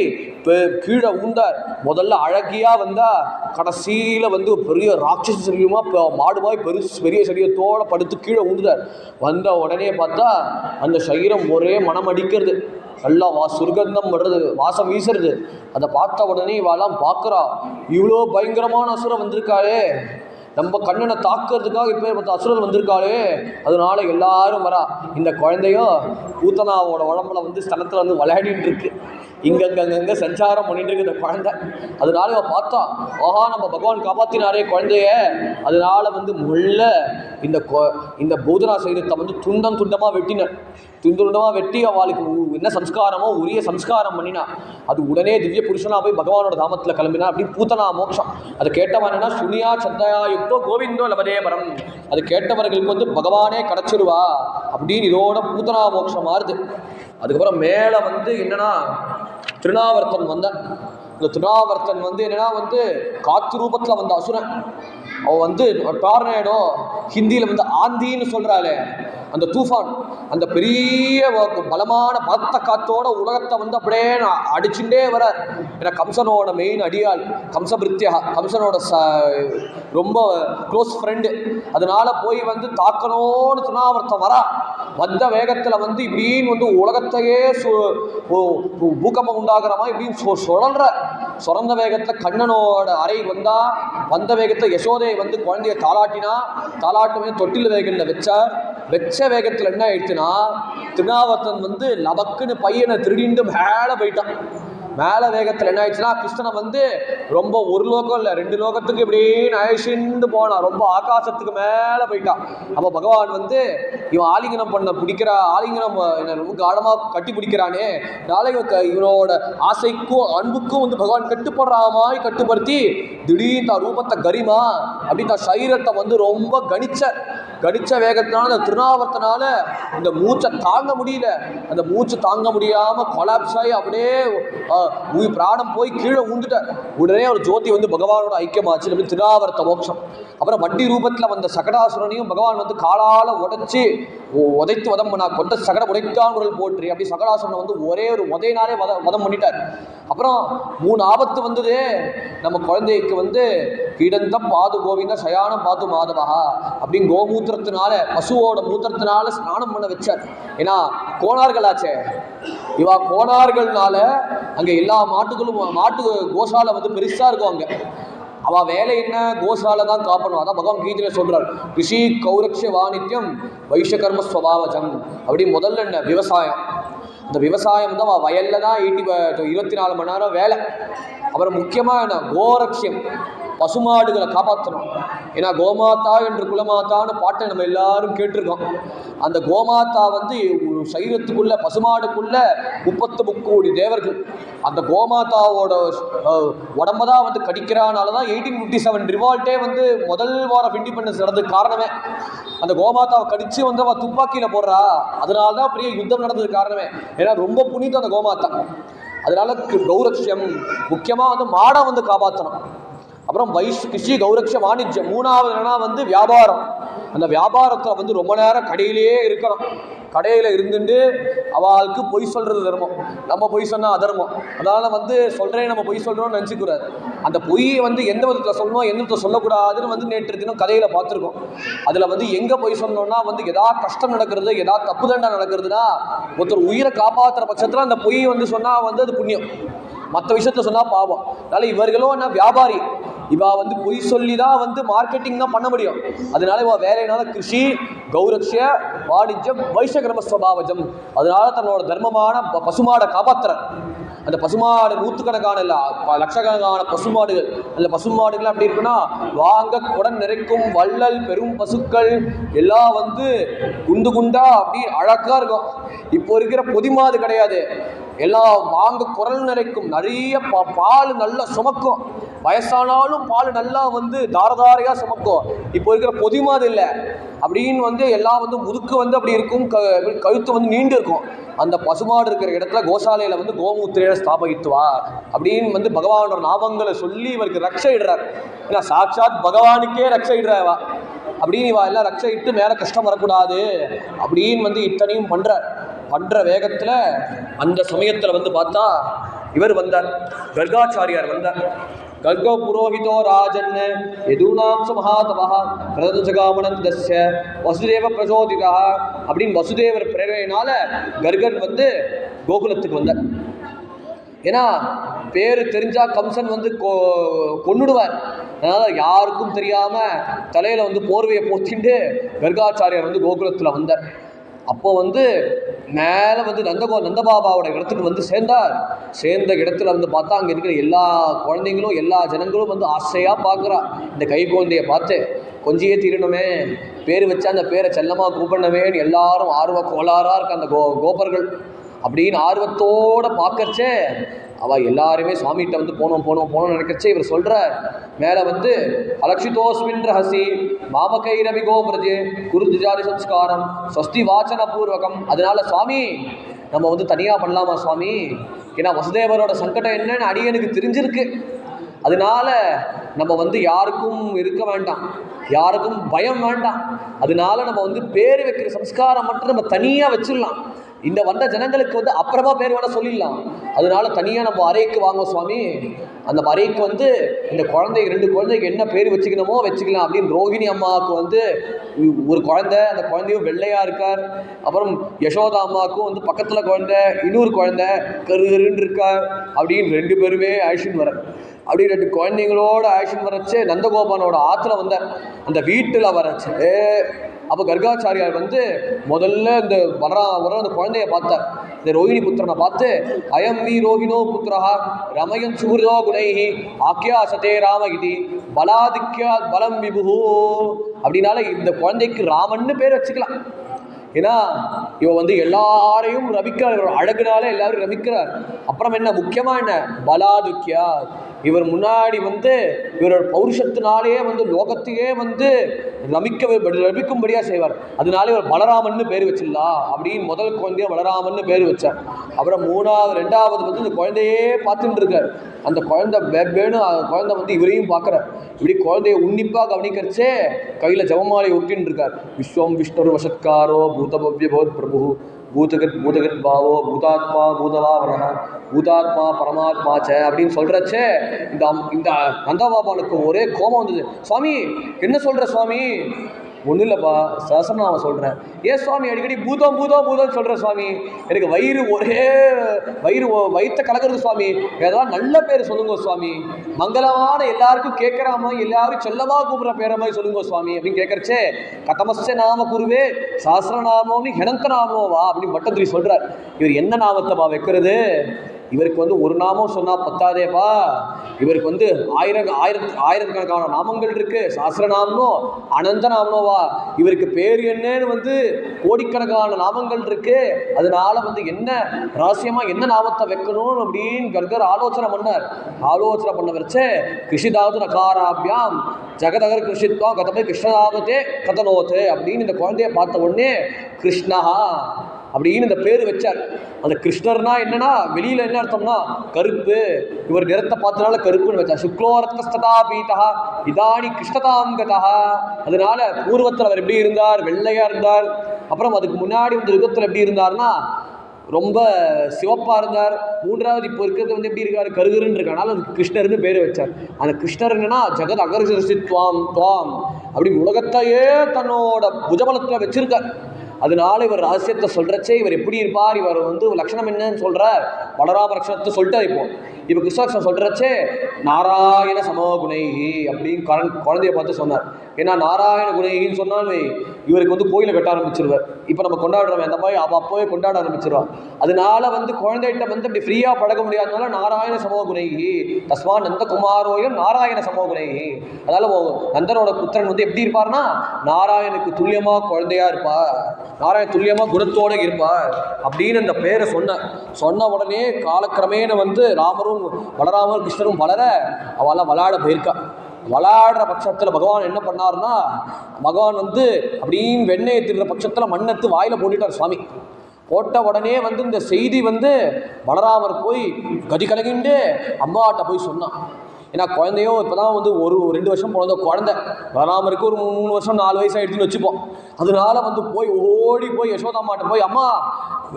கீழே உண்டார். முதல்ல அழகியா வந்தா, கடைசியில வந்து பெரிய ராட்சச சரீரமா மாடுமாய் பெரிய சரீரத்தோட படுத்து கீழே உண்டுறார். வந்த உடனே பார்த்தா அந்த சரீரம் ஒரே மனம் அடிக்கிறது, நல்லா சுர்கந்தம் வர்றது, வாசம் வீசுறது. அதை பார்த்த உடனே இவெல்லாம் பார்க்குறா, இவ்வளோ பயங்கரமான அசுரம் வந்திருக்காளே, நம்ம கண்ணனை தாக்குறதுக்காக இப்போ பத்து அசுரன் வந்திருக்காளே, அதனால எல்லாரும் வரா. இந்த குழந்தையும் பூத்தனாவோட உடம்புல வந்து ஸ்தலத்தில் வந்து விளையாடிட்டு இருக்கு, இங்கங்க சஞ்சாரம் பண்ணிட்டு இருக்கு இந்த குழந்தை. அதனால இவ பார்த்தா, ஆஹா நம்ம பகவான் காப்பாற்றினாரே குழந்தைய. அதனால வந்து முள்ள இந்த பூதனா சைரத்தை வந்து துண்டமாக வெட்டினார். துண்டமாக வெட்டி அவளுக்கு என்ன சம்ஸ்காரமோ உரிய சம்ஸ்காரம் பண்ணினா. அது உடனே திவ்ய புருஷனா போய் பகவானோட தாமத்தில் கிளம்பினா. அப்படி பூத்தனா மோட்சம். அது கேட்டவன் என்னன்னா, சுனியா சத்தயா யுக்தோ கோவிந்தோ லபதே பரம், அது கேட்டவர்களுக்கு வந்து பகவானே கிடச்சிருவா அப்படின்னு இதோட பூத்தனா மோட்சம் மாறுது. அதுக்கப்புறம் மேலே வந்து என்னன்னா, திருநாவர்த்தன் வந்தான். இந்த திருநாவர்த்தன் வந்து என்னன்னா வந்து காத்து ரூபத்தில் வந்த அசுரன். அவன் வந்து டார்னேடோ, ஹிந்தியில் வந்து ஆந்தின்னு சொல்கிறாளே, அந்த தூஃபான், அந்த பெரிய பலமான பலத்த காத்தோட உலகத்தை வந்து அப்படியே அடிச்சுட்டே வர. ஏன்னா கம்சனோட மெயின் அடியாள், கம்சபிருத்தியா, கம்சனோட ரொம்ப க்ளோஸ் ஃப்ரெண்டு. அதனால போய் வந்து தாக்கணும்னு துணாவர்த்தம் வரா. வந்த வேகத்தில் வந்து இப்படின்னு வந்து உலகத்தையே பூகம்பம் உண்டாகிற மாதிரி இப்படின்னு சுரந்த வேகத்தில் கண்ணனோட அறை வந்தா. வந்த வேகத்தில் யசோதை வந்து குழந்தைய தாலாட்டு தொட்டில் வேகத்தில் வச்ச வேகத்தில் என்ன ஆயிடுச்சுன்னா, திருநாவர்த்தன் வந்து லபக்குன்னு பையனை திருடிண்டு மேலே போயிட்டான். மேலே வேகத்தில் என்ன ஆயிடுச்சுன்னா, கிருஷ்ணனை வந்து ரொம்ப ஒரு லோகம் இல்லை 2 லோகத்துக்கு இப்படின்னு அழிச்சுட்டு போனான். ரொம்ப ஆகாசத்துக்கு மேலே போயிட்டான். அப்போ பகவான் வந்து இவன் ஆலிங்கனம் பண்ண ஆலிங்கனம் ரொம்ப காலமாக கட்டி பிடிக்கிறானே, நாளைக்கு இவனோட ஆசைக்கும் அன்புக்கும் வந்து பகவான் கட்டுப்படுற மாதிரி கட்டுப்படுத்தி திடீர்னு தான் ரூபத்தை கரிமா அப்படி தான் சரீரத்தை வந்து ரொம்ப கணிச்ச வேகத்தினால அந்த திருநாவர்த்தனால இந்த மூச்சை தாங்க முடியல. அந்த மூச்சு தாங்க முடியாமல் கொலாப்ஸ் ஆகி அப்படியே பிராணம் போய் கீழே ஊந்துட்டார். உடனே ஒரு ஜோதி வந்து பகவானோட ஐக்கியமாச்சு, அப்படி திருநாவர்த்த மோட்சம். அப்புறம் வண்டி ரூபத்தில் வந்த சகடாசுரனையும் பகவான் வந்து காலால் உதைத்து வதம் பண்ணா. கொண்ட சகட உடைத்தான் உடல் போற்றி அப்படி சகடாசுரனை வந்து ஒரே ஒரு உதையினாலே வதம் பண்ணிட்டார். அப்புறம் 3 ஆபத்து வந்தது நம்ம குழந்தைக்கு வந்து கிடந்தம் பாது கோவிந்த சயானம் பாது மாதவா அப்படின்னு கோமூத்திரத்தினால, பசுவோட மூத்திரத்தினால ஸ்நானம் பண்ண வச்சார். ஏன்னா கோணார்களாச்சே, இவா கோணார்கள்னால அங்கே எல்லா மாட்டு கோசாலை வந்து பெருசாக இருக்கும். அங்கே அவள் வேலை என்ன, கோசாலை தான் காப்பணும். அதான் பகவான் கீதையில சொல்றார், ரிஷி கௌரக்ஷ வாணித்யம் வைஷகர்ம ஸ்வபாவஜம். அப்படி முதல்ல என்ன விவசாயம். இந்த விவசாயம் தான் வயல்ல தான் 24 மணி நேரம் வேலை. அப்புறம் முக்கியமாக என்ன கோரக்ஷியம், பசுமாடுகளை காப்பாற்றணும். ஏன்னா கோமாதா என்று குலமாத்தான்னு பாட்டை நம்ம எல்லாரும் கேட்டிருக்கோம். அந்த கோமாதா வந்து சரீரத்துக்குள்ள பசுமாடுக்குள்ள 33 கோடி தேவர்கள். அந்த கோமாதாவோட உடம்பதான் வந்து கடிக்கிறானால தான் 1857 ரிவால்ட்டே வந்து முதல் வாரம் ஆஃப் இண்டிபெண்டன்ஸ் நடந்தது காரணமே. அந்த கோமாதாவை கடிச்சு வந்து அவள் துப்பாக்கியில் போடுறா. அதனால தான் பெரிய யுத்தம் நடந்தது காரணமே. ஏன்னா ரொம்ப புனிதம் அந்த கோமாதா. அதனால கௌரக்ஷியம் முக்கியமாக வந்து மாடை வந்து காப்பாற்றணும். அப்புறம் கிருஷி கௌரக்ஷ வாணிஜ்யம். 3வது என்னன்னா வந்து வியாபாரம். அந்த வியாபாரத்தில் வந்து ரொம்ப நேரம் கடையிலேயே இருக்கணும். கடையில் இருந்துட்டு அவளுக்கு பொய் சொல்கிறது தர்மம், நம்ம பொய் சொன்னால் அதர்மம். அதனால் வந்து சொல்கிறேன் நம்ம பொய் சொல்கிறோம்னு நினச்சிக்கூடாது. அந்த பொய்யை வந்து எந்த விதத்தில் சொல்லணும், எந்த விதத்தில் சொல்லக்கூடாதுன்னு வந்து நேற்று தினம் கதையில் பார்த்துருக்கோம். அதில் வந்து எங்கே பொய் சொல்லணும்னா வந்து எதாவது கஷ்டம் நடக்கிறது, எதாவது தப்பு தண்டா நடக்கிறதுனா ஒருத்தர் உயிரை காப்பாற்றுற பட்சத்தில் அந்த பொய் வந்து சொன்னால் வந்து அது புண்ணியம், மற்ற விஷயத்தில் சொன்னால் பாவம். அதனால் இவர்களும் என்ன வியாபாரி, இவா வந்து பொய் சொல்லி தான் வந்து மார்க்கெட்டிங் தான் பண்ண முடியும். அதனால இவா வேலையினால கிருஷி கௌரக்ஷ வாணிஜ்யம் வைஷகர்ம ஸ்வபாவஜம். அதனால தன்னோட தர்மமான பசுமாடை காப்பாற்றுற. அந்த பசுமாடு 100கணக்கான இல்லை லட்சக்கணக்கான பசுமாடுகள். அந்த பசுமாடுகள் அப்படி இருக்குன்னா வாங்க குடன் நிறைக்கும் வள்ளல் பெரும் பசுக்கள் எல்லாம் வந்து குண்டு குண்டா அப்படி அழகா இருக்கும். இப்போ இருக்கிற பொதிமாடு கிடையாது, எல்லாம் வாங்க குரல் நிறைக்கும், நிறைய பால் நல்லா சுமக்கும், வயசானாலும் பால் நல்லா வந்து தாரதாரையாக சுமக்கும். இப்போ இருக்கிற பொதிமாது இல்லை, அப்படின்னு வந்து எல்லாம் வந்து முதுக்கு வந்து அப்படி இருக்கும், கழுத்து வந்து நீண்டு இருக்கும். அந்த பசுமாடு இருக்கிற இடத்துல கோசாலையில் வந்து கோமூத்திரையை ஸ்தாபகித்துவா அப்படின்னு வந்து பகவானோட நாமங்களை சொல்லி இவருக்கு ரக்ஷை இடுறார். ஏன்னா சாட்சாத் பகவானுக்கே ரக்ஷை இடுறாவா அப்படின்னு இவா எல்லாம் ரக்ஷை இட்டு மேலே கஷ்டம் வரக்கூடாது அப்படின்னு வந்து இத்தனையும் பண்ணுற வேகத்தில் அந்த சமயத்தில் வந்து பார்த்தா இவர் வந்தார், கர்காச்சாரியார் வந்தார். கர்க புரோஹிதோ ராஜன் யதுநாம்ச மகாதவா பிரதஜகாமனந்தஸ்ய வசுதேவ பிரசோதிதா அப்படின்னு வசுதேவர் பிரேரணையினால கர்கன் வந்து கோகுலத்துக்கு வந்தார். ஏன்னா பேர் தெரிஞ்சா கம்சன் வந்து கொன்னுடுவார். அதனால் யாருக்கும் தெரியாமல் தலையில் வந்து போர்வையை போத்திட்டு கர்காச்சாரியார் வந்து கோகுலத்தில் வந்தார். அப்போ வந்து மேலே வந்து நந்தபாபாவோட இடத்துக்கு வந்து சேர்ந்த இடத்துல வந்து பார்த்தா அங்கே இருக்கிற எல்லா குழந்தைங்களும் எல்லா ஜனங்களும் வந்து ஆசையாக பார்க்குறா. இந்த கை குழந்தையை பார்த்து கொஞ்சியே தீரணுமே, பேர் வச்சா அந்த பேரை செல்லமாக கூப்பிடணுமேன்னு எல்லாரும் ஆர்வ கோளாறாக இருக்க அந்த கோபர்கள் அப்படின்னு ஆர்வத்தோடு பார்க்கறச்சே அவள் எல்லாருமே சுவாமிகிட்ட வந்து போனோம் நினைக்கிறச்சே இவர் சொல்கிறார். மேலே வந்து அலட்சிதோஸ்மின் ரஹசி மாமகைரவி கோபிரஜே குருதிஜாரி சம்ஸ்காரம் ஸ்வஸ்தி வாச்சன பூர்வகம். அதனால சுவாமி நம்ம வந்து தனியாக பண்ணலாமா சுவாமி? ஏன்னா வசுதேவரோட சங்கடம் என்னன்னு அடியனுக்கு தெரிஞ்சிருக்கு. அதனால நம்ம வந்து யாருக்கும் இருக்க வேண்டாம், யாருக்கும் பயம் வேண்டாம். அதனால நம்ம வந்து பேர் வைக்கிற சம்ஸ்காரம் மட்டும் நம்ம தனியாக வச்சிடலாம். இந்த வந்த ஜனங்களுக்கு வந்து அப்புறமா பேர் வேணா சொல்லிடலாம். அதனால தனியாக நம்ம அறைக்கு வாங்க சுவாமி, அந்த அறைக்கு வந்து இந்த குழந்தைக்கு 2 குழந்தைக்கு என்ன பேர் வச்சுக்கணுமோ வச்சுக்கலாம் அப்படின்னு ரோஹிணி அம்மாவுக்கு வந்து ஒரு குழந்தை, அந்த குழந்தையும் வெள்ளையா இருக்கார். அப்புறம் யசோதா அம்மாவுக்கும் வந்து பக்கத்தில் குழந்தை, இன்னொரு குழந்தை கருன்னு இருக்கார். அப்படின்னு 2 பேருமே ஆக்ஷன் வர, அப்படி 2 குழந்தைங்களோட ஆக்ஷன் வரச்சு நந்தகோபாலனோட ஆற்றுல வந்தார். அந்த வீட்டில் வரச்சு அப்போ கர்காச்சாரியார் வந்து முதல்ல இந்த வர அந்த குழந்தைய பார்த்தார். இந்த ரோஹிணி புத்திரனை பார்த்து, அயம் வி ரோஹிணோ புத்திரா ரமயன் சுகிருதோ குணைஹி ஆக்கியா சதே ராமகிதி பலாதிக்யா பலம் விபுஹோ. அப்படின்னால இந்த குழந்தைக்கு ராமன்னு பேர் வச்சுக்கலாம். ஏன்னா இவன் வந்து எல்லாரையும் ரமிக்கிறார், அழகுனால எல்லாரும் ரமிக்கிறார். அப்புறம் என்ன முக்கியமா என்ன பலாதுக்கியா, இவர் முன்னாடி வந்து இவரோட பௌருஷத்தினாலேயே வந்து லோகத்தையே வந்து ரமிக்கும்படியா செய்வார். அதனால இவர் பலராமன்னு பேர் வச்சிடலாம் அப்படின்னு முதல் குழந்தைய பலராமன்னு பேர் வச்சார். அப்புறம் 2வது வந்து இந்த குழந்தையே பார்த்துட்டு இருக்கார். அந்த குழந்தை வேணும், குழந்தை வந்து இவரையும் பார்க்குறார். இப்படி குழந்தைய உன்னிப்பாக கவனிக்கிறச்சே கையில் ஜபமாலை ஒட்டின்னு இருக்கார். விஸ்வம் விஷ்ணு வசத்காரோ பூதபவ்ய போத் பிரபு பூதகத் பாவோ பூதாத்மா பூதவாவரண பூதாத்மா பரமாத்மா ச அப்படின்னு சொல்கிறச்சே இந்த நந்தபாபானுக்கு ஒரே கோபம் வந்தது. சுவாமி என்ன சொல்கிற சுவாமி? ஒன்றும் இல்லைப்பா, சஹஸ்ரநாமம் சொல்கிறேன். ஏன் சுவாமி அடிக்கடி பூதம் பூதம் பூதம் சொல்கிறேன் சுவாமி? எனக்கு வயிற்ற கலக்கிறது சுவாமி. ஏதாவது நல்ல பேர் சொல்லுங்க சுவாமி, மங்களமான எல்லாருக்கும் கேட்குற மாதிரி எல்லாரும் செல்லவா கூப்பிட்ற பேர மாதிரி சொல்லுங்க சுவாமி அப்படின்னு கேட்கறச்சே, கதமஸ்ய நாம குருவே சஹஸ்ரநாமோன்னு எனக்கு நாமோவா அப்படின்னு பட்டத்திரி சொல்கிறார். இவர் என்ன நாமத்தைப்பா வைக்கிறது? இவருக்கு வந்து ஒரு நாமம் சொன்னால் பத்தாதேப்பா, இவருக்கு வந்து ஆயிரக்கணக்கான நாமங்கள் இருக்கு. சஹஸ்ரநாமனோ அனந்த நாமனோவா, இவருக்கு பேர் என்னன்னு வந்து கோடிக்கணக்கான நாமங்கள் இருக்கு. அதனால வந்து என்ன ரகசியமா என்ன நாமத்தை வைக்கணும் அப்படின்னு கர்கர் ஆலோசனை பண்ண வச்சே, கிருஷிதாவது நகாராபியாம் ஜெகதகர் கிருஷித்வா கதமை கிருஷ்ணதாவதே கதனோத்து அப்படின்னு இந்த குழந்தைய பார்த்த உடனே கிருஷ்ணா அப்படின்னு இந்த பேர் வச்சார். அந்த கிருஷ்ணர்னா என்னன்னா வெளியில என்ன அர்த்தம்னா கருப்பு, இவர் நிறத்தை பார்த்தனால கருப்புன்னு வச்சார். சுக்லோரத்னஸ்ததா பீதா இதானி கிருஷ்ணதாங்கதா. அதனால பூர்வத்தில் அவர் எப்படி இருந்தார்? வெள்ளையா இருந்தார். அப்புறம் அதுக்கு முன்னாடி வந்து யுகத்தில் எப்படி இருந்தார்னா ரொம்ப சிவப்பாக இருந்தார். 3வது இப்போ இருக்கிறது வந்து எப்படி இருக்காரு? கருகருன்னு இருக்கனால அதுக்கு கிருஷ்ணர்னு பேர் வச்சார். அந்த கிருஷ்ணர் என்னன்னா ஜெகத் அகர்ஷித்வாம் துவாம் அப்படி உலகத்தையே தன்னோட புஜபலத்தில் வச்சிருக்கார். அதனால இவர் ரகசியத்தை சொல்கிறச்சே இவர் எப்படி இருப்பார், இவர் வந்து லட்சணம் என்னன்னு சொல்கிறார். பலராம லட்சணத்தை சொல்லிட்டார். இப்போ கிருஷ்ணாட்சம் சொல்கிறச்சே நாராயண சமோகுணைகி அப்படின்னு குழந்தைய பார்த்து சொன்னார். ஏன்னா நாராயண குணைகின்னு சொன்னால் இவருக்கு வந்து கோயிலை கட்ட ஆரம்பிச்சிருவார். இப்போ நம்ம கொண்டாடுறோம் அந்த மாதிரி அப்போவே கொண்டாட ஆரம்பிச்சிருவார். அதனால வந்து குழந்தைகிட்ட வந்து இப்படி ஃப்ரீயாக பழக முடியாதனால நாராயண சமோகுணைகி தஸ்மா நந்தகுமாரோயம் நாராயண சமோகுணைகி. அதனால நந்தனோட புத்திரன் வந்து எப்படி இருப்பார்னா நாராயணுக்கு துல்லியமாக குழந்தையா இருப்பார், நாராயண துல்லியமாக குணத்தோடு இருப்பார் அப்படின்னு அந்த பேரை சொன்ன உடனே காலக்கிரமேண வந்து ராமரும் பலராமரும் கிருஷ்ணரும் வளர அவெல்லாம் விளையாட போயிருக்கா. விளையாடுற பட்சத்தில் பகவான் என்ன பண்ணார்னா, பகவான் வந்து அப்படின்னு வெண்ணெயை திருற பட்சத்தில் மண்ணெடுத்து வாயில் போட்டுட்டார் சுவாமி. போட்ட உடனே வந்து இந்த செய்தி வந்து பலராமர் போய் கதி கலகிண்டு அம்மாட்ட போய் சொன்னான். ஏன்னா குழந்தையோ இப்போ தான் வந்து ஒரு 2 வருஷம் பிறந்த குழந்தை, பலராமருக்கு ஒரு 3 வருஷம் 4 வயசு ஆகிடுச்சுன்னு வச்சுப்போம். அதனால வந்து ஓடி போய் யசோதாமாட்ட போய், அம்மா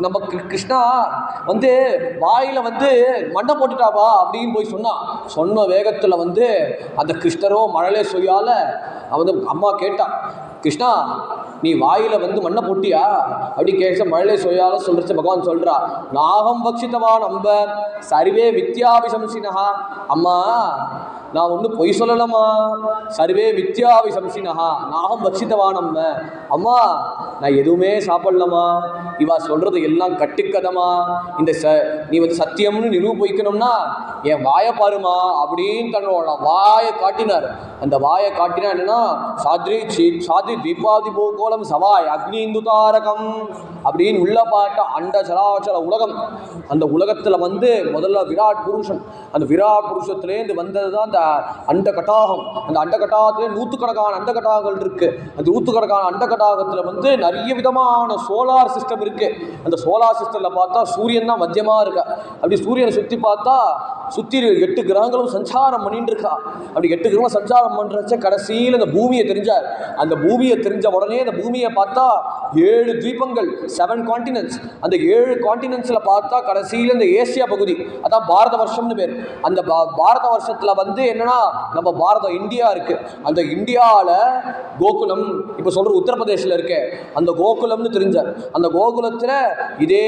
நம்ம கிருஷ்ணா வந்து வாயில் வந்து மண்ணை போட்டுட்டாப்பா அப்படின்னு போய் சொன்ன வேகத்தில் வந்து அந்த கிருஷ்ணரோ மழலை சொய்யால் வந்து அம்மா கேட்டா, கிருஷ்ணா நீ வாயில் வந்து மண்ணை போட்டியா அப்படி கேட்க மழலை சொய்யால சொல்லிச்சு. பகவான் சொல்கிறா, நாகம் பக்ஷித்தவான் அம்ப சர்வே வித்யாபிசம்சினா. அம்மா நான் ஒன்றும் பொய் சொல்லலாமா, சர்வே வித்யாபிசம்சினா நாகம் பக்ஷித்தவான் அம்ப. அம்மா நான் எதுவுமே சாப்பிடலாமா, இவா சொல்கிறது எல்லாம் கட்டுக்கதமா, இந்த நீ வந்து சத்தியம்னு நிரூபிக்கணும்னா என் வாயை பாருமா அப்படின்னு தன்னோட வாயை காட்டினார். அந்த வாயை காட்டினா என்னன்னா சாத்ரி தீபாதி போகோலம் சவாய் அக்னி இந்து தாரகம் அப்படின்னு உள்ள பாட்ட அண்ட சராச்சர உலகம். அந்த உலகத்தில் வந்து முதல்ல விராட் புருஷன், அந்த விராட் புருஷத்துலேருந்து வந்தது தான் அந்த அண்ட கட்டாகம். அந்த அண்ட கட்டாகத்திலே நூற்றுக்கணக்கான அண்ட கட்டாகங்கள் இருக்குது. அந்த நூற்றுக்கணக்கான அண்ட கட்டாகத்தில் வந்து நிறைய விதமான சோலார் சிஸ்டம் இருக்குது. அந்த சோலார் சிஸ்டமில் பார்த்தா சூரியன் தான் மத்தியமாக இருக்கா. அப்படி சூரியனை சுற்றி பார்த்தா சுற்றி 8 கிரகங்களும் சஞ்சாரம் பண்ணிட்டு இருக்கா. அப்படி 8 கிரகங்களும் சஞ்சாரம் பண்ணுறச்ச கடைசியில் அந்த பூமியை தெரிஞ்சார். அந்த பூமியை தெரிஞ்ச உடனே அந்த பூமியை பார்த்தா 7 தீபங்கள், 7 காண்டினென்ட்ஸ். அந்த 7 காண்டினென்ட்ஸில் பார்த்தா கடைசியில் இந்த ஏசியா பகுதி, அதான் பாரத வருஷம்னு பேர். அந்த பாரத வருஷத்தில் வந்து என்னன்னா நம்ம பாரதம் இந்தியா இருக்கு. அந்த இந்தியாவில் கோகுலம், இப்போ சொல்ற உத்தரப்பிரதேசில் இருக்கு, அந்த கோகுலம்னு தெரிஞ்சார். அந்த கோகுலத்தில் இதே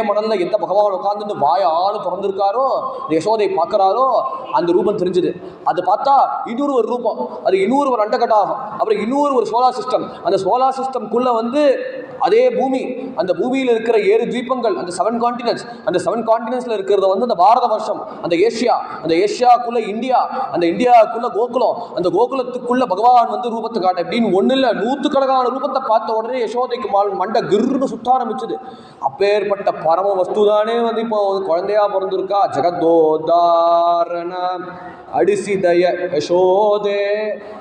மணல்ல எந்த பகவான் உட்கார்ந்து வாயாலும் திறந்திருக்காரோ, யசோதை பார்க்கிறாரோ, அந்த ரூபம் தெரிஞ்சது. அது பார்த்தா இன்னொரு ஒரு ரூபம், அது இன்னொரு ஒரு அண்டகட்டாகும். அப்புறம் இன்னொரு ஒரு சோலார் சிஸ்டம். அந்த சோலார் சிஸ்டம்குள்ள வந்து அதே பூமி, அந்த பூமியில் இருக்கிற 7 தீபங்கள், அந்த 7 காண்டினென்ட்ஸ், அந்த 7 காண்டினென்ட்ஸ்ல இருக்கிறது வந்து அந்த பாரத வருஷம், அந்த ஏசியா, அந்த ஏசியாக்குள்ள இந்தியா, அந்த இந்தியாவுக்குள்ள கோகுலம், அந்த கோகுலத்துக்குள்ள பகவான் வந்து ரூபத்தை காட்ட அப்படின்னு ஒன்றும் இல்லை, 100கணக்கான ரூபத்தை பார்த்த உடனே யசோதைக்கு மண்டை கிருன்னு சுத்த ஆரம்பிச்சது. அப்பேற்பட்ட பரம வஸ்து தானே வந்து இப்போ குழந்தையா பிறந்திருக்கா. ஜெகதோதாரண அடிசிதய யசோதே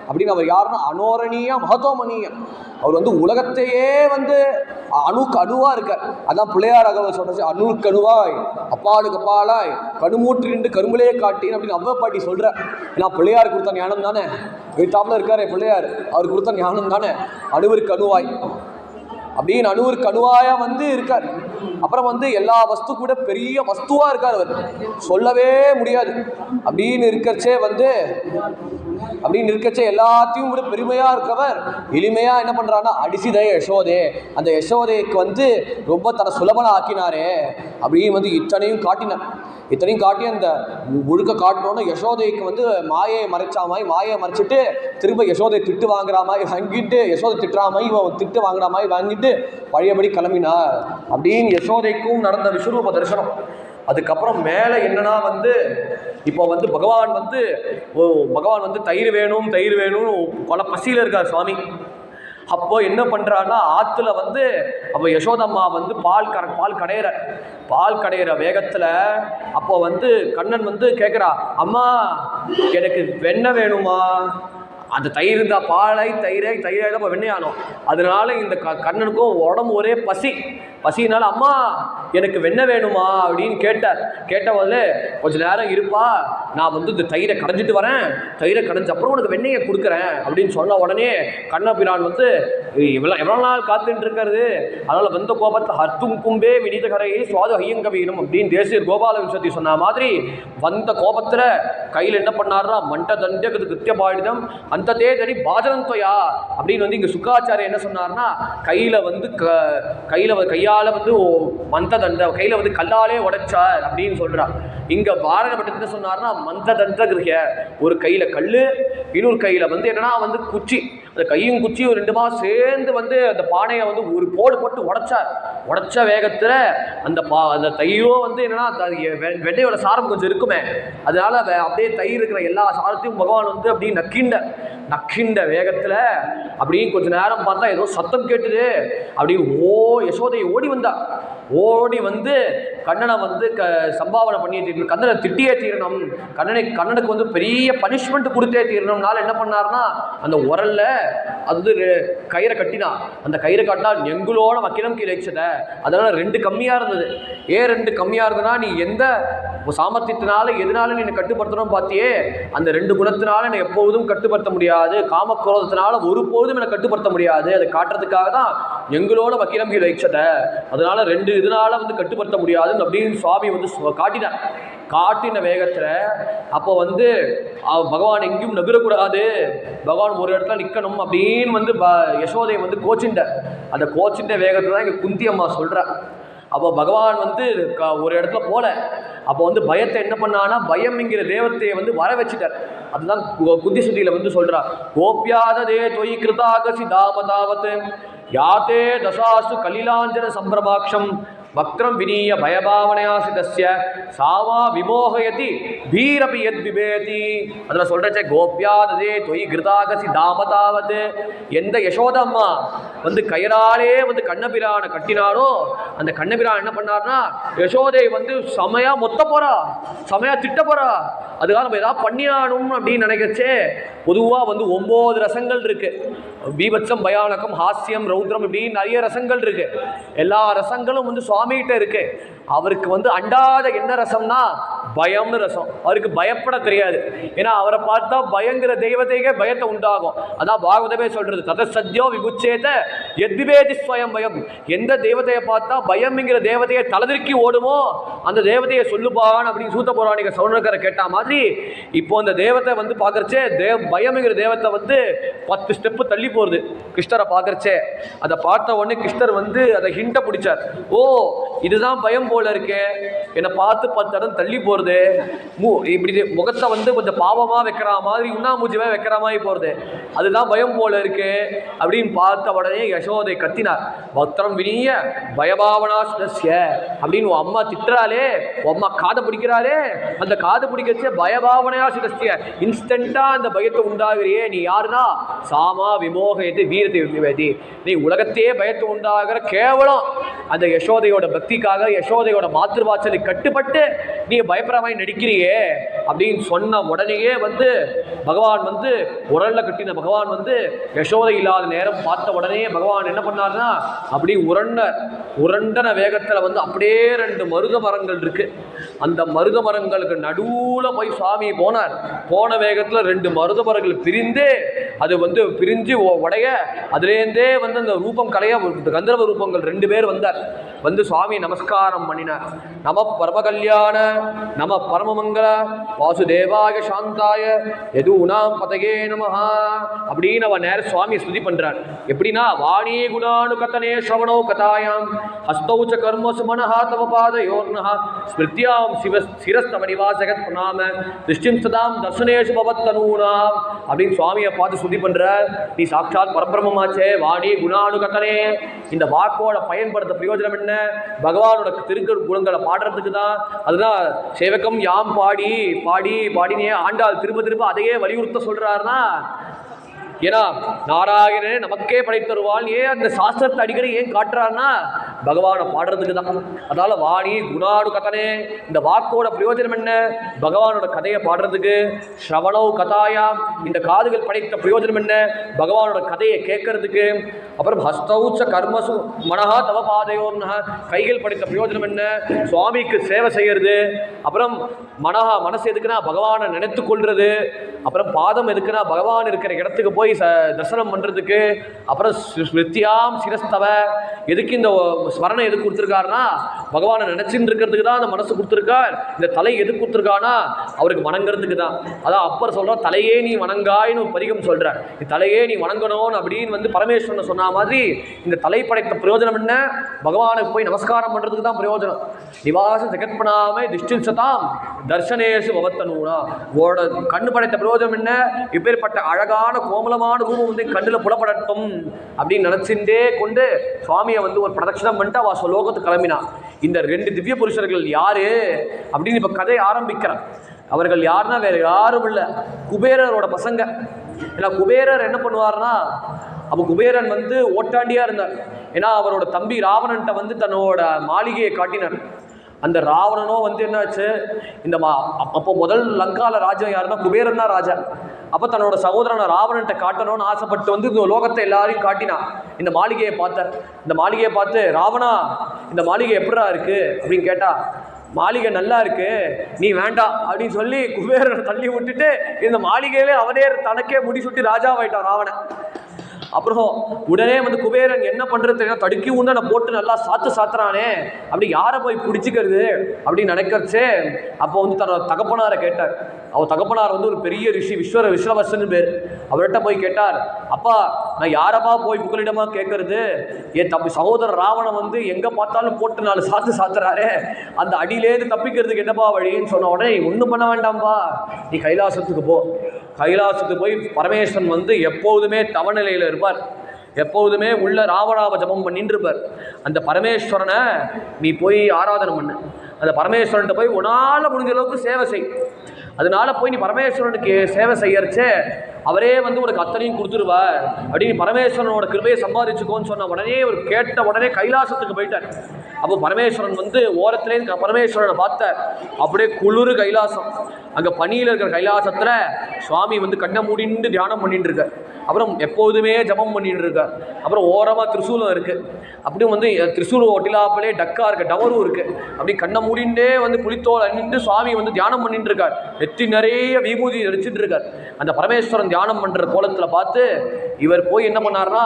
அப்படின்னு அவர் யாருன்னா அனோரணியா மகதோமணியம். அவர் வந்து உலகத்தையே வந்து அணுக்கு அணுவாக இருக்கார். அதான் பிள்ளையார் அகவல் சொல்றது, அணுக்கு அணுவாய் அப்பாளுக்கு அப்பாலாய் கணுமூற்றி நின்று கரும்புலையே காட்டின்னு அப்படின்னு அவ்வளோ பாட்டி சொல்கிறார். ஏன்னா பிள்ளையார் கொடுத்த ஞானம் தானே, வீட்டாப்பில் இருக்காரு பிள்ளையார், அவர் கொடுத்த ஞானம் தானே அணுவிற்கு அணுவாய் அப்படின்னு அணுவிற்கு அணுவாயா வந்து இருக்கார். அப்புறம் வந்து எல்லா வஸ்து கூட பெரிய வஸ்துவா இருக்கார். அவர் சொல்லவே முடியாது அப்படின்னு இருக்கச்சே எல்லாத்தையும் கூட பெருமையா இருக்கவர் எளிமையா என்ன பண்றாருன்னா அடிசிதய யசோதே, அந்த யசோதைக்கு வந்து ரொம்ப தன சுலபனா ஆக்கினாரே அப்படின்னு வந்து இத்தனையும் காட்டி அந்த முழுக்க காட்டணும்னு யசோதைக்கு வந்து மாயை மறைச்சா மாதிரி மாயை மறைச்சிட்டு திரும்ப யசோதை திட்டு வாங்குற மாதிரி வாங்கிட்டு, யசோதை திட்டுறா மாதிரி இவன் திட்டு வாங்குற மாதிரி வாங்கிட்டு பழையபடி கிளம்பினார் அப்படின்னு யசோதைக்கும் நடந்த விஸ்வரூப தரிசனம். அதுக்கப்புறம் மேலே என்னன்னா வந்து இப்போ வந்து பகவான் வந்து தயிர் வேணும் கொலை பசியில் இருக்கார் சுவாமி. அப்போ என்ன பண்றான்னா ஆத்துல வந்து அப்போ யசோதம்மா வந்து பால் கடையிற வேகத்துல அப்போ வந்து கண்ணன் வந்து கேட்குறா, அம்மா எனக்கு வெண்ணெய் வேணுமா. அந்த தயிர் இருந்தால் தயிரை தான் வெண்ணெயானோம். அதனால இந்த கண்ணனுக்கும் உடம்பு ஒரே பசினால அம்மா எனக்கு வெண்ணெய் வேணுமா அப்படின்னு கேட்டவங்கள கொஞ்ச நேரம் இருப்பா, நான் வந்து இந்த தயிரை கடைஞ்சிட்டு வரேன், தயிரை கடைஞ்ச அப்புறம் உனக்கு வெண்ணெயை கொடுக்குறேன் அப்படின்னு சொன்ன உடனே கண்ணபிரான் வந்து எவ்வளோ நாள் காத்துட்டு இருக்காரு. அதனால வந்த கோபத்தை ஹர்த்தும் கும்பே வினித கரையை சுவாது ஐயங்கவீனம் அப்படின்னு தேசியர் கோபால விம்சதி சொன்ன மாதிரி வந்த கோபத்தில் கையில் என்ன பண்ணாருன்னா மண்ட தண்டை கிருத்திய பாடிதம் அந்த தேதடி பாஜனந்தோயா அப்படின்னு வந்து இங்கே சுக்காச்சாரிய என்ன சொன்னார்னா கையால் வந்து மந்த தண்ட கையில் வந்து கல்லாலே உடைச்சார் அப்படின்னு சொல்கிறார். இங்கே பாரதப்பட்டத்தை சொன்னார்னா மந்த தண்ட கிரகிய, ஒரு கையில் கல், இன்னொரு கையில் வந்து என்னன்னா வந்து குச்சி, அந்த கையும் குச்சியும் 2மா சேர்ந்து வந்து அந்த பானையை வந்து ஒரு போட்டு உடைச்ச வேகத்தில் அந்த தையோ வந்து என்னன்னா வெண்ணையோட சாரம் கொஞ்சம் இருக்குமே, அதனால அப்படியே தயிர் இருக்கிற எல்லா சாரத்தையும் பகவான் வந்து அப்படியே நக்கிண்ட வேகத்தில் அப்படின்னு கொஞ்ச நேரம் பார்த்தா ஏதோ சத்தம் கேட்டுது. அப்படி யசோதை ஓடி வந்து கண்ணனை வந்து சம்பாவனை பண்ணியே தீரணும், கண்ணனை திட்டியே தீரணும், கண்ணனுக்கு வந்து பெரிய பனிஷ்மெண்ட் கொடுத்தே தீரணும்னால என்ன பண்ணார்னா அந்த உரல்ல அது கயிறை கட்டினா, அந்த கயிறை கட்டினா எங்களோட மக்கினம் கீழே அதனால 2 கம்மியாக இருந்தது. 2 கம்மியாக இருந்ததுன்னா நீ எந்த சாமர்த்தியத்தினால எதனால நீ கட்டுப்படுத்தணும் பார்த்தியே, அந்த 2 குணத்தினால என்னை எப்போதும் கட்டுப்படுத்த முடியாது, காமக்ரோதத்தினால ஒருபோதும் என்னை கட்டுப்படுத்த முடியாது, அதை காட்டுறதுக்காக தான் எங்களோட வக்கீலம் கீழே அதனால 2 இதனால வந்து கட்டுப்படுத்த முடியாது அப்படின்னு சுவாமி வந்து காட்டின வேகத்தில் அப்போ வந்து பகவான் எங்கேயும் நகரக்கூடாது, பகவான் ஒரு இடத்துல நிற்கணும் அப்படின்னு வந்து யசோதையை வந்து அந்த கோச்சின்ற வேகத்தில் தான் இங்கே குந்தி அம்மா சொல்கிறா. அப்போ பகவான் வந்து ஒரு இடத்துல போல, அப்போ வந்து பயத்தை என்ன பண்ணான்னா பயம்ங்கிற தேவத்தையை வந்து வர வச்சுட்டார். அதுதான் குந்தி சுத்தியில் வந்து சொல்கிறா, கோபியாததே தொய் கிருதாக சிதாமதாவத் யாத்தே தசாசு கலிலாஞ்சன சம்பிரபாட்சம் வக்ரம் வினீய பயபாவனையா சிதஸ்ய சாவா விமோகயதி பீரபி யத் விபேதி. அதில் சொல்கிறச்சே கோபியாததே தொய் கிருதாகசி தாமதாவது. எந்த யசோதம்மா வந்து கயிறாலே வந்து கண்ணபிரானை கட்டினாரோ அந்த கண்ணபிரான் என்ன பண்ணார்னா யசோதை வந்து செமையா மொத்த போறா, செமையா திட்ட போறா. அதுக்காக நம்ம ஏதாவது பண்ணியானும் அப்படின்னு நினைக்கிறச்சே பொதுவாக வந்து 9 ரசங்கள் இருக்கு. பீபத்சம், பயானகம், ஹாஸ்யம், ரௌத்ரம், இப்படின்னு நிறைய ரசங்கள் இருக்கு. எல்லா ரசங்களும் வந்து சுவாமிகிட்ட இருக்கு. அவருக்கு வந்து அண்டாத என்ன ரசம்னா பயம்னு ரசம். அவருக்கு பயப்பட தெரியாது. ஏன்னா அவரை பார்த்தா பயங்கிற தெய்வத்தையே பயத்தை உண்டாகும். அதான் பாகவதமே சொல்றது, தத சத்யோ விபுச்சேத எத்விபேதி ஸ்வயம் பயம். எந்த தெய்வத்தையை பார்த்தா பயம்ங்கிற தேவதையை தலதிருக்கி ஓடுமோ அந்த தேவதையை சொல்லுப்பான் அப்படின்னு சூத்த புராணிக சௌனகரை கேட்டா மாதிரி இப்போ அந்த தேவத்தை வந்து பார்க்கறச்சே பயம்ங்கிற தேவத்தை வந்து 10 ஸ்டெப்பு தள்ளி போகிறது கிருஷ்ணரை பார்க்கறச்சே. அதை பார்த்த உடனே கிருஷ்ணர் வந்து அதை ஹிண்ட்டை பிடிச்சார். ஓ இதுதான் பயம் போல இருக்கு, என்னை பார்த்து 10 இடம் தள்ளி போகிறது, இப்படி முகத்தை வந்து கொஞ்சம் பாவமாக வைக்கிற மாதிரி உண்ணாமூச்சியாக வைக்கிற மாதிரி போகிறது, அதுதான் பயம் போல இருக்கு அப்படின்னு பார்த்த உடனே யசோதை கத்தினார். பக்தரம் வினிய பயபாவனா சுதஸ்ய அப்படின்னு உன் அம்மா திட்டுறாளே, உன் அம்மா காதை பிடிக்கிறாளே, அந்த காதை பிடிக்கச்சே பயபாவனையா சுதஸ்ய இன்ஸ்டண்டா அந்த பயத்தை உண்டாகிறியே, நீ யாருன்னா சாமா விமோகத்தை வீரத்தை விவேதி, நீ உலகத்தையே பயத்தை உண்டாகிற கேவலம் அந்த யசோதையோட பக்திக்காக யசோதையோட மாத்திருவாச்சலை கட்டுப்பட்டு நீ பயப்படுற மாதிரி நடிக்கிறியே அப்படின்னு சொன்ன உடனேயே வந்து பகவான் வந்து உரல்ல கட்டின பகவான் வந்து யசோதை இல்லாத நேரம் பார்த்த உடனே பகவான் என்ன பண்ணார்னா அப்படி உரண்டன வேகத்தில் வந்து அப்படியே 2 மருத மரங்கள் இருக்கு. அந்த மருத மரங்களுக்கு நடுவில் போய் சுவாமி போனார். போன வேகத்தில் 2 மருத மரங்கள் பிரிந்து அது வந்து பிரிஞ்சு உடைய அதுலேருந்தே வந்து அந்த ரூபம் கலைய கந்தர்வ ரூபங்கள் 2 பேர் வந்தார். வந்து சுவாமி நமஸ்காரம் பண்ணினார். நம பரம கல்யாண நம பரமமங்கல வாசுதேவாய சாந்தாய யதுனாம் பதகே நமஹா அப்படின்னு அவன் நேர சுவாமி ஸ்துதி பண்றார். எப்படின்னா வாணி குணானு கதனே ஸ்ரவணோ கதாயாம் ஹஸ்தௌச்ச கர்மசு மனஹா தவ பாதயோர்னஹா ஸ்மிருத்யாம் சிரஸ்தவ நிவாசகத் பிரணாம திருஷ்டிம் சதாம் தர்சனேஷு பவத்தனூனாம் அப்படின்னு சுவாமியை பார்த்து ஸ்துதி பண்றார். நீ சாட்சாத் பரபிரமமாச்சே, வாணி குணானு கதனே. இந்த வாக்கோட பயன்படுத்த பிரயோஜனம் என்ன? பகவானோட திருக்கர் குணங்களை பாடுறதுக்கு தான். அதுதான் சேவகம் யாம் பாடி பாடி பாடினே ஆண்டாள் திரும்ப அதையே வலியுறுத்த சொல்றாருன்னா, ஏன்னா நாராயணனே நமக்கே படைத்தருவாள் ஏன் அந்த சாஸ்திரத்தை அடிக்கடி ஏன் காட்டுறாருன்னா பகவானை பாடுறதுக்கு தான். அதனால வாணி குணாடு கதனே, இந்த வாக்கோட பிரயோஜனம் என்ன? பகவானோட கதையை பாடுறதுக்கு. ஸ்ரவணோ கதாயா, இந்த காதுகள் படைத்த பிரயோஜனம் என்ன? பகவானோட கதையை கேட்கறதுக்கு. அப்புறம் ஹஸ்தௌச்ச கர்மசு மனஹா தவ பாதையோர்னஹா, கைகள் படைத்த பிரயோஜனம் என்ன? சுவாமிக்கு சேவை செய்யறது. அப்புறம் மனஹா, மனசு எதுக்குன்னா பகவானை நினைத்து கொள்றது. அப்புறம் பாதம் எதுக்குன்னா பகவான் இருக்கிற இடத்துக்கு போய் தரிசனம் பண்றதுக்கு. அப்புறம் ஸ்மிருத்யாம் சிரஸ்தவ, எதுக்கு இந்த ஸ்மரணை எதுக்கு கொடுத்துருக்காருன்னா பகவானை நினைச்சுட்டு இருக்கிறதுக்கு தான் அந்த மனசு கொடுத்துருக்கார். இந்த தலை எதுக்கு கொடுத்துருக்கானா அவருக்கு வணங்குறதுக்கு தான். அதான் அப்பர் சொல்ற தலையே நீ வணங்காயின்னு பதிகம் சொல்ற. தலையே நீ வணங்கணும் அப்படின்னு வந்து பரமேஸ்வரன் சொன்ன மாதிரி இந்த தலை படைத்த பிரயோஜனம் என்ன? பகவானுக்கு போய் நமஸ்காரம் பண்றதுக்கு தான் பிரயோஜனம். நிவாசம் ஜெகத்பணாமை திஷ்டில் சதாம் தர்சனேஷு பவத்தனூனா, உங்களோட கண்ணு படைத்த பிரயோஜனம் என்ன? இப்பேற்பட்ட அழகான கோமலமான ரூபம் வந்து கண்ணில் புலப்படட்டும் அப்படின்னு நினைச்சுட்டே கொண்டு சுவாமியை வந்து ஒரு பிரதட்சணம் பண்ணிட்டு அவ ஸ்லோகத்துக்கு கிளம்பினான். இந்த 2 திவ்ய புருஷர்கள் யாரு அப்படின்னு இப்ப கதையை ஆரம்பிக்கிறான். அவர்கள் யாருன்னா வேற யாரும் இல்லை, குபேரரோட பசங்க. ஏன்னா குபேரர் என்ன பண்ணுவார்னா, அப்போ குபேரன் வந்து ஓட்டாண்டியா இருந்தார். ஏன்னா அவரோட தம்பி ராவணன்ட்ட வந்து தன்னோட மாளிகையை காட்டினார். அந்த ராவணனோ வந்து என்னாச்சு, இந்த அப்போ முதல் லங்கால ராஜா யாருன்னா குபேரன் தான் ராஜா. அப்போ தன்னோட சகோதரனை ராவணன்ட்ட காட்டணும்னு ஆசைப்பட்டு வந்து இந்த லோகத்தை எல்லாரையும் காட்டினான். இந்த மாளிகையை பார்த்தார். இந்த மாளிகையை பார்த்து, ராவணா இந்த மாளிகை எப்படிடா இருக்கு அப்படின்னு கேட்டா, மாளிகை நல்லா இருக்கு, நீ வேண்டாம் அப்படின்னு சொல்லி குபேரனை தள்ளி விட்டுட்டு இந்த மாளிகையிலே அவனே தனக்கே முடிச்சுட்டு ராஜாவாயிட்டான் ராவணன். அப்புறம் உடனே வந்து குபேரன் என்ன பண்றது தடுக்கி உண்டனை போட்டு நல்லா சாத்துறானே, அப்படி யாரை போய் பிடிச்சிக்கிறது அப்படின்னு நினைக்கிறச்சே அப்போ வந்து தன்னோட தகப்பனாரை கேட்டார். அவர் தகப்பனார் வந்து ஒரு பெரிய ரிஷி, விஸ்வவசன் பேர். அவர்கிட்ட போய் கேட்டார், அப்பா நான் யாரப்பா போய் புகலிடமா கேட்கறது? என் தம்பி சகோதரர் ராவணன் வந்து எங்க பார்த்தாலும் போட்டு 4 சாத்துறாரே, அந்த அடியிலேருந்து தப்பிக்கிறதுக்கு என்னப்பா வழின்னு சொன்ன உடனே ஒன்றும் பண்ண வேண்டாம்பா, நீ கைலாசத்துக்கு போ. கைலாசத்துக்கு போய் பரமேஸ்வரன் வந்து எப்போதுமே தவநிலையில் இருப்பார். எப்போதுமே உள்ள ராமநாம ஜபம் பண்ணிட்டு இருப்பார். அந்த பரமேஸ்வரனை நீ போய் ஆராதனை பண்ணு, அந்த பரமேஸ்வரன்ட்ட போய் உன்னால் முடிஞ்ச அளவுக்கு சேவை செய். அதனால போய் நீ பரமேஸ்வரனுக்கு சேவை செய்யறச்சே அவரே வந்து உனக்கு அத்தனையும் கொடுத்துருவார் அப்படின்னு பரமேஸ்வரனோட கிருபையை சம்பாதிச்சுக்கோன்னு சொன்ன உடனே ஒரு கேட்ட உடனே கைலாசத்துக்கு போயிட்டார். அப்போ பரமேஸ்வரன் வந்து ஓரத்துலேருந்து பரமேஸ்வரனை பார்த்தார். அப்படியே குளிர் கைலாசம். அங்கே பனியில் இருக்கிற கைலாசத்தில் சுவாமி வந்து கண்ணை மூடிண்டு தியானம் பண்ணிட்டு இருக்கார். அப்புறம் எப்போதுமே ஜபம் பண்ணிட்டு இருக்கார். அப்புறம் ஓரமாக திரிசூலம் இருக்குது. அப்படியும் வந்து திரிசூலம் ஒட்டிலாப்பிலே டக்கா இருக்குது, டவரும் இருக்குது. அப்படி கண்ணை மூடிண்டே வந்து புலித்தோல் அணிந்து சுவாமி வந்து தியானம் பண்ணிட்டு இருக்கார். நெற்றி நிறைய விபூதி அடிச்சுட்டு இருக்கார். அந்த பரமேஸ்வரன் தியானம் பண்ணுற கோலத்தில் பார்த்து இவர் போய் என்ன பண்ணார்னா,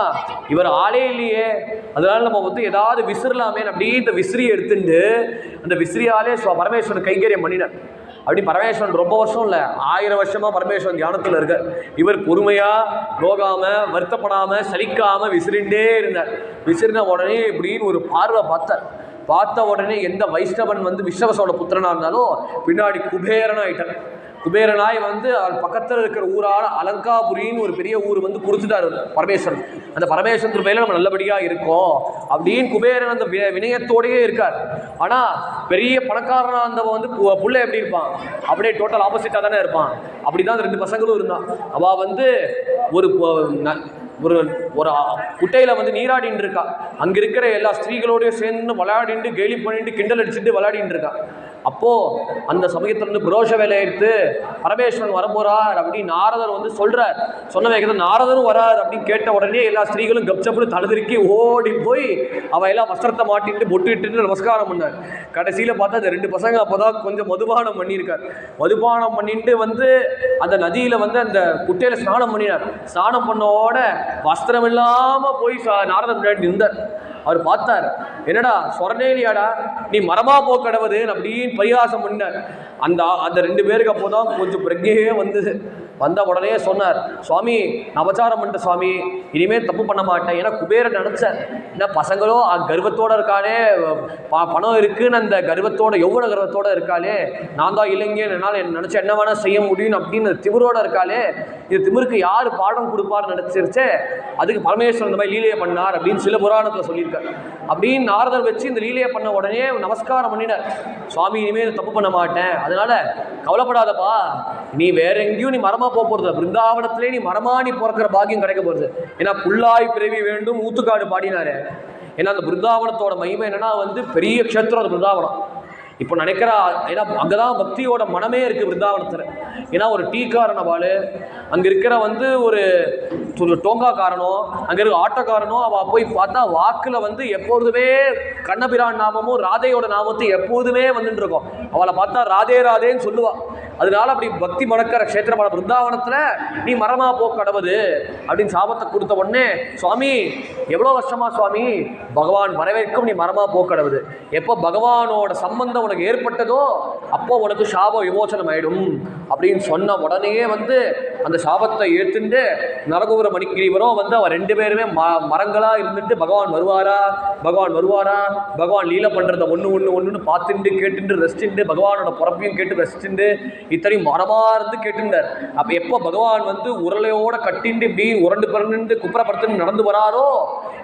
இவர் ஆளே இல்லையே, அதனால நம்ம வந்து ஏதாவது விசிறலாமே அப்படியே இந்த விசிறியை எடுத்துட்டு அந்த விசிறியாலே பரமேஸ்வரன் கைங்கரியம் பண்ணினார். அப்படி பரமேஸ்வரன் ரொம்ப வருஷம் இல்லை, 1000 வருஷமாக பரமேஸ்வரன் தியானத்தில் இருக்க. இவர் பொறுமையாக நோகாமல் வருத்தப்படாமல் சலிக்காமல் விசிறிண்டே இருந்தார். விசிறின உடனே இப்படின்னு ஒரு பார்வை பார்த்த உடனே எந்த வைஷ்ணவன் வந்து விஸ்வசோட புத்திரனாக இருந்தாலும் பின்னாடி குபேரன் ஆகிட்டார். குபேரனாய் வந்து அவர் பக்கத்தில் இருக்கிற ஊரான அலங்காபுரின்னு ஒரு பெரிய ஊர் வந்து கொடுத்துட்டார் பரமேஸ்வரன். அந்த பரமேஸ்வரன் மேலே நம்ம நல்லபடியாக இருக்கோம் அப்படின்னு குபேரன் அந்த வினயத்தோடையே இருக்கார். ஆனால் பெரிய பணக்காரனாக இருந்தவன் வந்து புள்ள எப்படி இருப்பான், அப்படியே டோட்டல் ஆப்போசிட்டாக தானே இருப்பான். அப்படி தான் 2 பசங்களும் இருந்தான். அவள் வந்து ஒரு ஒரு ஒரு குட்டையில் வந்து நீராடின்னு இருக்கா. அங்கே இருக்கிற எல்லா ஸ்திரீகளோடையும் சேர்ந்து விளையாடிட்டு கேலி பண்ணிட்டு கிண்டல் அடிச்சுட்டு விளையாடின்னு இருக்கா. அப்போது அந்த சமயத்திலிருந்து புரோஷ வேலை எடுத்து பரமேஸ்வரன் வரப்போறார் அப்படின்னு நாரதர் வந்து சொல்கிறார். சொன்ன வேகத்தில் நாரதரும் வரார் அப்படின்னு கேட்ட உடனே எல்லா ஸ்திரீகளும் கப்சப்புன்னு தலதிருக்கி ஓடி போய் அவள் எல்லாம் வஸ்திரத்தை மாட்டிட்டு பொட்டுட்டு நமஸ்காரம் பண்ணார். கடைசியில் பார்த்தா அந்த 2 பசங்க அப்போ தான் கொஞ்சம் மதுபானம் பண்ணியிருக்கார். மதுபானம் பண்ணிட்டு வந்து அந்த நதியில் வந்து அந்த குட்டையில் ஸ்நானம் பண்ணினார். ஸ்நானம் பண்ணோட வஸ்திரம் இல்லாமல் போய் நாரதர் முன்னாடி நின்றார். அவர் பார்த்தார், என்னடா சொர்ணேலியாடா நீ மரமா போக்கடவுது அப்படின்னு பரிகாசம் பண்ணார். அந்த 2 பேருக்கு அப்போ தான் கொஞ்சம் பிரஜையே வந்தது. வந்த உடனே சொன்னார், சுவாமி அபச்சாரம் பண்ணிட்ட சுவாமி, இனிமேல் தப்பு பண்ண மாட்டேன். ஏன்னா குபேரன் நினச்சேன், ஏன்னா பசங்களும் கர்வத்தோடு இருக்காளே, பணம் இருக்குன்னு அந்த கர்வத்தோட எவ்வளோ கர்வத்தோடு இருக்காளே, நான் தான் இல்லைங்கன்னு என்னால் நினச்சேன் என்ன வேணால் செய்ய முடியும் அப்படின்னு திமிரோடு இருக்காளே, இது திமிருக்கு யார் பாடம் கொடுப்பார்னு நினச்சிருச்சே, அதுக்கு பரமேஸ்வரன் இந்த மாதிரி லீலையை பண்ணார் அப்படின்னு சில புராணத்தில் சொல்லியிருக்கார். அப்படின்னு நாரதர் வச்சு இந்த லீலையை பண்ண உடனே நமஸ்காரம் பண்ணினார். சுவாமி இனிமேல் தப்பு பண்ண மாட்டேன், அதனால கவலைப்படாதப்பா, நீ வேற எங்கேயும் நீ மரமா போகிறது, பிருந்தாவனத்திலே நீ மரமா நீ பிறக்கிற பாக்கியம் கிடைக்க போகிறது. ஏன்னா புல்லாய் பிறவி வேண்டும் ஊத்துக்காடு பாடினாரு. ஏன்னா அந்த பிருந்தாவனத்தோட மகிமை என்னன்னா வந்து பெரிய க்ஷேத்திரம் அந்த பிருந்தாவனம். இப்போ நினைக்கிறா, ஏன்னா அங்கே தான் பக்தியோட மனமே இருக்குது பிருந்தாவனத்தில். ஏன்னா ஒரு டீக்காரனவாள், அங்கே இருக்கிற வந்து ஒரு டோங்காக்காரனோ, அங்கே இருக்க ஆட்டோக்காரனோ, அவள் போய் பார்த்தா வாக்கில் வந்து எப்பொழுதுமே கண்ணபிரான் நாமமும் ராதையோட நாமத்தையும் எப்போதுமே வந்துட்டு இருக்கோம். அவளை பார்த்தா ராதே ராதேன்னு சொல்லுவாள். அதனால அப்படி பக்தி மணக்கிற க்ஷேத்திரமான பிருந்தாவனத்தில் நீ மரமா போ கடவுது அப்படின்னு சாபத்தை கொடுத்த உடனே, சுவாமி எவ்வளோ வருஷமா சுவாமி பகவான் வரவேற்கும் நீ மரமா போ கடவுது, எப்போ பகவானோட சம்பந்தம் உனக்கு ஏற்பட்டதோ அப்போ உனக்கு சாப விமோசனம் ஆயிடும் அப்படின்னு சொன்ன உடனேயே வந்து அந்த சாபத்தை ஏற்றுண்டு நரகூர மணிக்கிரீவரும் வந்து அவன் 2 பேருமே மரங்களாக இருந்துட்டு பகவான் வருவாரா பகவான் லீலை பண்ணுறத ஒன்று பார்த்துட்டு கேட்டுட்டு ரெஸ்ட்டுண்டு பகவானோட பிறப்பையும் கேட்டு ரெஸ்ட்டுண்டு இத்தனையும் மரமாக இருந்து கேட்டுட்டார். அப்போ எப்போ பகவான் வந்து உரலையோட கட்டிண்டு இப்படி உரண்டு பிறண்டு குப்புறப்படுத்துன்னு நடந்து வராரோ,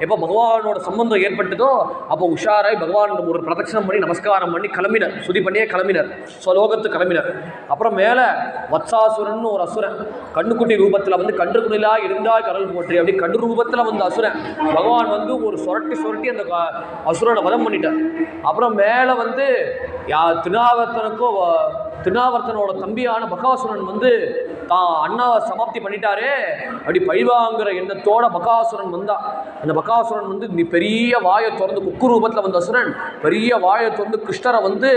எப்போ பகவானோட சம்பந்தம் ஏற்பட்டதோ அப்போ உஷாராய் பகவான் ஒரு பிரதட்சணம் பண்ணி நமஸ்காரம் பண்ணி கிளம்பினார். சுதி பண்ணியே கிளம்பினார், ஸ்வலோகத்துக்கு கிளம்பினார். அப்புறம் மேலே வத்சாசுரன் ஒரு அசுரன் கண்ணுக்குட்டி ரூபத்தில் வந்து கன்றுக்குனிலா இருந்தால் கடல் போற்றி அப்படி கண்டு ரூபத்தில் வந்து அசுரன் பகவான் வந்து ஒரு சுரட்டி அந்த அசுரனை வதம் பண்ணிட்டார். அப்புறம் மேலே வந்து திருநாவர்த்தனோட தம்பியான பகாசுரன் வந்து தான் அண்ணாவை சமாப்தி பண்ணிட்டாரே அப்படி பழிவாங்கிற எண்ணத்தோட பகாசுரன் வந்தான். அந்த பகாசுரன் வந்து நீ பெரிய வாயை திறந்து குக்கு ரூபத்தில் வந்த அசுரன் பெரிய வாயை திறந்து கிருஷ்ணரை வந்து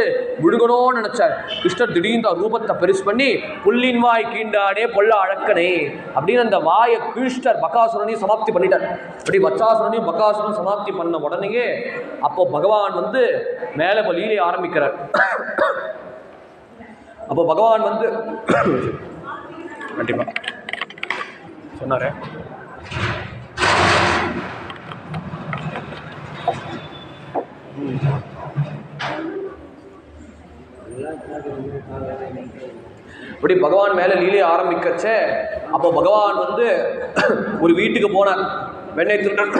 விழுகணும்னு நினைச்சார். கிருஷ்ணர் திடீர்னு ரூபத்தை பெருசு பண்ணி புல்லின் வாய் கீண்டானே பொல்ல அழக்கனே அப்படின்னு அந்த வாயை கிருஷ்ணர் பகாசுரனையும் சமாப்தி பண்ணிட்டார். அப்படி வச்சாசுரனையும் பகாசுரனும் சமாப்தி பண்ண உடனேயே அப்போ பகவான் வந்து மேலே இப்போ லீலை ஆரம்பிக்கிறார். அப்போ பகவான் வந்து கண்டிப்பாக சொன்னார், இப்படி பகவான் மேலே லீலையை ஆரம்பிக்கச்சே அப்போ பகவான் வந்து ஒரு வீட்டுக்கு போனார். வெண்ணெய் திருடன்.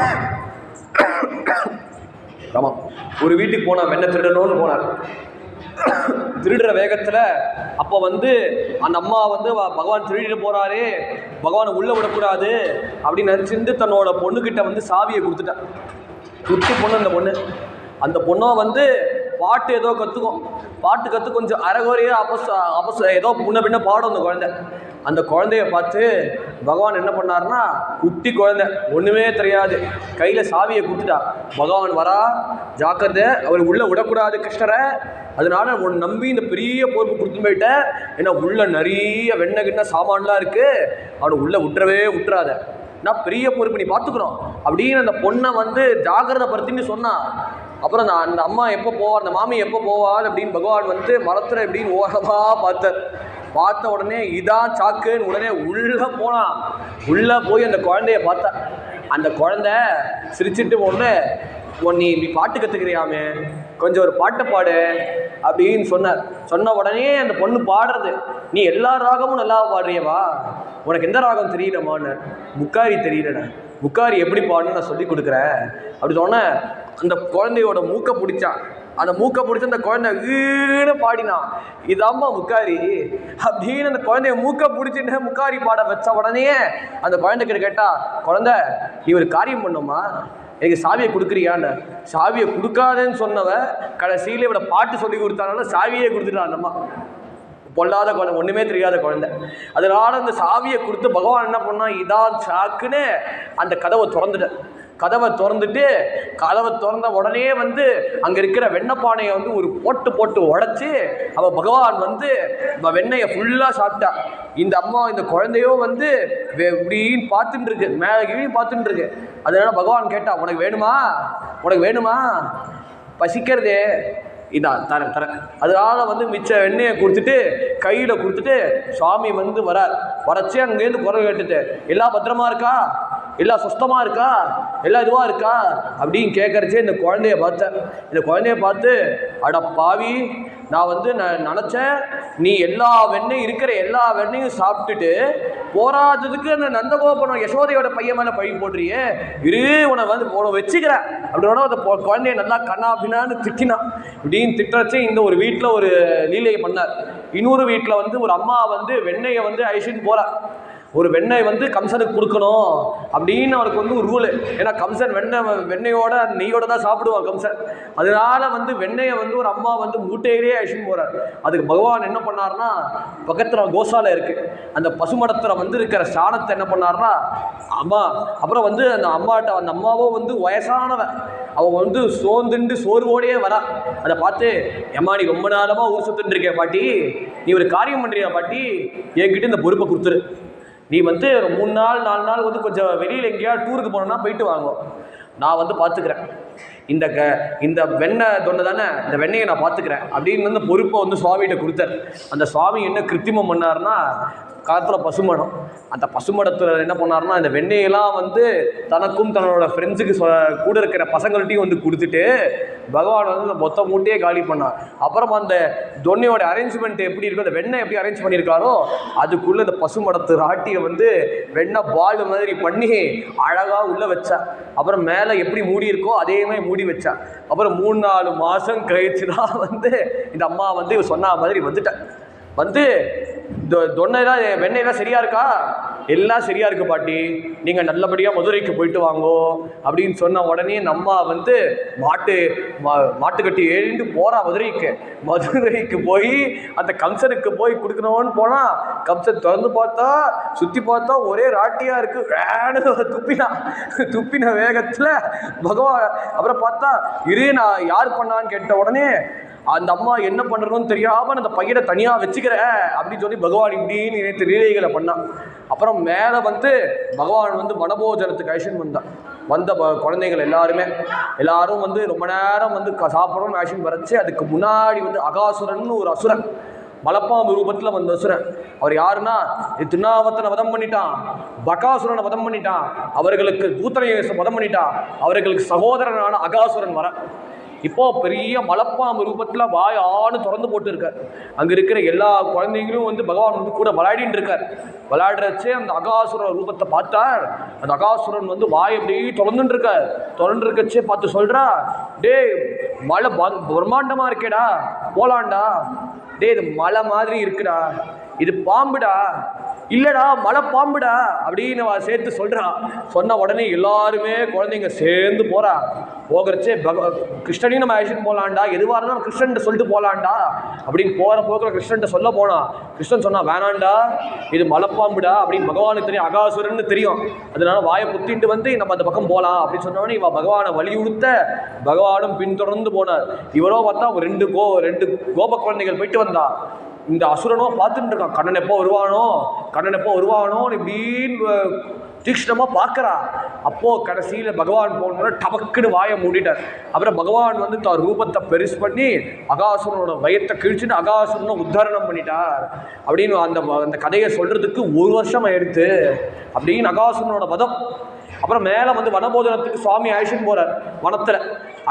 ஆமாம், ஒரு வீட்டுக்கு போனான், வெண்ணெய் திருடணும்னு போனார். திருடுற வேகத்தில் அப்போ வந்து அந்த அம்மா வந்து பகவான் திருடிட்டு போகிறாரு, பகவானை உள்ளே விடக்கூடாது அப்படின்னு நினச்சிருந்து தன்னோட பொண்ணுக்கிட்ட வந்து சாவியை கொடுத்துட்டான். குட்டி பொண்ணு அந்த பொண்ணை வந்து பாட்டு ஏதோ கற்றுக்கும். பாட்டு கற்று கொஞ்சம் அரைகுறையாக ஏதோ முன்ன பின்ன பாடும். அந்த குழந்தைய பார்த்து பகவான் என்ன பண்ணார்னா, குட்டி குழந்தை ஒன்றுமே தெரியாது, கையில் சாவியை கொடுத்துட்டா. பகவான் வரா, ஜாக்கிரதை, அவர் உள்ளே விடக்கூடாது கிருஷ்ணரை, அதனால உன் நம்பி இந்த பெரிய பொறுப்பு கொடுத்து போயிட்டேன், ஏன்னா உள்ள நிறைய வெண்ணெய் கிண்ண சாமான்லாம் இருக்குது, அவனை உள்ளே விட்டுறாத, நான் பெரிய பொறுப்பு நீ பார்த்துக்கணும் அப்படின்னு அந்த பொண்ணை வந்து ஜாக்கிரதை படுத்தின்னு சொன்னான். அப்புறம் அந்த அம்மா எப்போ போவார், அந்த மாமி எப்போ போவாள் அப்படின்னு பகவான் வந்து மரத்தில் எப்படின்னு ஓரமாக பார்த்த உடனே இதான் சாக்குன்னு உடனே உள்ளே போனான். உள்ளே போய் அந்த குழந்தைய பார்த்தா. அந்த குழந்தை சிரிச்சுட்டு ஒன்று, நீ பாட்டு கற்றுக்கிறியாமே, கொஞ்சம் ஒரு பாட்டை பாடு அப்படின்னு சொன்ன உடனே அந்த பொண்ணு பாடுறது, நீ எல்லா ராகமும் நல்லா பாடுறியவா, உனக்கு எந்த ராகம் தெரியலமான்னு. முக்காரி தெரியலண்ணே, முக்காரி எப்படி பாடுன்னு நான் சொல்லி கொடுக்குறேன் அப்படி சொன்ன. அந்த குழந்தையோட மூக்கை பிடிச்சான். அந்த மூக்கை பிடிச்சி அந்த குழந்தை ஈடு பாடினான், இதாம்மா முக்காரி அப்படின்னு. அந்த குழந்தைய மூக்கை பிடிச்சிட்டு முக்காரி பாட வச்ச உடனே அந்த குழந்தைகிட்ட கேட்டா, குழந்தை நீ ஒரு காரியம் பண்ணுமா, எனக்கு சாவியை கொடுக்குறியான்னு. சாவியை கொடுக்காதேன்னு சொன்னவ கடைசியில் இவளை பாட்டு சொல்லி கொடுத்தானால சாவியை கொடுத்துட்டான். அந்தம்மா பொல்லாத குழந்தை, ஒன்றுமே தெரியாத குழந்தை. அதனால அந்த சாவியை கொடுத்து பகவான் என்ன பண்ணா, இதான் சாக்குன்னு அந்த கதவை திறந்த உடனே வந்து அங்கே இருக்கிற வெண்ணப்பானையை வந்து ஒரு போட்டு உடைச்சி அவள் பகவான் வந்து வெண்ணெயை ஃபுல்லாக சாப்பிட்டா. இந்த அம்மா இந்த குழந்தையோ வந்து இப்படின்னு பார்த்துட்டு இருக்கு, மேலே கீழே பார்த்துட்டு இருக்கு. அதனால பகவான் கேட்டா, உனக்கு வேணுமா பசிக்கிறதே, இதான் தரேன். அதனால வந்து மிச்ச வெண்ணெயை கொடுத்துட்டு கையில் கொடுத்துட்டு சுவாமி வந்து வரச்சே அங்கேருந்து குரல் கேட்டுட்டு, எல்லாம் பத்திரமா இருக்கா, எல்லாம் சுத்தமாக இருக்கா, எல்லாம் இதுவாக இருக்கா அப்படின்னு கேட்கறச்சே இந்த குழந்தைய பார்த்து, அட பாவி, நான் வந்து நினச்சேன் நீ எல்லா வெண்ணையும் சாப்பிட்டுட்டு போராததுக்கு அந்த நந்தகோபுரம் யசோதையோட பையன் மேலே பழி போடுறியே, உன வச்சுக்கிறேன் அப்படின்னா அந்த குழந்தைய நல்லா கண்ணாபின்னான்னு திட்டினான். இப்படின்னு திட்டச்சே இந்த ஒரு வீட்டில் ஒரு லீலையை பண்ணார். இன்னொரு வீட்டில் வந்து ஒரு அம்மா வந்து வெண்ணெயை வந்து ஐஷின்னு போகிறார். ஒரு வெண்ணெய் வந்து கம்சனுக்கு கொடுக்கணும் அப்படின்னு அவருக்கு வந்து ஒரு ரூலு. ஏன்னா கம்சன் வெண்ணெயோட நெய்யோட தான் சாப்பிடுவான் கம்சன். அதனால வந்து வெண்ணெயை வந்து ஒரு அம்மா வந்து மூட்டையிலேயே அழிச்சுன்னு போகிறார். அதுக்கு பகவான் என்ன பண்ணார்னா, பக்கத்தில் கோசாலை இருக்குது, அந்த பசுமடத்தில் வந்து இருக்கிற சாணத்தை என்ன பண்ணார்னா அப்புறம் வந்து அந்த அம்மாவும் வந்து வயசானவன், அவன் வந்து சோர்வோடையே வரா. அதை பார்த்து, எம்மா நீ ரொம்ப நாளமாக ஊர் சுத்துட்டு இருக்க பாட்டி, நீ ஒரு காரியம் பண்ணுறியா பாட்டி, என்கிட்ட இந்த பொறுப்பை கொடுத்துரு, நீ வந்து ஒரு 3 நாள் 4 நாள் வந்து கொஞ்சம் வெளியில் எங்கேயாவது டூருக்கு போனோன்னா போயிட்டு வாங்குவோம், நான் வந்து பார்த்துக்கிறேன், இந்த வெண்ணெய் தொண்டை தானே, இந்த வெண்ணெயை நான் பார்த்துக்கிறேன் அப்படின்னு வந்து பொறுப்பை வந்து சுவாமிகிட்ட கொடுத்தார். அந்த சுவாமி என்ன கிருத்திமம் பண்ணார்னா, காலத்தில் பசுமடம், அந்த பசுமடத்தில் என்ன பண்ணார்னா, இந்த வெண்ணெயெல்லாம் வந்து தனக்கும் தன்னோட ஃப்ரெண்ட்ஸுக்கு கூட இருக்கிற பசங்கள்ட்டையும் வந்து கொடுத்துட்டு பகவான் வந்து அந்த மொத்த மூட்டையே காலி பண்ணார். அப்புறம் அந்த தொன்னையோட அரேஞ்ச்மெண்ட் எப்படி இருக்கோ, அந்த வெண்ணெய் எப்படி அரேஞ்ச் பண்ணியிருக்காரோ அதுக்குள்ளே இந்த பசுமடத்து ராட்டியை வந்து வெண்ணெய் பால் மாதிரி பண்ணி அழகாக உள்ளே வச்சா. அப்புறம் மேலே எப்படி மூடி இருக்கோ அதே மாதிரி மூடி வச்சா. அப்புறம் 3-4 மாதம் கழிச்சு தான் வந்து இந்த அம்மா வந்து சொன்ன மாதிரி வந்துட்டேன். வந்து தொன்னைலாம் வெண்ணெயெல்லாம் சரியா இருக்கா, எல்லாம் சரியா இருக்கு பாட்டி, நீங்கள் நல்லபடியாக மதுரைக்கு போயிட்டு வாங்கோ அப்படின்னு சொன்ன உடனே நம்ம வந்து மாட்டுக்கட்டி ஏறிண்டு போகிறா மதுரைக்கு போய் அந்த கம்சனுக்கு போய் கொடுக்கணும்னு போனால், கம்சன் திறந்து பார்த்தா சுற்றி பார்த்தா ஒரே ராட்டியாக இருக்குது, வேணும் துப்பின வேகத்தில் பகவான். அப்புறம் பார்த்தா நான் யார் பண்ணான்னு கேட்ட உடனே அந்த அம்மா என்ன பண்ணுறதுன்னு தெரியாமல் அந்த பையனை தனியாக வச்சுக்கிற அப்படின்னு சொல்லி பகவான் இப்படின்னு நினைத்து லீலைகளை பண்ணான். அப்புறம் மேலே வந்து பகவான் வந்து வனபோஜனத்துக்கு ஆக்ஷன் வந்த குழந்தைகள் எல்லாரும் வந்து ரொம்ப நேரம் வந்து சாப்பிட்றோன்னு ஆக்ஷன் வரைச்சி, அதுக்கு முன்னாடி வந்து அகாசுரன் ஒரு அசுரன், மலப்பாம்பு ரூபத்தில் வந்த அசுரன். அவர் யாருன்னா, திருநாவத்தனை வதம் பண்ணிட்டான், பகாசுரனை வதம் பண்ணிட்டான், அவர்களுக்கு பூத்தனையை வதம் பண்ணிட்டான், அவர்களுக்கு சகோதரனான அகாசுரன் வர. இப்போ பெரிய மலைப்பாம்பு ரூபத்தில் வாயான்னு திறந்து போட்டு இருக்கார். அங்கே இருக்கிற எல்லா குழந்தைங்களும் வந்து பகவான் வந்து கூட விளையாடின்னு இருக்கார். விளையாடுறச்சே அந்த அகாசுர ரூபத்தை பார்த்தார். அந்த அகாசுரன் வந்து வாய் அப்படி திறந்துட்டு இருக்கார். திறந்து இருக்கச்சே பார்த்து சொல்றா, டே மலை பிரம்மாண்டமா இருக்கேடா, போலாண்டா. டே இது மலை மாதிரி இருக்குடா, இது பாம்புடா. இல்லடா மலை பாம்புடா அப்படின்னு சேர்த்து சொல்றான். சொன்ன உடனே எல்லாருமே குழந்தைங்க சேர்ந்து போறா. போகிறச்சே கிருஷ்ணனையும் நம்ம அழைச்சிட்டு போகலாண்டா, எதுவாக இருந்தாலும் கிருஷ்ணன் சொல்லிட்டு போகலாண்டா அப்படின்னு போகிற போக்கில் கிருஷ்ணன் சொல்ல போனான். கிருஷ்ணன் சொன்னா, வேணாண்டா இது மலைப்பாம்புடா அப்படின்னு பகவானுக்கு தெரியும், அகாசுரன்னு தெரியும். அதனால வாயை புத்திட்டு வந்து நம்ம அந்த பக்கம் போகலாம் அப்படின்னு சொன்னோடனே இவன் பகவானை வலியுறுத்த பகவானும் பின்தொடர்ந்து போனார். இவரோ பார்த்தா ரெண்டு கோப குழந்தைகள் போயிட்டு வந்தா. இந்த அசுரனோ பார்த்துட்டு இருக்கான், கண்ணன் எப்போ வருவானோன்னு இப்படின்னு தீக்ஷ்ணமாக பார்க்குறா. அப்போது கடைசியில் பகவான் போனோட டபக்குன்னு வாயை மூடிட்டார். அப்புறம் பகவான் வந்து தான் ரூபத்தை பெருசு பண்ணி அகாசுரனோட வயத்தை கிழிச்சுட்டு அகாசுரனை உத்தாரணம் பண்ணிட்டார் அப்படின்னு அந்த கதையை சொல்கிறதுக்கு 1 வருஷம் ஆயிடுத்து அப்படின்னு அகாசுரனோட வதம். அப்புறம் மேலே வந்து வனபோஜனத்துக்கு சுவாமி அழைச்சின்னு போகிறார். வனத்தில்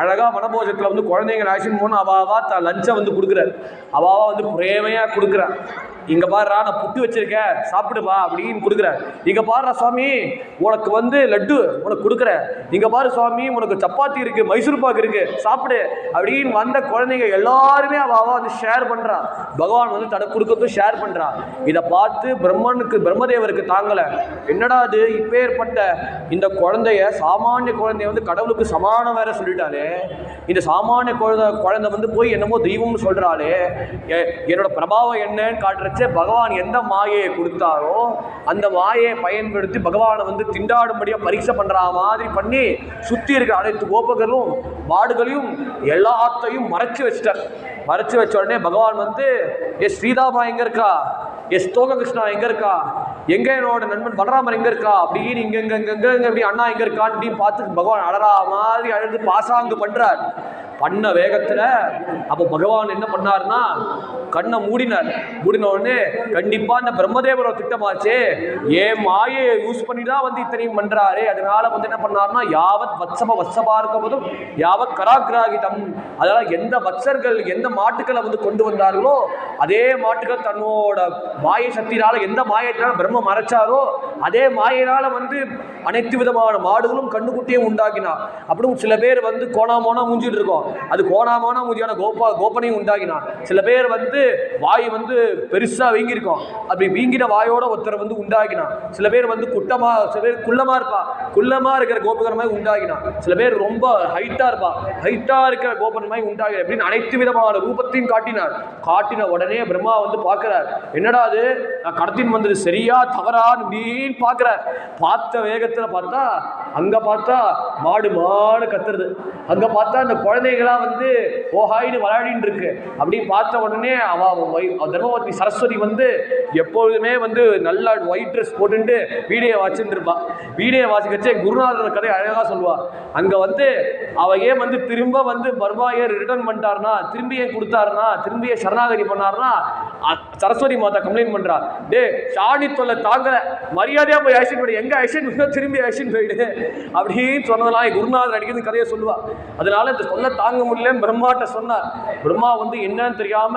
அழகாக வனபோஜனத்தில் வந்து குழந்தைங்க அழைச்சின்னு போனால் அவாவா லஞ்சை வந்து கொடுக்குறார். அவாவா வந்து பிரேமையாக கொடுக்குறார். இங்கே பாருறா நான் புட்டு வச்சிருக்கேன் சாப்பிடுவா அப்படின்னு கொடுக்குறேன். இங்கே பாருறா சுவாமி உனக்கு வந்து லட்டு உனக்கு கொடுக்குறேன். இங்கே பாரு சுவாமி உனக்கு சப்பாத்தி இருக்குது, மைசூர் பாக்கு இருக்குது, சாப்பிடு அப்படின்னு வந்த குழந்தைங்க எல்லாருமே அவாவா வந்து ஷேர் பண்ணுறா. பகவான் வந்து தனக்கு கொடுக்கறதும் ஷேர் பண்ணுறா. இதை பார்த்து பிரம்மதேவருக்கு தாங்கலை. என்னடா அது இப்பேற்பட்ட இந்த குழந்தைய சாமானிய குழந்தைய வந்து கடவுளுக்கு சமானம் வேற சொல்லிட்டாலே, இந்த சாமானிய குழந்தை வந்து போய் என்னமோ தெய்வம்னு சொல்கிறாளே, என்னோட பிரபாவம் என்னன்னு காட்டுற பகவான் எந்த மாயையை கொடுத்தாரோ அந்த மாயையை பயன்படுத்தி பகவானை வந்து திண்டாடும்படியா பரீட்சை பண்ற மாதிரி பண்ணி சுத்தி இருக்கிற அனைத்து கோபர்களும் மாடுகளையும் எல்லாத்தையும் மறைச்சு வச்சிட்டார். மறைச்சு வச்ச உடனே பகவான் வந்து ஸ்ரீதாமா எங்க இருக்கா, ஸ்தோக கிருஷ்ணா எங்க இருக்கா, எங்க என்னோட நண்பன் பலராமர் எங்க இருக்கா அப்படின்னு இங்க இப்படி அண்ணா எங்க இருக்கான்னு அப்படின்னு பார்த்து பகவான் அழறா மாதிரி அழுது பாசாங்கு பண்றார். பண்ண வேகத்துல அப்போ பகவான் என்ன பண்ணார்னா கண்ணை மூடினார். மூடின உடனே கண்டிப்பா இந்த பிரம்மதேவரோட திட்டமாச்சே, ஏன் மாயை யூஸ் பண்ணி தான் வந்து இத்தனையும் பண்றாரு. அதனால வந்து என்ன பண்ணார்னா யாவத் வத்சபா இருக்கும்போதும் யாவத் கராகிராகிதம், அதனால எந்த வத்சர்கள் எந்த மாட்டுக்களை வந்து கொண்டு வந்தார்களோ அதே மாட்டுக்கள் தன்னோட மாயை சக்தினால எந்த மாயத்தினால பிரம்ம மறைச்சாரோ அதே மாயினால வந்து அனைத்து விதமான மாடுகளும் கண்ணுக்குட்டியும் உண்டாக்கினார். அப்படியும் சில பேர் வந்து கோணாமோனா மூஞ்சிட்டு இருக்கோம், அது கோணாமோனா மூஞ்சியான கோபனையும் உண்டாக்கினார். சில பேர் வந்து வாய் வந்து பெருசா வீங்கிருக்கும், அப்படி வீங்கின வாயோட ஒருத்தர் வந்து உண்டாக்கினான். சில பேர் வந்து குட்டமா, சில பேர் குள்ளமா இருப்பா, குள்ளமா இருக்கிற கோபகர் மாதிரி உண்டாக்கினான். சில பேர் ரொம்ப ஹைட்டா இருப்பா, ஹைட்டா இருக்கிற கோபன் மாதிரி உண்டாகி அப்படின்னு அனைத்து விதமான ரூபத்தையும் காட்டினார். காட்டின உடனே பிரம்மா வந்து பார்க்கிறார், என்னடா அது நான் கடத்தின் வந்தது சரியா தவறான்னு அப்படின்னு பார்க்கிறார். பார்த்த வேகத்துல பார்த்தா அங்க பார்த்தா மாடு கத்துறது, அங்க பார்த்தா அந்த குழந்தைகளா வந்து ஓஹாயின்னு விளையாடின்னு இருக்கு. அப்படின்னு பார்த்த உடனே தர்மவதி சரஸ்வதி வந்து எப்பொழுதுமே வந்து நல்ல ஒயிட் ட்ரெஸ் போட்டுட்டு வீடியோ வாட்சிட்டு இருப்பா. வீடியோ வாட்சிக்கச்சே குருநாதர் கதை அழகா சொல்லுவா. அங்க வந்து அவ ஏன் வந்து திரும்ப வந்து பர்மாயை ரிட்டர்ன் பண்ணிட்டாருனா, திரும்பி ஏன் கொடுத்தாருனா, திரும்பி சரணாகதி பண்ணாருனா சரஸ்வதி மாதா கம்ப்ளைண்ட் பண்றா, டே சாணி தொல்லை தாங்கல, மரியாதையா போய் ஆக்ஷன் போயிடு, எங்க ஆக்ஷன் திரும்பி ஆக்ஷன் போயிடு அப்படின்னு சொன்னதெல்லாம் குருநாதர் அடிக்கிறது கதையை சொல்லுவா. அதனால இந்த சொல்ல தாங்க முடியல பிரம்மாட்ட சொன்னார். பிரம்மா வந்து என்னன்னு தெரியாம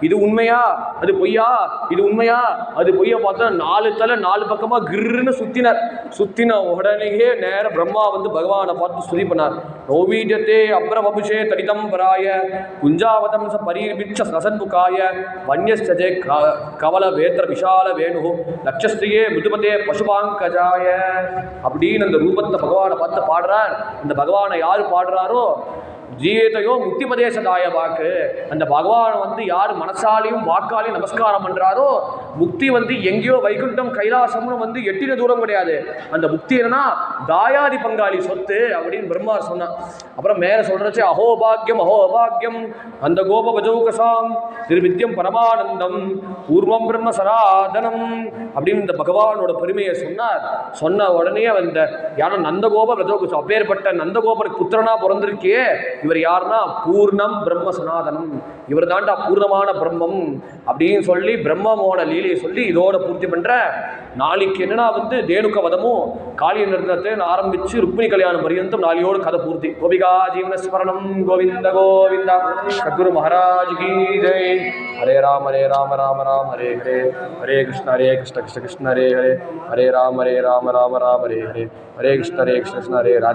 இது உண்மையா அது பொய்யா, இது உண்மையா அது பொய்யா பார்த்தா 4 தலை 4 பக்கமா கிருன்னு சுத்தின உடனேயே நேர பிரம்மா வந்து பகவானை பார்த்து ஸ்துதி பண்ணார். நோவீஜத்தே அப்ரவபுஷே தடிதம் பராய குஞ்சாவதம் ச பரீர்பிட்ச ரசன்முகாய வன்யஸ்தஜே கவல வேத்திர விஷால வேணு லட்சஸ்திரியே முதுபதே பசுபாங்கஜாய அப்படின்னு அந்த ரூபத்தை பகவானை பார்த்து பாடுறார். இந்த பகவானை யாரு பாடுறாரோ ஜீயத்தையோ முக்திபதேசதாய வாக்கு, அந்த பகவான் வந்து யார் மனசாலையும் வாக்காலையும் நமஸ்காரம் பண்றாரோ முக்தி வந்து எங்கேயோ வைகுண்டம் கைலாசம்னு வந்து எட்டின தூரம் கிடையாது. அந்த முக்தி என்னன்னா தாயாதி பங்காளி சொத்து அப்படின்னு பிரம்மா சொன்னான். அப்புறம் மேல சொல்றச்சு அஹோபாக்கியம் அந்த கோபபஜௌகசாம் திருவித்யம் பரமானந்தம் பூர்வம் பிரம்ம சராதனம் அப்படின்னு இந்த பகவானோட பெருமையை சொன்னார். சொன்ன உடனே அந்த யாரும் நந்தகோப ரஜோகசம் அப்பேற்பட்ட நந்தகோபருக்கு புத்திரனா பிறந்திருக்கே இவர் யாருன்னா பூர்ணம் பிரம்ம சனாதனம், இவர் தாண்டா பூர்ணமான பிரம்மம் அப்படின்னு சொல்லி பிரம்மமோட லீலை லீலையை சொல்லி இதோட பூர்த்தி பண்ணுற. நாளைக்கு என்னன்னா தேனுக்க வதமும் காளிய நிறுத்தத்தை ஆரம்பித்து ருக்மிணி கல்யாணம் பரியந்தம் நாளையோடு கதை பூர்த்தி. கோபிகா ஜீவன ஸ்மரணம் கோவிந்த கோவிந்தா. சத்குரு மகாராஜ் கி ஜெய். ஹரே ராம ராம ராம ஹரே ஹரே, ஹரே கிருஷ்ண கிருஷ்ண கிருஷ்ண ஹரே ஹரே, ஹரே ராம ராம ராம ஹரே ஹரே, ஹரே கிருஷ்ண கிருஷ்ண ஹரே ராஜ